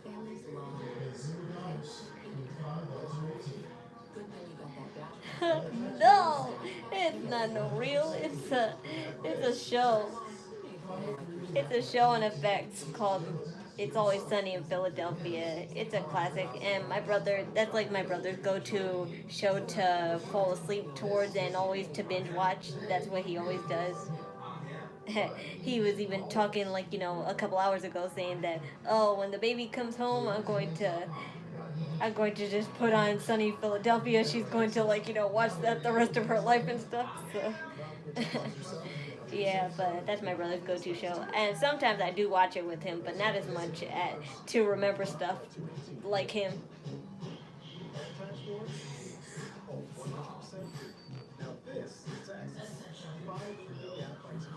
Families laugh, families love. Good thing you got that batch. No, it's not no real. It's a show. It's a show on FX called It's Always Sunny in Philadelphia. It's a classic, and that's like my brother's go-to show to fall asleep towards and always to binge watch. That's what he always does. He was even talking a couple hours ago saying that, oh, when the baby comes home, I'm going to just put on Sunny Philadelphia. She's going to watch that the rest of her life and stuff. So yeah, but that's my brother's go-to show, and sometimes I do watch it with him, but not as much to remember stuff like him. Now this is taxes. 5 free gigabytes of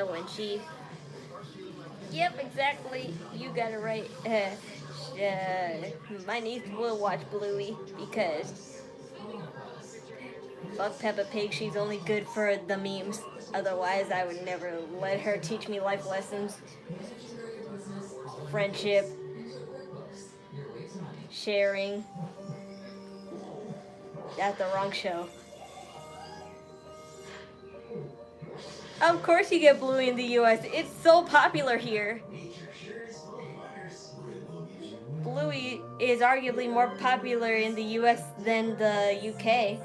When she, yep, exactly, you got it right. My niece will watch Bluey because fuck Peppa Pig. She's only good for the memes. Otherwise, I would never let her teach me life lessons, friendship, sharing. That's the wrong show. Of course you get Bluey in the US. It's so popular here. Bluey is arguably more popular in the US than the UK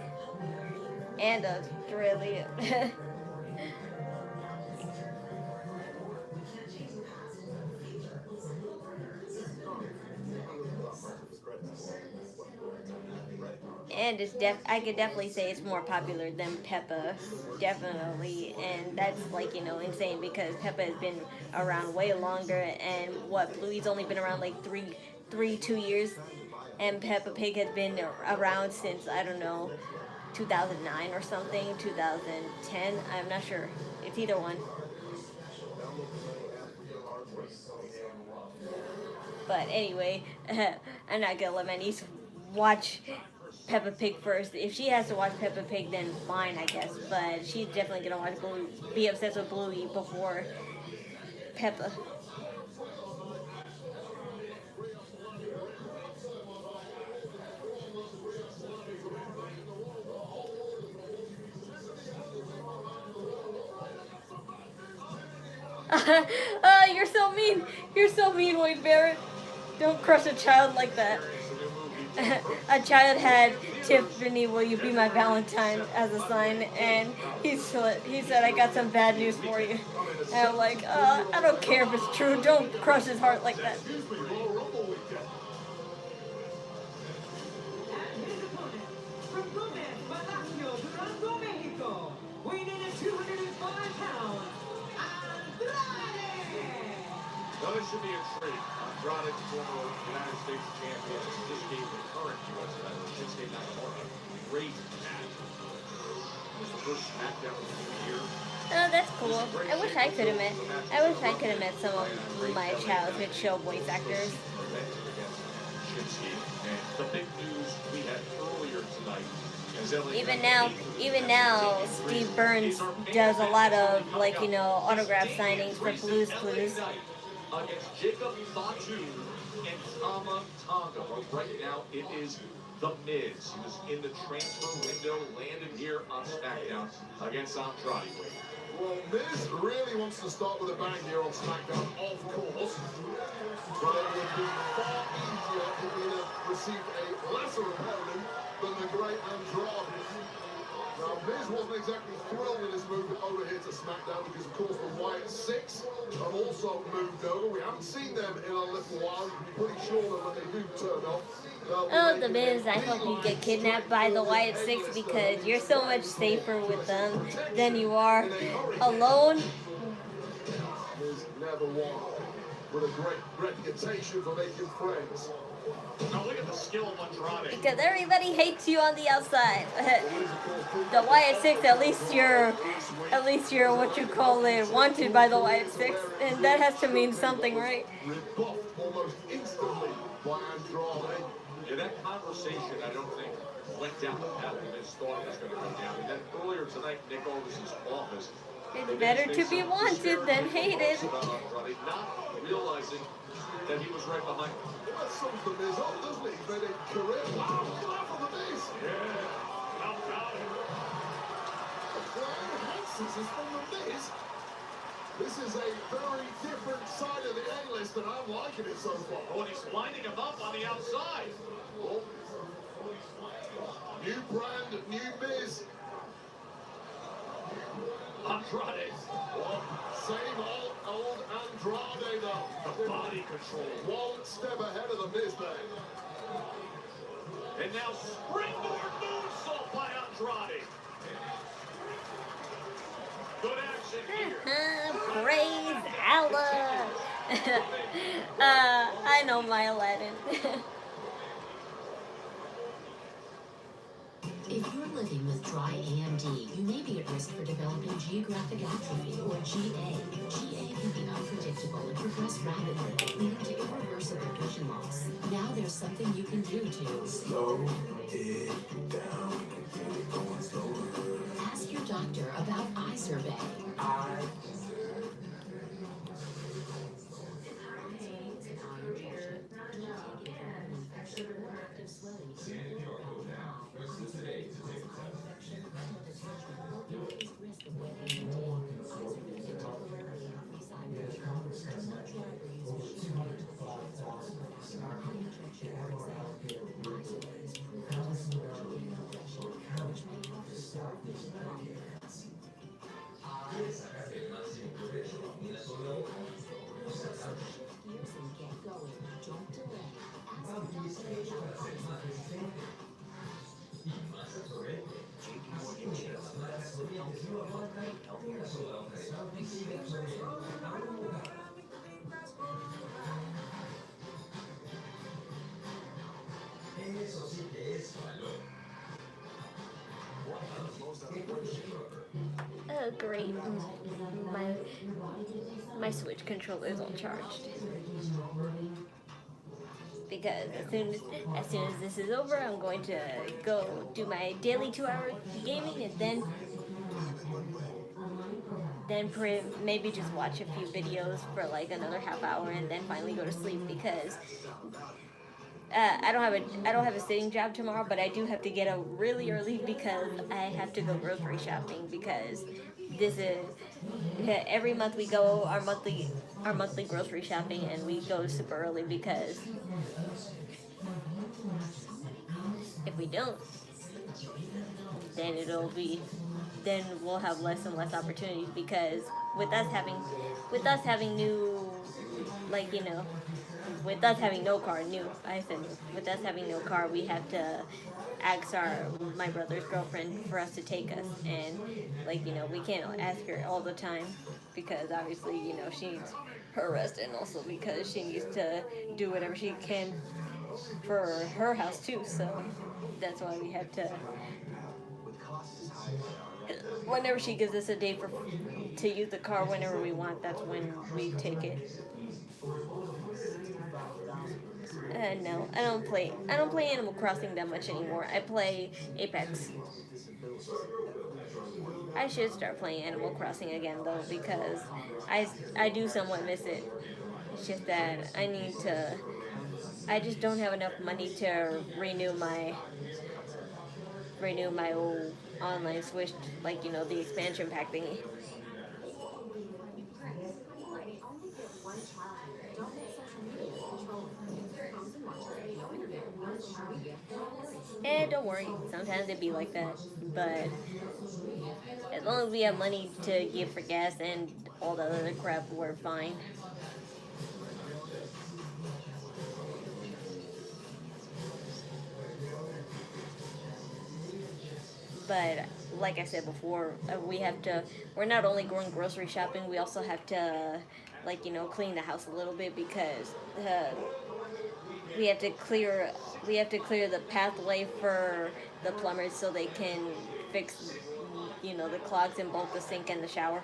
and Australia. And I could definitely say it's more popular than Peppa, definitely, and that's insane because Peppa has been around way longer, and Bluey's only been around like 2 years, and Peppa Pig has been around since I don't know 2009 or something, 2010. I'm not sure. It's either one. But anyway, I'm not gonna let my niece watch Peppa Pig first. If she has to watch Peppa Pig, then fine, I guess. But she's definitely gonna watch Bluey, be obsessed with Bluey before Peppa. You're so mean. You're so mean, Wade Barrett. Don't crush a child like that. A child had Tiffany, will you be my Valentine as a sign, and he said, I got some bad news for you. And I'm like, I don't care if it's true. Don't crush his heart like that. Now this should be a treat. Andrade, former United States champion, just gave the current U.S. title Shinsuke Nakamura. Great match. It was the first Smackdown of the year. Oh, that's cool. I wish I could have met. I wish I could have met some of my childhood show voice actors. And the big news we had earlier tonight. Even now, Steve Burns does a lot of, like, you know, autograph signings for Blue's Clues. Against Jacob Fatu and Tama Tonga. But right now, it is The Miz. He was in the transfer window, landed here on Smackdown against Andrade. Well, Miz really wants to start with a bang here on Smackdown, of course. But it would be far easier if he had received a lesser opponent than the great Andrade. Now, Miz wasn't exactly thrilled with his move over here to SmackDown because, of course, the Wyatt Six have also moved over. We haven't seen them in a little while. I'm pretty sure that when they do turn up, oh, The Miz, I hope you get kidnapped by the Wyatt Six because you're so much safer with them than you are alone. Miz never won, with a great reputation for making friends. Now look at the skill of Andrade. Because everybody hates you on the outside. The Wyatt Six, at least you're what you call it, wanted by the Wyatt Six, and that has to mean something, right? Rebuffed almost instantly by Andrade. Yeah, that conversation, I don't think, went down the path that Miz thought it was going to go down. And then earlier tonight, Nick Aldis's office. It's better to be wanted than hated. Not realizing that he was right behind him. That sums the Miz up, doesn't it? He's made a career. Wow, look at that for the Miz. Yeah. How about it? A flying head scissors from the Miz. This is a very different side of the A-list, and I'm liking it so far. Oh, and he's winding him up on the outside. Oh. New brand, new Miz. Andrade. Well, same old Andrade, though. The body control. One step ahead of the Miz there. And now springboard moonsault by Andrade. Good action here. Praise Allah. I know my Aladdin. If you're living with dry AMD, you may be at risk for developing geographic atrophy, or GA. GA can be unpredictable and progress rapidly, leading to irreversible vision loss. Now there's something you can do to slow it down. Going slower. Ask your doctor about eye survey. Oh, great. My Switch controller is all charged. because as soon as this is over, I'm going to go do my daily 2-hour gaming, and then maybe just watch a few videos for like another half hour, and then finally go to sleep because I don't have a sitting job tomorrow, but I do have to get up really early because I have to go grocery shopping because this is every month we go our monthly grocery shopping, and we go super early because if we don't, then then we'll have less and less opportunities because with us having new, like, with us having no car, with us having no car, we have to ask my brother's girlfriend for us to take us, and like, we can't ask her all the time because obviously, she needs her rest, and also because she needs to do whatever she can for her house too. So that's why we have to. Whenever she gives us a day to use the car whenever we want, that's when we take it. No, I don't play Animal Crossing that much anymore. I play Apex. I should start playing Animal Crossing again though because I do somewhat miss it. It's just that I just don't have enough money to renew my old online Switch, like, the expansion pack thingy. Don't worry. Sometimes it be like that, but as long as we have money to give for gas and all the other crap, we're fine. But like I said before, we're not only going grocery shopping, we also have to, like, clean the house a little bit because we have to clear the pathway for the plumbers so they can fix, the clogs in both the sink and the shower.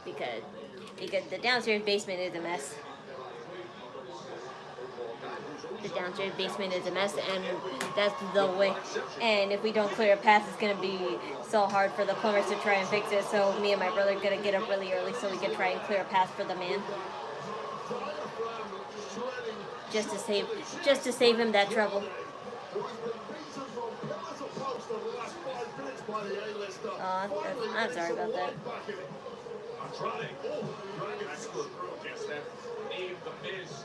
Because the downstairs basement is a mess. The downstairs basement is a mess, and that's the way. And if we don't clear a path, it's gonna be so hard for the plumbers to try and fix it. So me and my brother are gonna get up really early so we can try and clear a path for the man, just to save him that trouble. I'm sorry about that. Andrade, excellent throw against that knee, the Miz.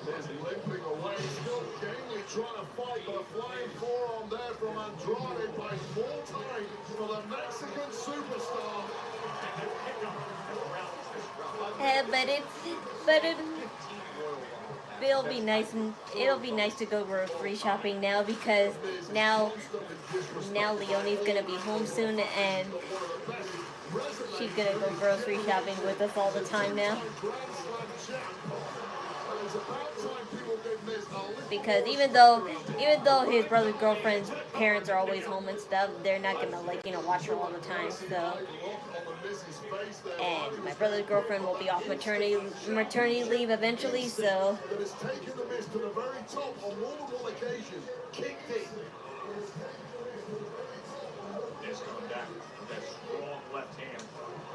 Miz limping away, still gamely trying to fight, but a flying forearm there from Andrade by full time for the Mexican superstar. It'll be nice to go grocery shopping now because now Leonie's gonna be home soon, and she's gonna go grocery shopping with us all the time now. Because even though his brother's girlfriend's parents are always home and stuff, they're not gonna, like, watch her all the time. So, and my brother's girlfriend will be off maternity leave eventually. So. Is coming back with that strong left hand.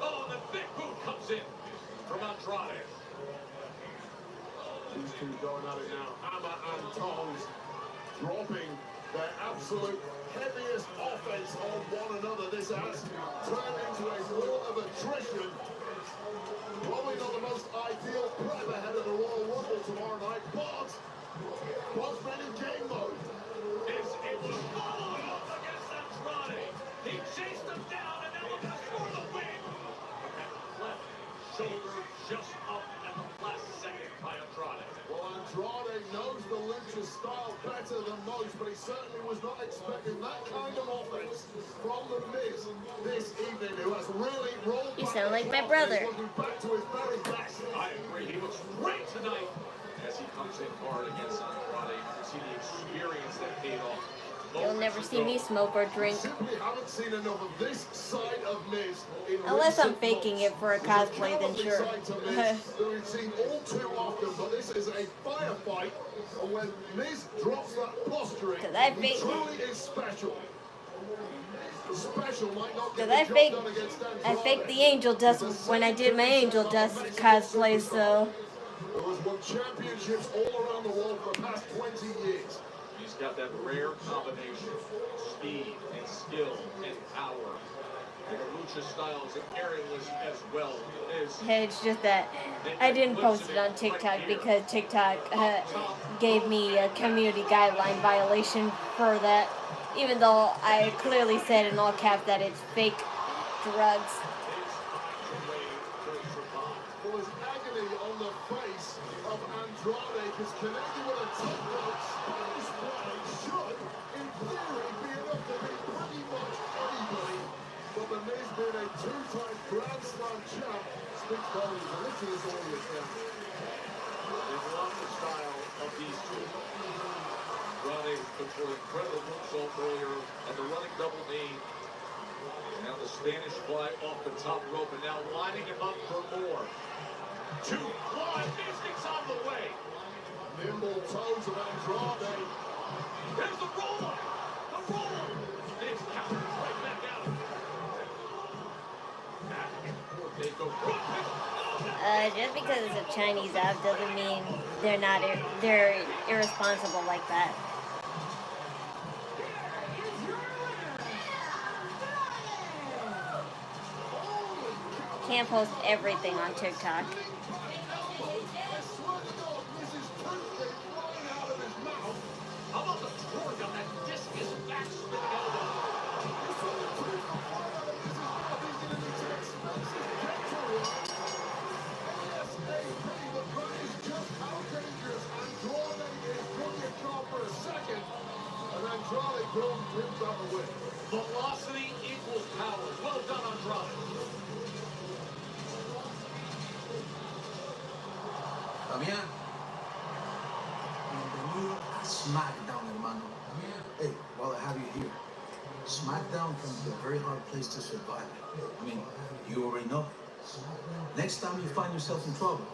Oh, and the big boot comes in from Andrade. These two going at it now. Hammer and tongs, dropping their absolute heaviest offense on one another. This has turned into a war of attrition. Probably not the most ideal prep ahead of the Royal Rumble tomorrow night, but both men in game mode. Is able to follow it up against Andrade. He chased him down, and now looking to score the win. Left shoulder just up at the last second by Andrade. Well, Andrade knows the Lucha style better than most, but he certainly was not expecting that kind of offense from the Miz this evening, who has really rolled You back sound like the my clock, brother. looking back to his very best. I agree. He looks great tonight as he comes in hard against Andrade. You see the experience that paid off You'll never see me smoke or drink. Simply haven't seen enough of this side of Miz in Unless I'm recent faking months. it for a There's cosplay, then cowardly sure. side to Miz that we've seen all too often, but this is a firefight, and when Miz drops that posturing, he truly is special. Special might not get Because the job done against I Andrade. faked the angel dust when I did my angel dust cosplay, so. Who has won championships all around the world for the past 20 years. He's got that rare combination of speed and skill and power. And the lucha style is aerialist as well as. Hey, it's just that I didn't post it on TikTok because TikTok gave me a community guideline violation for that. Even though I clearly said in all caps that it's fake drugs. Well, his agony on the face of Andrade is connected with a top rope Spanish flag should, in theory, be enough to beat pretty much anybody. But the Miz being a two-time Grand Slam champ speaks volumes, and this is all he has done. They love the style of these two. Andrade put forth incredible moonsault earlier at the running double knee. Now the Spanish fly off the top rope, and now lining him up for more. 2 1, Miz gets on the way. Nimble toes of Andrade. There's the roll. The roll. Miz counters right back out. They go. Just because it's a Chinese app doesn't mean they're not they're irresponsible like that. Can't post everything on TikTok. How about the torque on that discus backspin elbow? Velocity equals power. Well done, Andrade. Damián. Bienvenido a Smackdown, hermano. Hey, while I have you here, Smackdown can be a very hard place to survive. I mean, you already know. Next time you find yourself in trouble,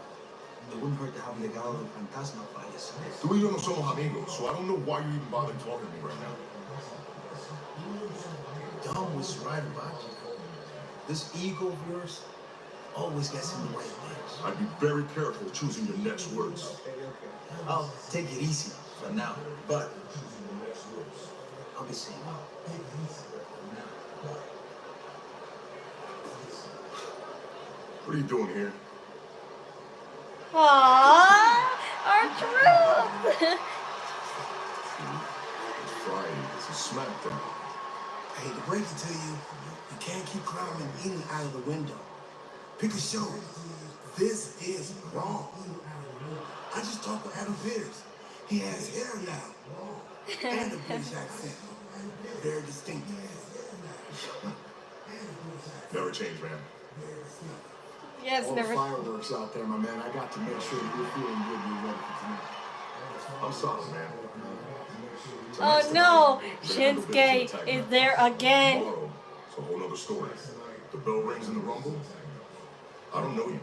it wouldn't hurt to have Legado del Fantasma by your side. Tú y yo no somos amigos, so I don't know why you even bother talking to me right now. Dom was right about you. This ego of yours always gets in the way of things. I'd be very careful choosing your next words. I'll take it easy for now, but I'll be seeing you. What are you doing here? Aww, our truth. It's Friday. It's a Smackdown. Hey, to break it to you, you can't keep climbing in out of the window. Pick a show. This is wrong. I just talked with Adam Pierce. He has hair now. And a British accent. Very distinctive. Never change, man. Yes, All never. the fireworks out there, my man. I got to make sure that you're feeling good and you're ready for tonight. I'm sorry, man. Oh no, Shinsuke is there again. Tomorrow, it's a whole nother story. The bell rings in the Rumble. I don't know you.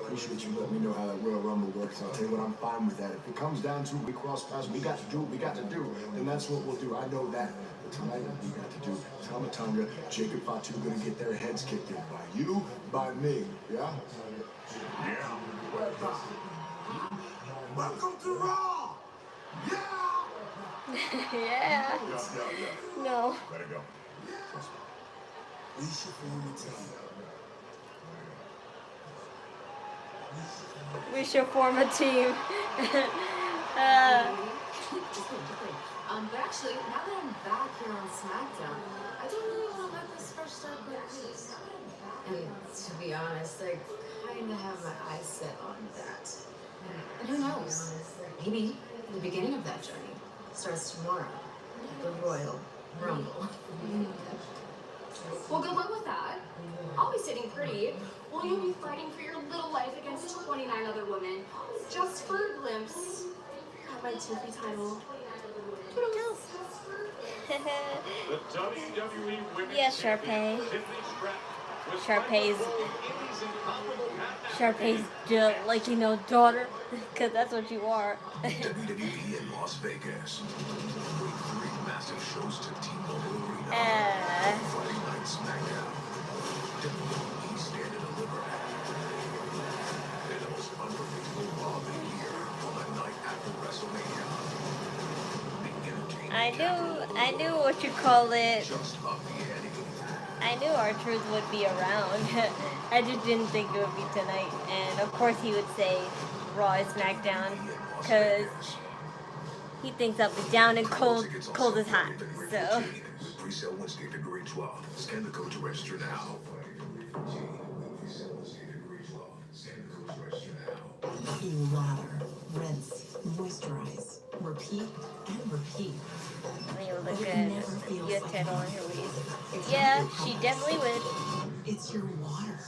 Appreciate you letting me know how that Royal Rumble works. I'll tell you what, I'm fine with that. If it comes down to it, we cross paths, we got to do what we got to do, then that's what we'll do. I know that. But tonight, we got to do Tama Tonga, Jacob Fatu gonna get their heads kicked in by you, by me. Yeah? Yeah. Welcome to Raw! Yeah! Yeah. No. Let it go. We should form a team. We should form a team. But actually, now that I'm back here on Smackdown, I don't really want to let this fresh start go to waste. And to be honest, I kind of have my eyes set on that. And who knows? Maybe the beginning of that journey starts tomorrow. The Royal Rumble. Well, good luck with that. I'll be sitting pretty while you'll be fighting for your little life against 29 other women just for a glimpse at my Tiffy title. The WWE Women's Yes, Champion, Sharpay. Tiffany Stratton, with Sharpay's, Michael Cole, Indies incomparable Pat Sharpay's, like, you know, daughter. Because that's what you are. WWE in Las Vegas. Bring 3 massive shows to T-Mobile Arena. Friday Night Smackdown. WWE Stand and Deliver. And the most unpredictable Raw of the year on the night after WrestleMania. I knew what you call it. Just up the ante. I knew R-Truth would be around. I just didn't think it would be tonight. And of course he would say Raw is SmackDown, because he thinks up is down and cold is hot. So Pre-sale Wednesday, February 12th. Scan the code to register now. In water, rinse, moisturize, repeat, and repeat. you'll look good. You have title on your waist. Yeah, she definitely would. It's your water.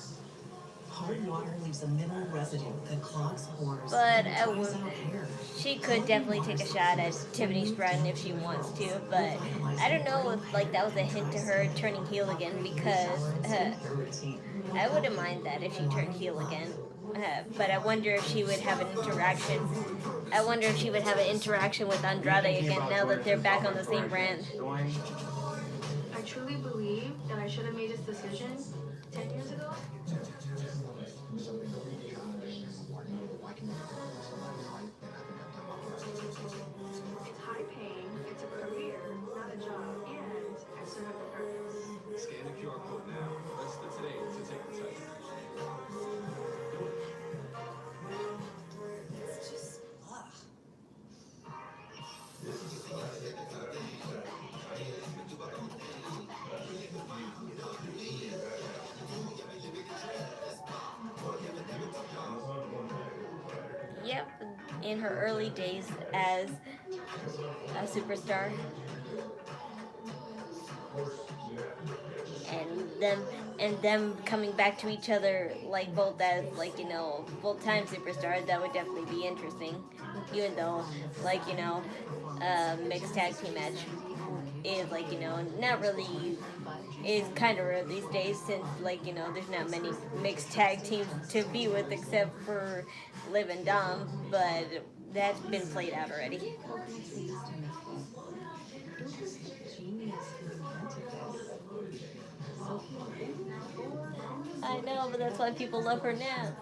Hard water leaves a mineral residue that clogs pores But and dries out hair. she could definitely take a shot at Tiffany Stratton if she wants to, but I don't know if like that was a hint to her turning heel again, because I wouldn't mind that if she turned heel again. But I wonder if she would have an interaction. I wonder if she would have an interaction with Andrade again now that they're back on the same brand. I truly believe that I should have made this decision 10 years ago. It's high paying, it's a career, not a job, and I serve a purpose. Scan the QR code now. Register today to take the test. It's just, ugh. Yep, in her early days as a superstar. And them coming back to each other like both as like, you know, full-time superstars, that would definitely be interesting. Even though like, you know, mixed tag team match is like, you know, not really, is kind of rare these days, since like, you know, there's not many mixed tag teams to be with except for Liv and Dom, but that's been played out already. I know, but that's why people love her now.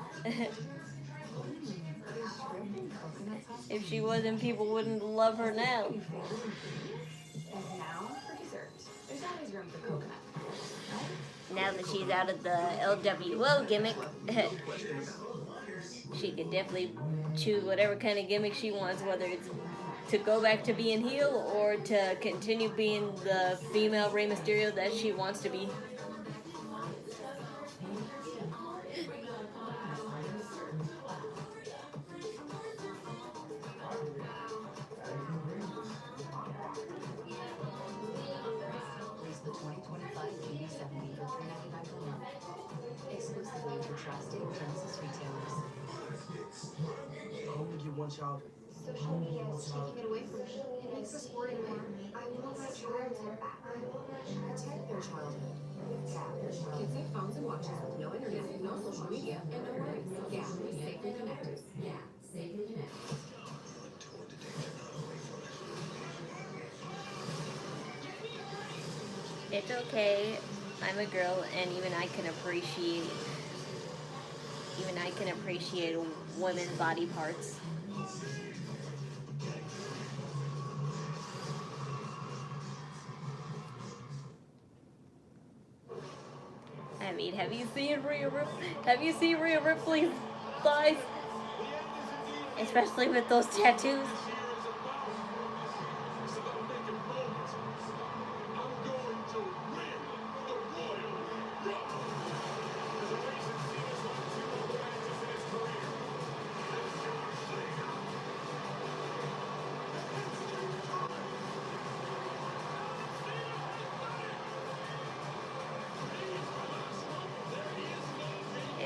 If she wasn't, people wouldn't love her now. And now for dessert. There's always room for coconut. Now that she's out of the LWO gimmick, she can definitely choose whatever kind of gimmick she wants, whether it's to go back to being heel or to continue being the female Rey Mysterio that she wants to be. Exclusively for trusted Genesis retailers. I only get one child. Social media is taking it away from me. It makes us worry more. I want my childhood back. Protect their childhood. Gap. Kids have phones and watches with no internet, no social media, and no worries. Gap. Safely connected. Gap. Safely connected. It's okay. I'm a girl, and even I can appreciate women's body parts. I mean, have you seen Rhea Ripley's thighs? Especially with those tattoos.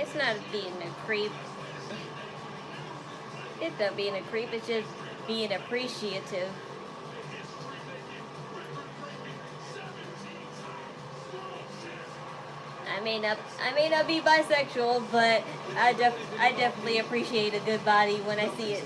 It's not being a creep. It's not being a creep, it's just being appreciative. I may not be bisexual, but I definitely appreciate a good body when I see it.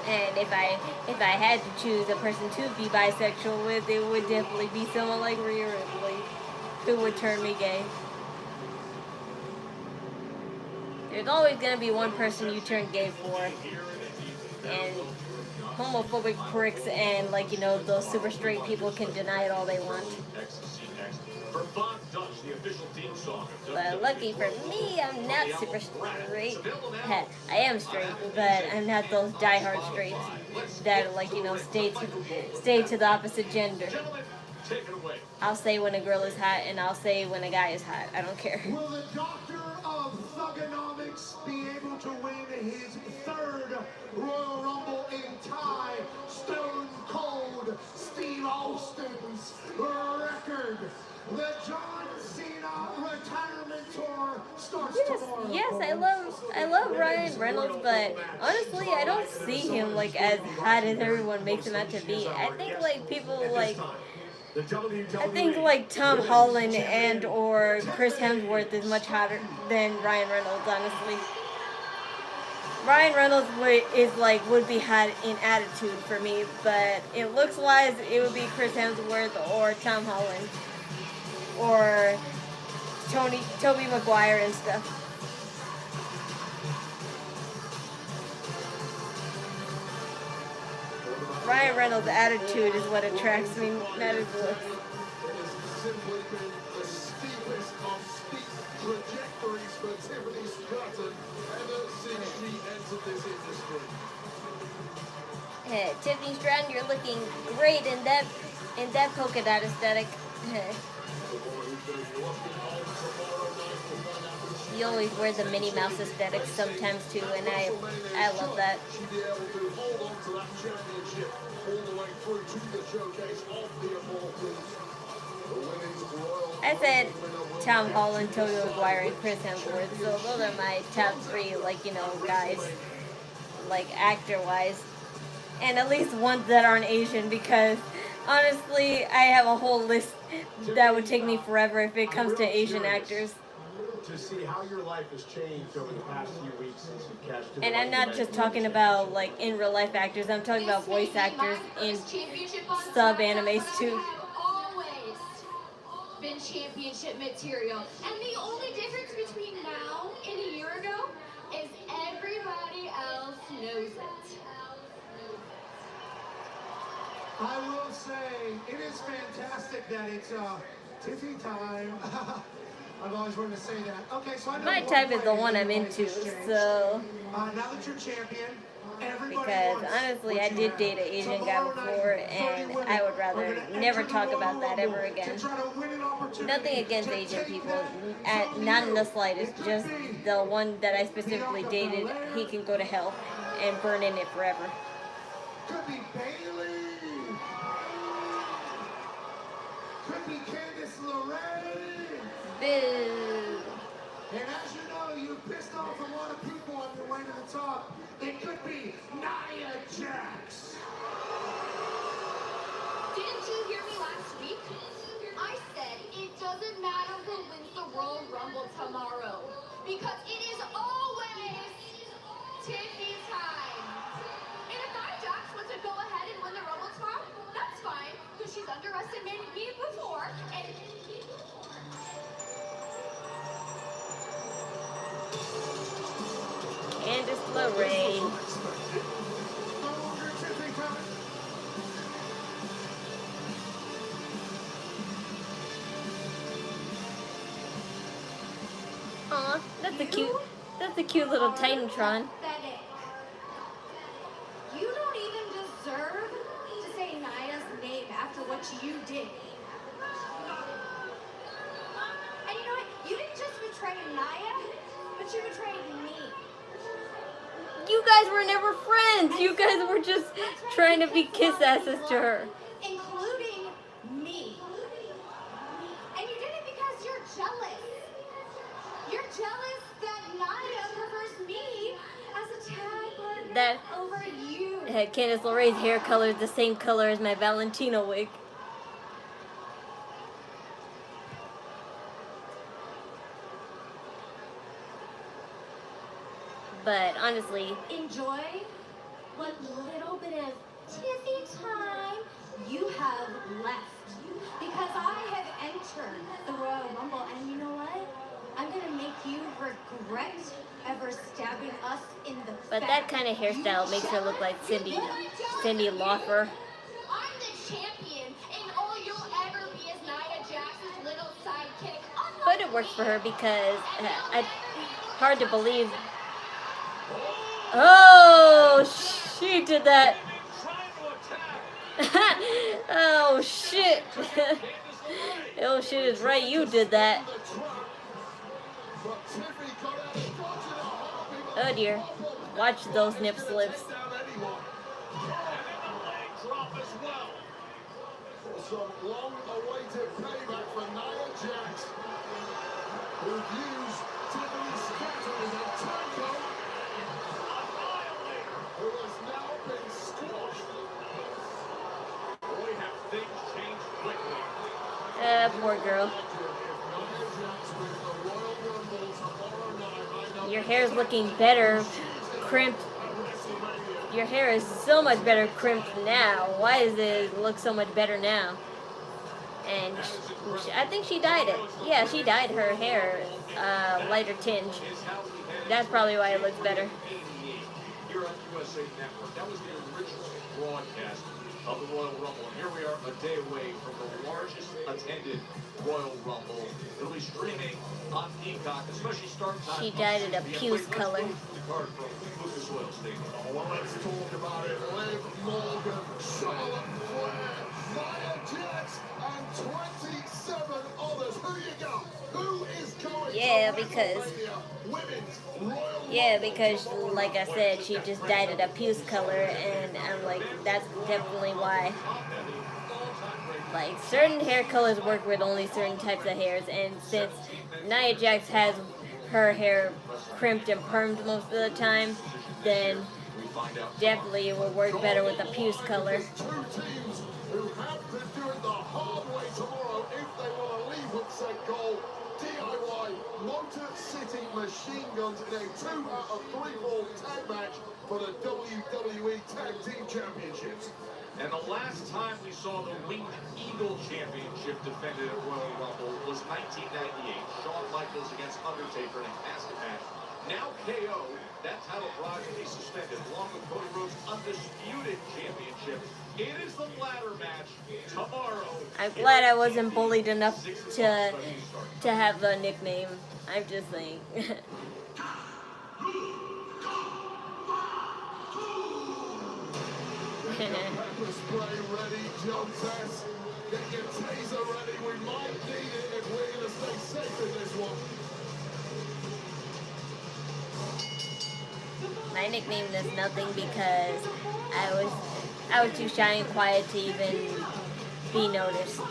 And if I had to choose a person to be bisexual with, it would definitely be someone like Rhea Ripley, who would turn me gay. There's always gonna be one person you turn gay for, and homophobic pricks and, like, you know, those super straight people can deny it all they want. But lucky for me, I'm not super straight. I am straight, but I'm not those diehard straights that, like, you know, stay to the opposite gender. I'll say when a girl is hot, and I'll say when a guy is hot. I don't care. Will the doctor of thugonomics be able to win his third Royal Rumble in time? Stone Cold Steve Austin's record. The John Cena retirement tour starts tomorrow. Yes, I love Ryan Reynolds, but honestly, I don't see him like as hot as everyone makes him out to be. I think like people like. I think like Tom Holland and or Chris Hemsworth is much hotter than Ryan Reynolds, honestly. Ryan Reynolds would be hot in attitude for me, but in looks wise it would be Chris Hemsworth or Tom Holland or Tobey Maguire and stuff. Ryan Reynolds' attitude is what attracts me, not his looks. It has simply been the steepest of steep trajectories for Tiffany Stratton ever since she entered this industry. Hey, Tiffany Stratton, you're looking great in that polka dot aesthetic. You always wear the Minnie Mouse aesthetic sometimes too, and I love that. She'd be able to hold on to that championship all the way through to the showcase of the Immortals. I said Tom Holland, Tobey Maguire, and Chris Hemsworth. So those are my top three, like, you know, guys, like actor-wise, and at least ones that aren't Asian, because honestly, I have a whole list that would take me forever if it comes to Asian actors. To see how your life has changed over the past few weeks since you cashed in. And I'm not just talking about like in real life actors. I'm talking about voice actors in sub animes too. Always been championship material, and the only difference between now and a year ago is everybody else knows it. I will say it is fantastic that it's Tiffy time. I've always wanted to say that. Okay, so I know My type is the one I'm into, so. Now that you're champion, because honestly, I did date an Asian guy before, and I would rather never talk about that ever again. Nothing against Asian people, not in the slightest. Just the one that I specifically dated, he can go to hell and burn in it forever. Could be Bailey. Could be Candice LeRae. Boo. And as you know, you pissed off a lot of people on your way to the top. It could be Nia Jax. Didn't you hear me last week? I said it doesn't matter who wins the Royal Rumble tomorrow, because it is always Tiffy time. And if Nia Jax wants to go ahead and win the Rumble tomorrow, that's fine, because she's underestimated me before, and Candice LeRae. Aw, that's a cute little Titantron. you don't even deserve to say Nia's name after what you did. And you know what? You didn't just betray Nia, but you betrayed me. You guys were never friends. You guys were just trying to be kiss asses to her. Including me. And you did it because you're jealous. You're jealous that Nia that over you. Candice LeRae's hair color is the same color as my Valentino wig. But honestly, Enjoy what little bit of tiffy time you have left. Because I have entered the Royal Rumble, and you know what? I'm gonna make you regret ever stabbing us in the but back. that kind of hairstyle makes her look like Cindy Lauper. I'm the champion, and all you'll ever be is Nia Jax's little sidekick. But it works for her because hard to believe. Oh, she did that. Oh shit. Oh shit is right, you did that. Oh dear. Watch those nip slips. Some long-awaited payback for Nia Jax, who views Tiffany Stratton as a turncoat, who has now been squashed. Boy, have things changed quickly. Poor girl. Your hair's looking better crimped. Your hair is so much better crimped now. Why does it look so much better now? And I think she dyed it. Yeah, she dyed her hair lighter tinge. That's probably why it looks better. Here on USA Network, that was the original broadcast of the Royal Rumble. And here we are a day away from the largest attended Royal Rumble. It'll be streaming on Peacock, especially start time. She dyed it a puce color. Card from Lucas Oil Stadium. Oh, well, let's talk about it. Liv Morgan, Charlotte Flair, Nia Jax, and 27 others. Who you got? Who is going Yeah, to because Women's Royal yeah, because like I said, she just dyed it a puce color, and I'm like, that's definitely why. Like, certain hair colors work with only certain types of hairs, and since Nia Jax has her hair crimped and permed most of the time, then definitely it will work better with a puce color. Two teams who have to do it the hard way tomorrow if they want to leave with said goal. DIY Motor City Machine Guns in a 2 out of 3 fall tag match for the WWE Tag Team Championships. And the last time we saw the Winged Eagle Championship defended at Royal Rumble was 1998. Shawn Michaels against Undertaker in a casket match. Now KO, that title prize will be suspended along with Cody Rhodes' Undisputed Championship. It is the ladder match tomorrow. I'm glad I wasn't bullied enough to have a nickname. I'm just saying. Pepper spray ready, John Tess. Get your taser ready. We might need it if we're going to stay safe in this one. My nickname is nothing because I was too shy and quiet to even be noticed.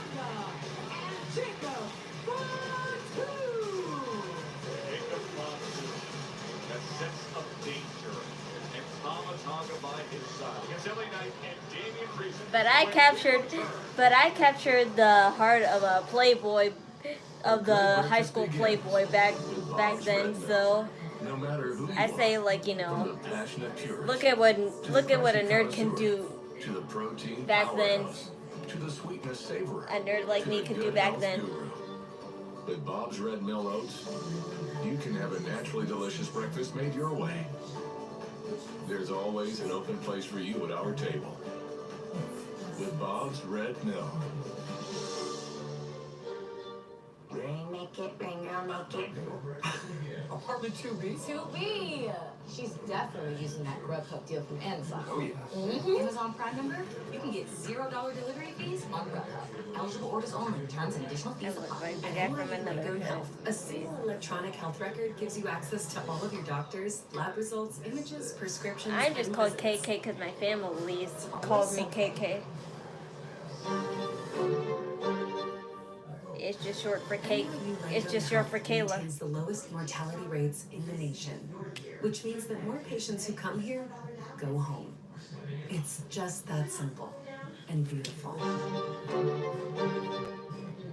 But I captured the heart of a playboy, of the high school playboy back then. So I say, like, you know, look at what a nerd can do back then. A nerd like me could do back then. With Bob's Red Mill Oats, you can have a naturally delicious breakfast made your way. There's always an open place for you at our table. With Bob's Red Mill. Make it, bring girl, make it. Apartment 2B? 2B! She's definitely using that Grubhub deal from Amazon. Oh, yeah. Mm-hmm. Amazon Prime member, you can get $0 delivery fees on Grubhub. Eligible orders only. Terms and additional fees apply. And from another Health. A single electronic health record gives you access to all of your doctors, lab results, images, prescriptions. I just called KK because my family called me KK. It's just short for Kate. It's just short for Kayla. Maintains the lowest mortality rates in the nation, which means that more patients who come here go home. It's just that simple and beautiful.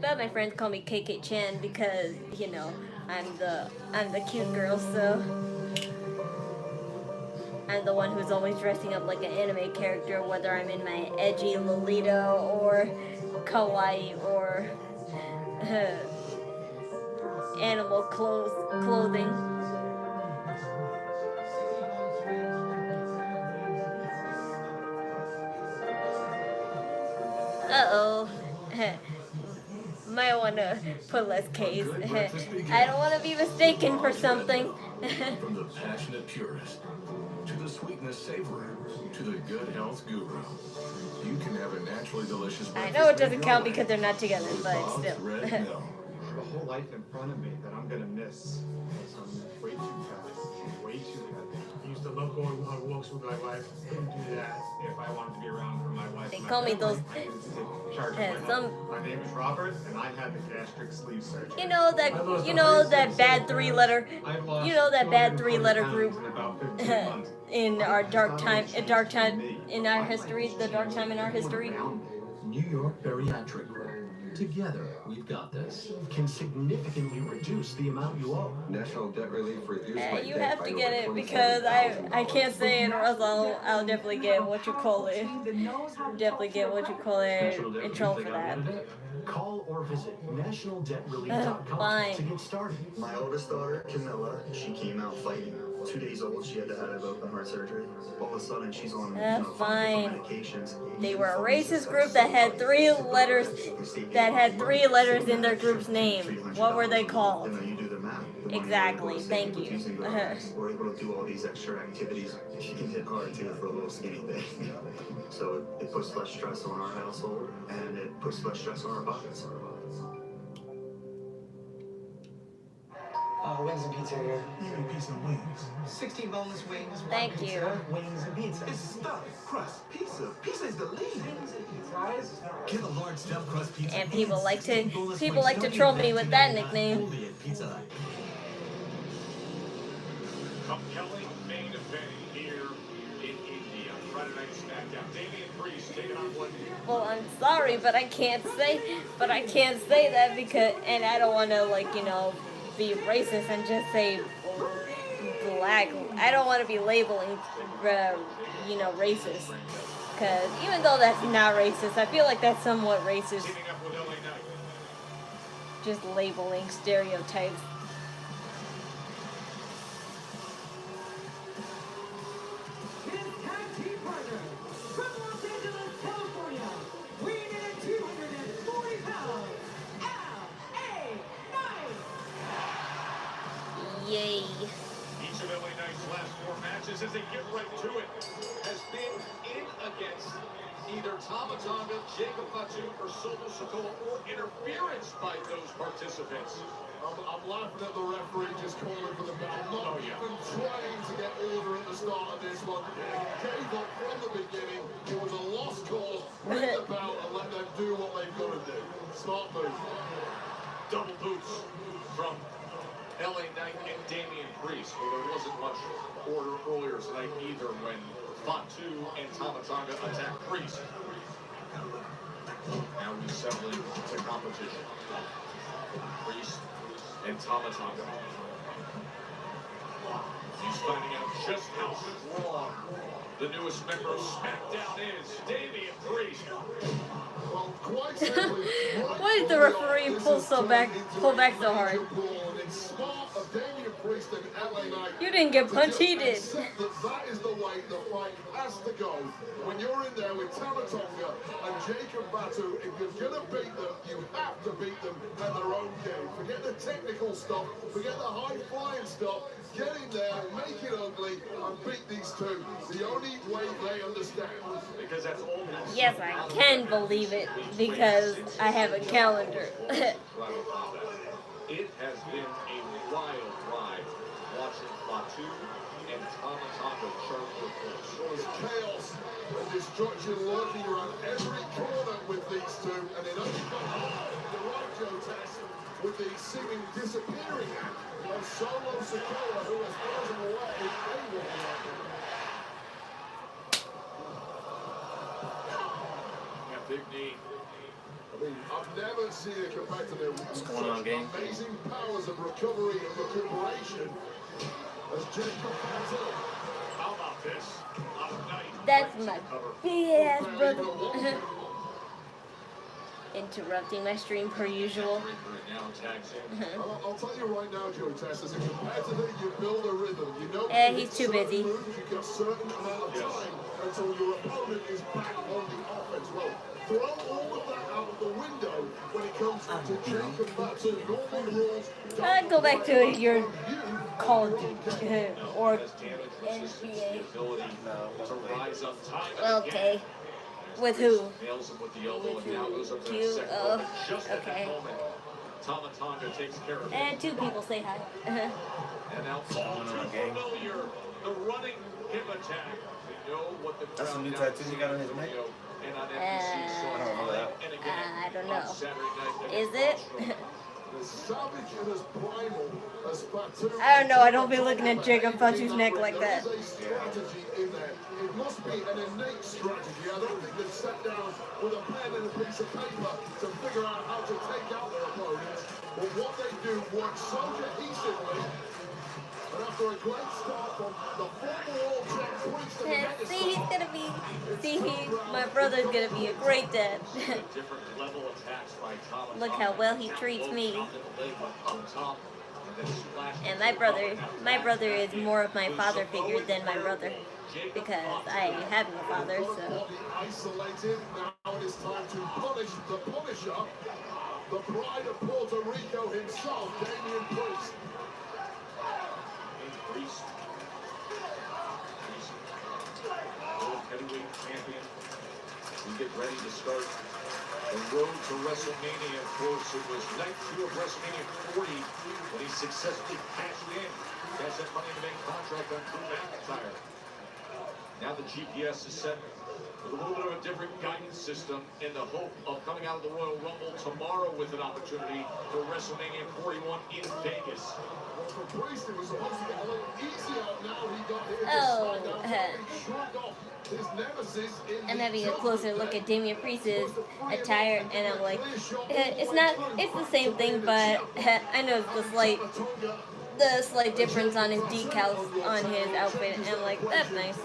But my friends call me KK Chan because, you know, I'm the cute girl, so I'm the one who's always dressing up like an anime character, whether I'm in my edgy Lolita or kawaii or animal clothing. Uh-oh. Might want to put less K's. I don't want to be mistaken for something. From the passionate purist to the sweetness savorer to the good health guru, you can have a naturally delicious I breakfast know it doesn't made count your because they're not together, way with but Bob's still. Red Mill. I have a whole life in front of me that I'm gonna miss because I'm way too fat, way too heavy. I used to love going on walks with my wife. Couldn't do that if I wanted to be around for my wife. They and my call me family. those. I needed to take charge of my health. My name is Robert, and I had the gastric sleeve surgery. You know that bad three-letter group in our dark time in our history, the dark time in our history. New York Bariatric Group. Together, we've got this. Can significantly reduce the amount you owe. National debt relief reduced my You debt have by to over get it because I can't say it or else I'll definitely get what you call it. Definitely get what you call it in trouble for that. Call or visit nationaldebtrelief.com to get started. My oldest daughter, Camilla, she came out fighting. 2 days old, she had to have open heart surgery. All of a sudden, she's on 5 Fine. different medications. They were a racist group that had three letters in their group's name. What were they called? You do the math. Exactly. Thank you. We're able to do all these extra activities. She can hit hard too for a little skinny thing. So it puts less stress on our household and it puts less stress on our pockets. Wings and pizza here. Pizza and wings. 16 boneless wings, one Thank pizza, you. wings and pizza. It's stuffed crust pizza. Pizza is the lead. Wings and pizza. Get a large stuffed crust pizza. And people like to troll me with that nickname. Only at Pizza Hut. Compelling main event here in India. Friday Night Smackdown. Damian Priest taking on one. Well, I'm sorry, but I can't say that because, and I don't want to be racist and just say black. I don't want to be labeling, racist. Because even though that's not racist, I feel like that's somewhat racist. Just labeling stereotypes. Yay. Each of LA Knight's last 4 matches, as they get right to it, has been in against either Tama Tonga, Jacob Fatu, or Solo Sikoa, or interference by those participants. I'm laughing at the referee just calling for the bell. Not even trying to get order at the start of this one. Gave up from the beginning. It was a lost cause. Ring the bell and let them do what they've got to do. Smart move. Double boots from LA Knight and Damian Priest. Well, there wasn't much order earlier tonight either when Fatu and Tama Tonga attacked Priest. Now he's settling to competition. Priest and Tama Tonga. He's finding out just how strong the newest member of Smackdown is, Damian Priest. Well, quite simply, Why did the referee pull back so hard? smart of Damian Priest and LA Knight. You didn't get punched, he did. That is the way the fight has to go. When you're in there with Tama Tonga and Jacob Fatu, if you're going to beat them, you have to beat them at their own game. Forget the technical stuff, forget the high-flying stuff. Get in there, make it ugly, and beat these two. The only way they understand. Because that's all. Yes, I can believe it because I have a calendar. It has been a wild ride watching Fatu and Tama Tonga chart the course. There's chaos and destruction lurking around every corner with these two, and it only got the right Joe test with the seeming disappearing act of Solo Sikoa, who, as far as I'm aware, is able. big knee. I mean, I've never seen a competitor with What's going on, gang? amazing powers of recovery and recuperation as Jacob Fatu. How about this? On a night. That's my big ass brother. Interrupting my stream per usual. I'll tell you right now, Joe Tess, as a competitor, you build a rhythm. You know, He's too busy. moves, you've got a certain amount of time until your opponent is back on the offense. Well, throw all of that out of the window when it comes to Jacob Fatu. Normal rules. Go back to your Call of Duty or NBA. Okay. With who? With you? Oh, okay. And two people say hi. And now all too familiar, the running hip attack. We know what the That's a new tattoo he got on his neck. I don't know. Is it? I don't know. I don't be looking at Jacob Fatu's neck like that. It must be an innate strategy. I don't think they've sat down with a pen and a piece of paper to figure out how to take out their opponents. But what they do works so cohesively. And after a great start from the former world champ, points to the next See, he's gonna be. My brother's gonna be a great dad. Look how well he treats me. And my brother is more of my father figure than my brother, because I have no father. So. Isolated. Now it is time to punish the Punisher, the pride of Puerto Rico himself, Damian Priest. Heavyweight champion. We get ready to start the road to WrestleMania. Of course, it was night 2 of WrestleMania 40 when he successfully cashed in. Cashed that Money in the Bank contract on Drew McIntyre. Now the GPS is set with a little bit of a different guidance system in the hope of coming out of the Royal Rumble tomorrow with an opportunity for WrestleMania 41 in Vegas. Well, for Priest, it was supposed to get a little easier. Now he got here to Smackdown. He shrugged off his nemesis in I'm having a closer look at Damian Priest's attire, and I'm like, it's the same thing, but I know the slight difference on his decals on his outfit, and I'm like, that's nice.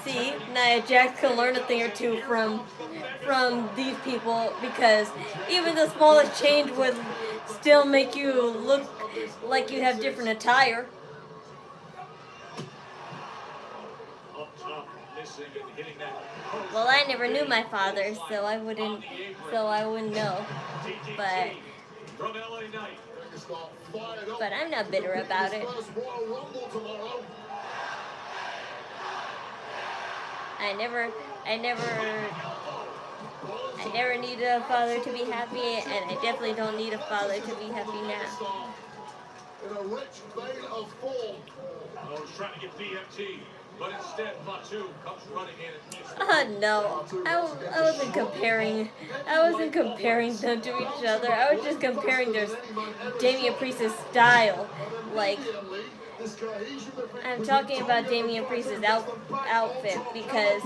See, Nia Jax can learn a thing or two from these people, because even the smallest change would still make you look like you have different attire. Well, I never knew my father, so I wouldn't know. But I'm not bitter about it. I never needed a father to be happy, and I definitely don't need a father to be happy now. In a rich vein of form. I was trying to get DMT, but instead Fatu comes running in. Oh no, I wasn't comparing them to each other. I was just comparing their Damian Priest's style. Like, I'm talking about Damian Priest's outfit, because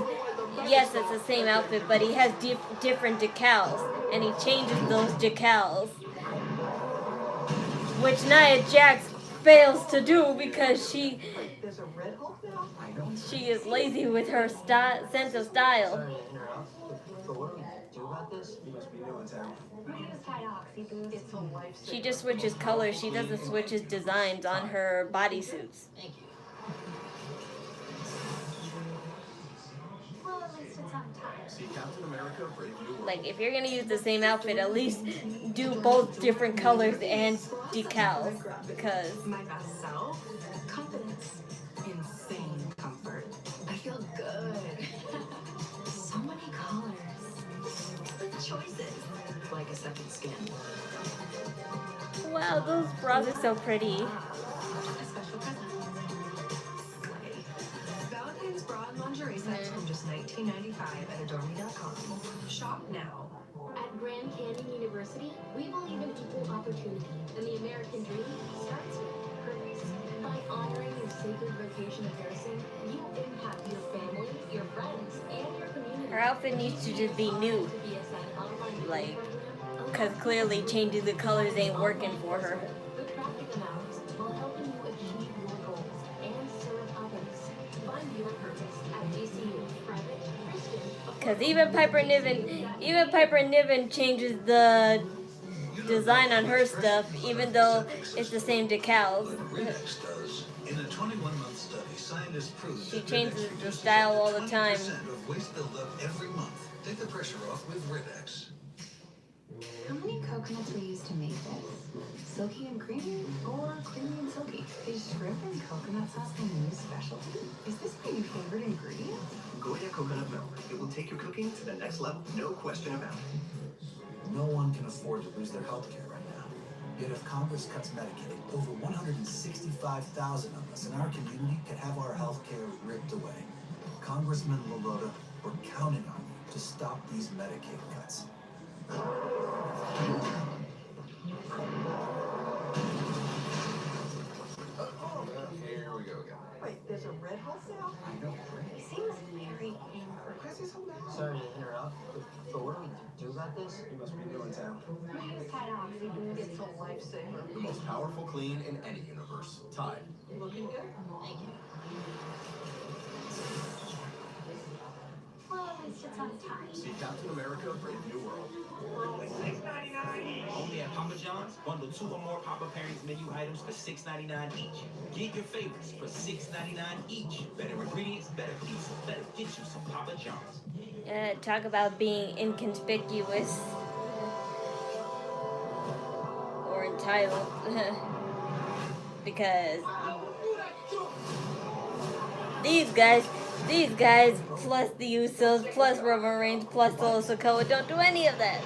yes, it's the same outfit, but he has different decals, and he changes those decals, which Nia Jax fails to do because she is lazy with her sense of style. She just switches colors. She doesn't switch his designs on her bodysuits. Like, if you're gonna use the same outfit, at least do both different colors and decals, because My best self, confidence, insane comfort. I feel good. So many colors, choices, like a second skin. Wow, those bras are so pretty. A special present. Slay. Valentine's bra and lingerie sets from just $19.95 at adoreme.com. Shop now. At Grand Canyon University, we believe in equal opportunity, and the American dream starts with purpose. By honoring your sacred vocation of nursing, you impact your family, your friends, and your community. Her outfit needs to just be new. Like, because clearly changing the colors ain't working for her. The crafting amounts while helping you achieve your goals and serve others. Find your purpose at DCU. Private, Christian, Because even Piper Niven changes the design on her stuff, even though it's the same decals. In a 21-month study, scientists proved She that changes Rid-X the reduces style up all to the time. 20% of waste buildup every month. Take the pressure off with Rid-X. How many coconuts were used to make this? Silky and creamy, or creamy and silky? Is shrimp and coconut sauce my new specialty? Is this my new favorite ingredient? Goya coconut milk. It will take your cooking to the next level, no question about it. No one can afford to lose their health care right now. Yet if Congress cuts Medicaid, over 165,000 of us in our community could have our health care ripped away. Congressman Lorota, we're counting on you to stop these Medicaid cuts. Here we go again. Wait, there's a red wholesale? I know, right? He seems very angry. Chrissy's so mad. Sorry to interrupt, but what do we do about this? You must be new in town. It's a lifesaver. The most powerful clean in any universe. Tide. Looking good? Thank you. Well, at least it's on time. See Captain America, Brave New World. For only $6.99 each. Only at Papa John's. Bundle 2 or more Papa Pairings menu items for $6.99 each. Get your favorites for $6.99 each. Better ingredients, better pizza, better get you some Papa John's. Talk about being inconspicuous or entitled. Because these guys, plus the Usos, plus Roman Reigns, plus Solo Sikoa don't do any of that.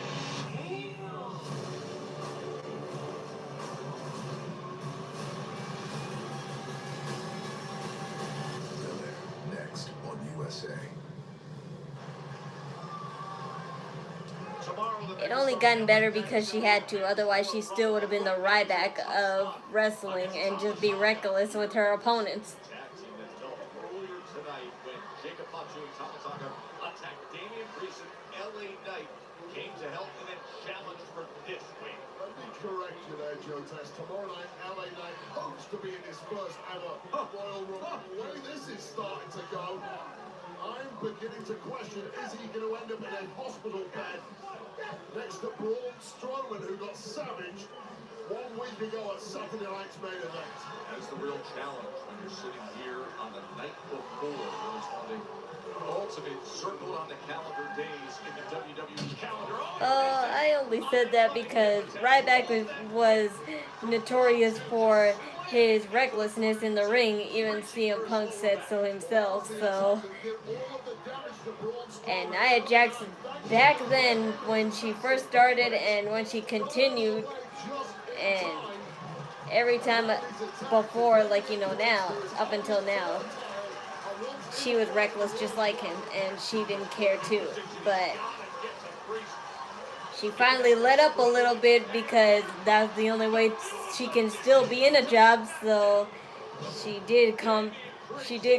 Next on USA. It only gotten better because she had to, otherwise she still would have been the Ryback of wrestling and just be reckless with her opponents. Earlier tonight, when Jacob Fatu and Tamatanga attacked Damian Priest and LA Knight, came to help and then challenged for this win. Let me correct you there, Joe Test. Tomorrow night, LA Knight hopes to be in his first ever Royal Rumble. The way this is starting to go, I'm beginning to question, is he going to end up in a hospital bed next to Braun Strowman, who got savaged 1 week ago at Saturday night's main event? That's the real challenge when you're sitting here on the night before when it's one of the ultimate circled on the calendar days in the WWE calendar. I only said that because Ryback was notorious for his recklessness in the ring. Even CM Punk said so himself. So, and Nia Jackson back then when she first started and when she continued, and every time before, like, you know, now, up until now, she was reckless just like him, and she didn't care too. But she finally let up a little bit because that's the only way she can still be in a job. So she did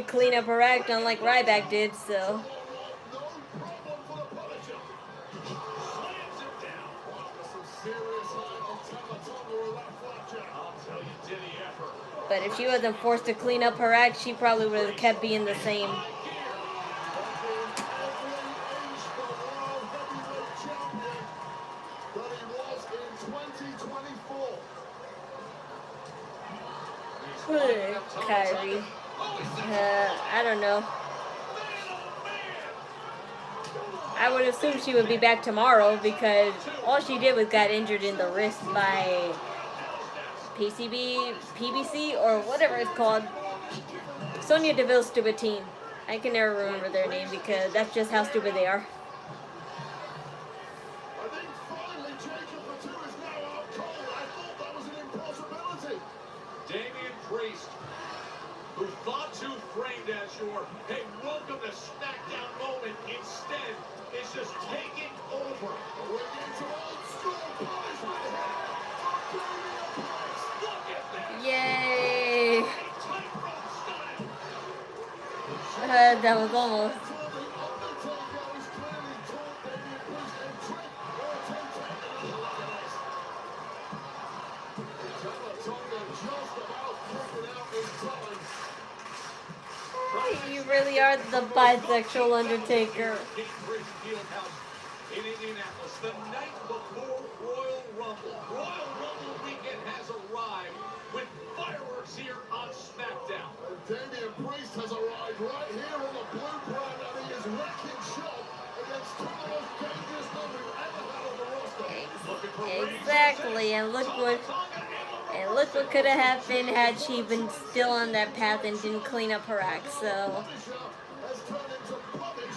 clean up her act, unlike Ryback did. So. But if she wasn't forced to clean up her act, she probably would have kept being the same. Kyrie. I don't know. I would assume she would be back tomorrow because all she did was got injured in the wrist by PBC, or whatever it's called. Sonya Deville's stupid team. I can never remember their name because that's just how stupid they are. Damian Priest, who Fatu framed as your, hey, welcome to Smackdown moment, instead is just taking over. We're getting some old school punishment here. Yay! That was almost. You really are the bisexual Undertaker. In Indianapolis, the night before Royal Rumble. Royal Rumble weekend has arrived with fireworks here on Smackdown. Damian Priest has arrived right here on the blueprint, and he is wrecking shop against two of the most dangerous men we've ever had on the roster. Exactly, and look what could have happened had she been still on that path and didn't clean up her act. So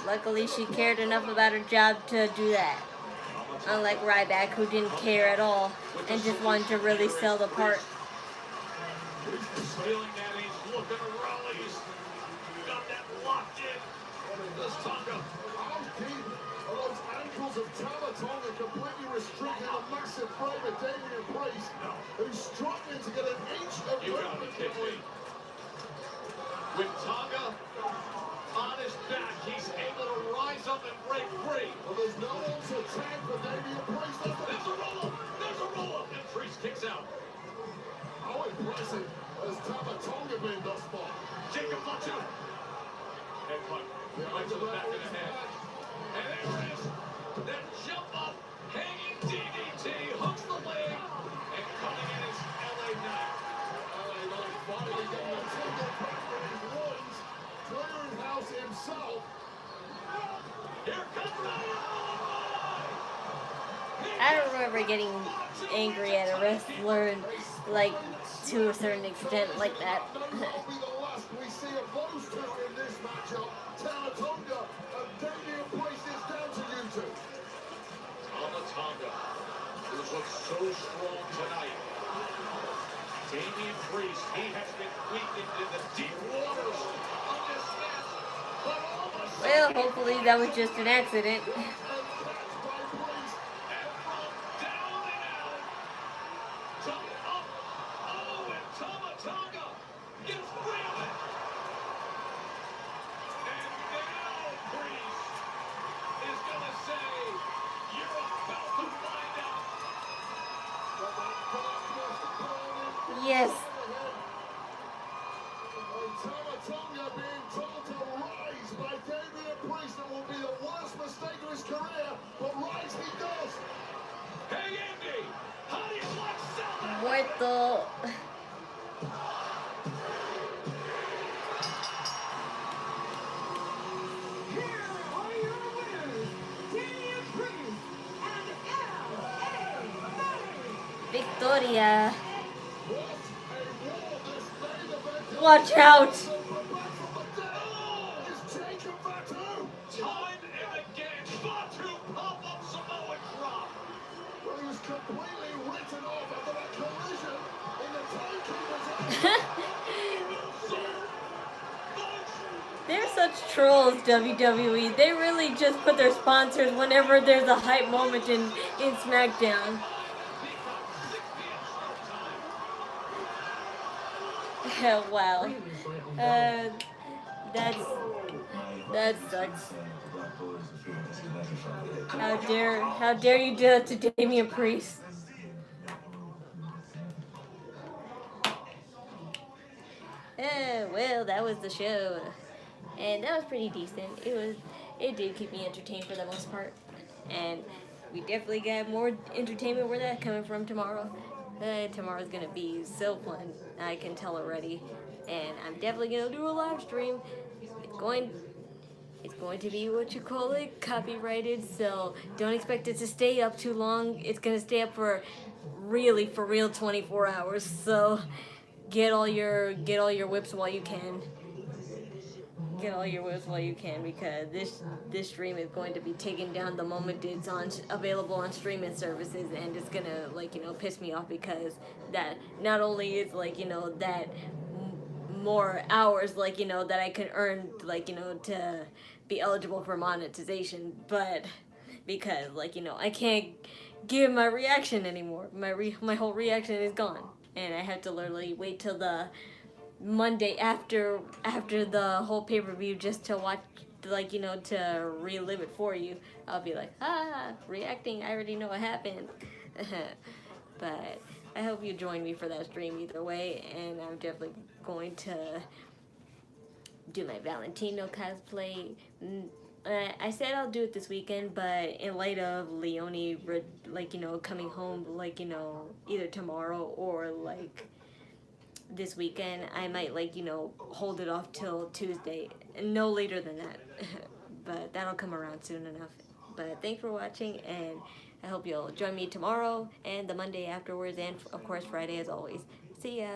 luckily she cared enough about her job to do that. Unlike Ryback, who didn't care at all and just wanted to really sell the part. Stealing that ace, looking to rallies. Got that locked in. This Tonga. How deep are those ankles of Tama Tonga completely restricting the massive frame of Damian Priest, who's struggling to get an inch of You gotta be kidding me. With Tonga on his back, he's able to rise up and break free. Well, there's no one to tag for Damian Priest. There's a roll-up. There's a roll-up. And Priest kicks out. How impressive has Tama Tonga been thus far? Jacob Fatu. Headbutt. Right to the back of the head. And there it is. That jump up, hanging DDT, hooks the leg, and coming in is LA Knight. LA Knight finally getting a Tonga back from his loins. Clearing house himself. Here comes I don't remember getting angry at a wrestler, like, to a certain extent like that. Be the last we see of those two in this matchup. Tama Tonga and Damian Priest is down to you two. Tama Tonga, who's looked so strong tonight. Damian Priest, he has been weakened in the deep waters of this match. But all of a sudden, Well, hopefully that was just an accident. Yes. Tama Tonga being told to rise by Damian Priest. It will be the worst mistake of his career, but rise he does. Hey Andy, how do you like that? Muerto. Here are your winners, Damian Priest and LA Knight. Victoria. Watch out. Time and again, Fatu pop-up Samoan drop. Well, he was completely written off after that collision in the timekeeper's They're such trolls, WWE. They really just put their sponsors whenever there's a hype moment in Smackdown. Wow. That sucks. How dare you do that to Damian Priest? Well, that was the show, and that was pretty decent. It did keep me entertained for the most part, and we definitely got more entertainment where that's coming from tomorrow. Tomorrow's gonna be so fun. I can tell already, and I'm definitely gonna do a live stream. It's going to be what you call it, copyrighted. So don't expect it to stay up too long. It's gonna stay up for real 24 hours. So get all your whips while you can. Get all your whips while you can, because this stream is going to be taken down the moment it's available on streaming services, and it's gonna piss me off, because that not only is that more hours that I can earn to be eligible for monetization, but because I can't give my reaction anymore. My whole reaction is gone, and I have to literally wait till the Monday after the whole pay-per-view just to watch, to relive it for you. I'll be like, reacting, I already know what happened. But I hope you join me for that stream either way, and I'm definitely going to do my Valentino cosplay. I said I'll do it this weekend, but in light of Leone, like, you know, coming home, like, you know, either tomorrow or like this weekend, I might, like, you know, hold it off till Tuesday, no later than that. But that'll come around soon enough. But thanks for watching, and I hope you'll join me tomorrow and the Monday afterwards, and of course Friday as always. See ya.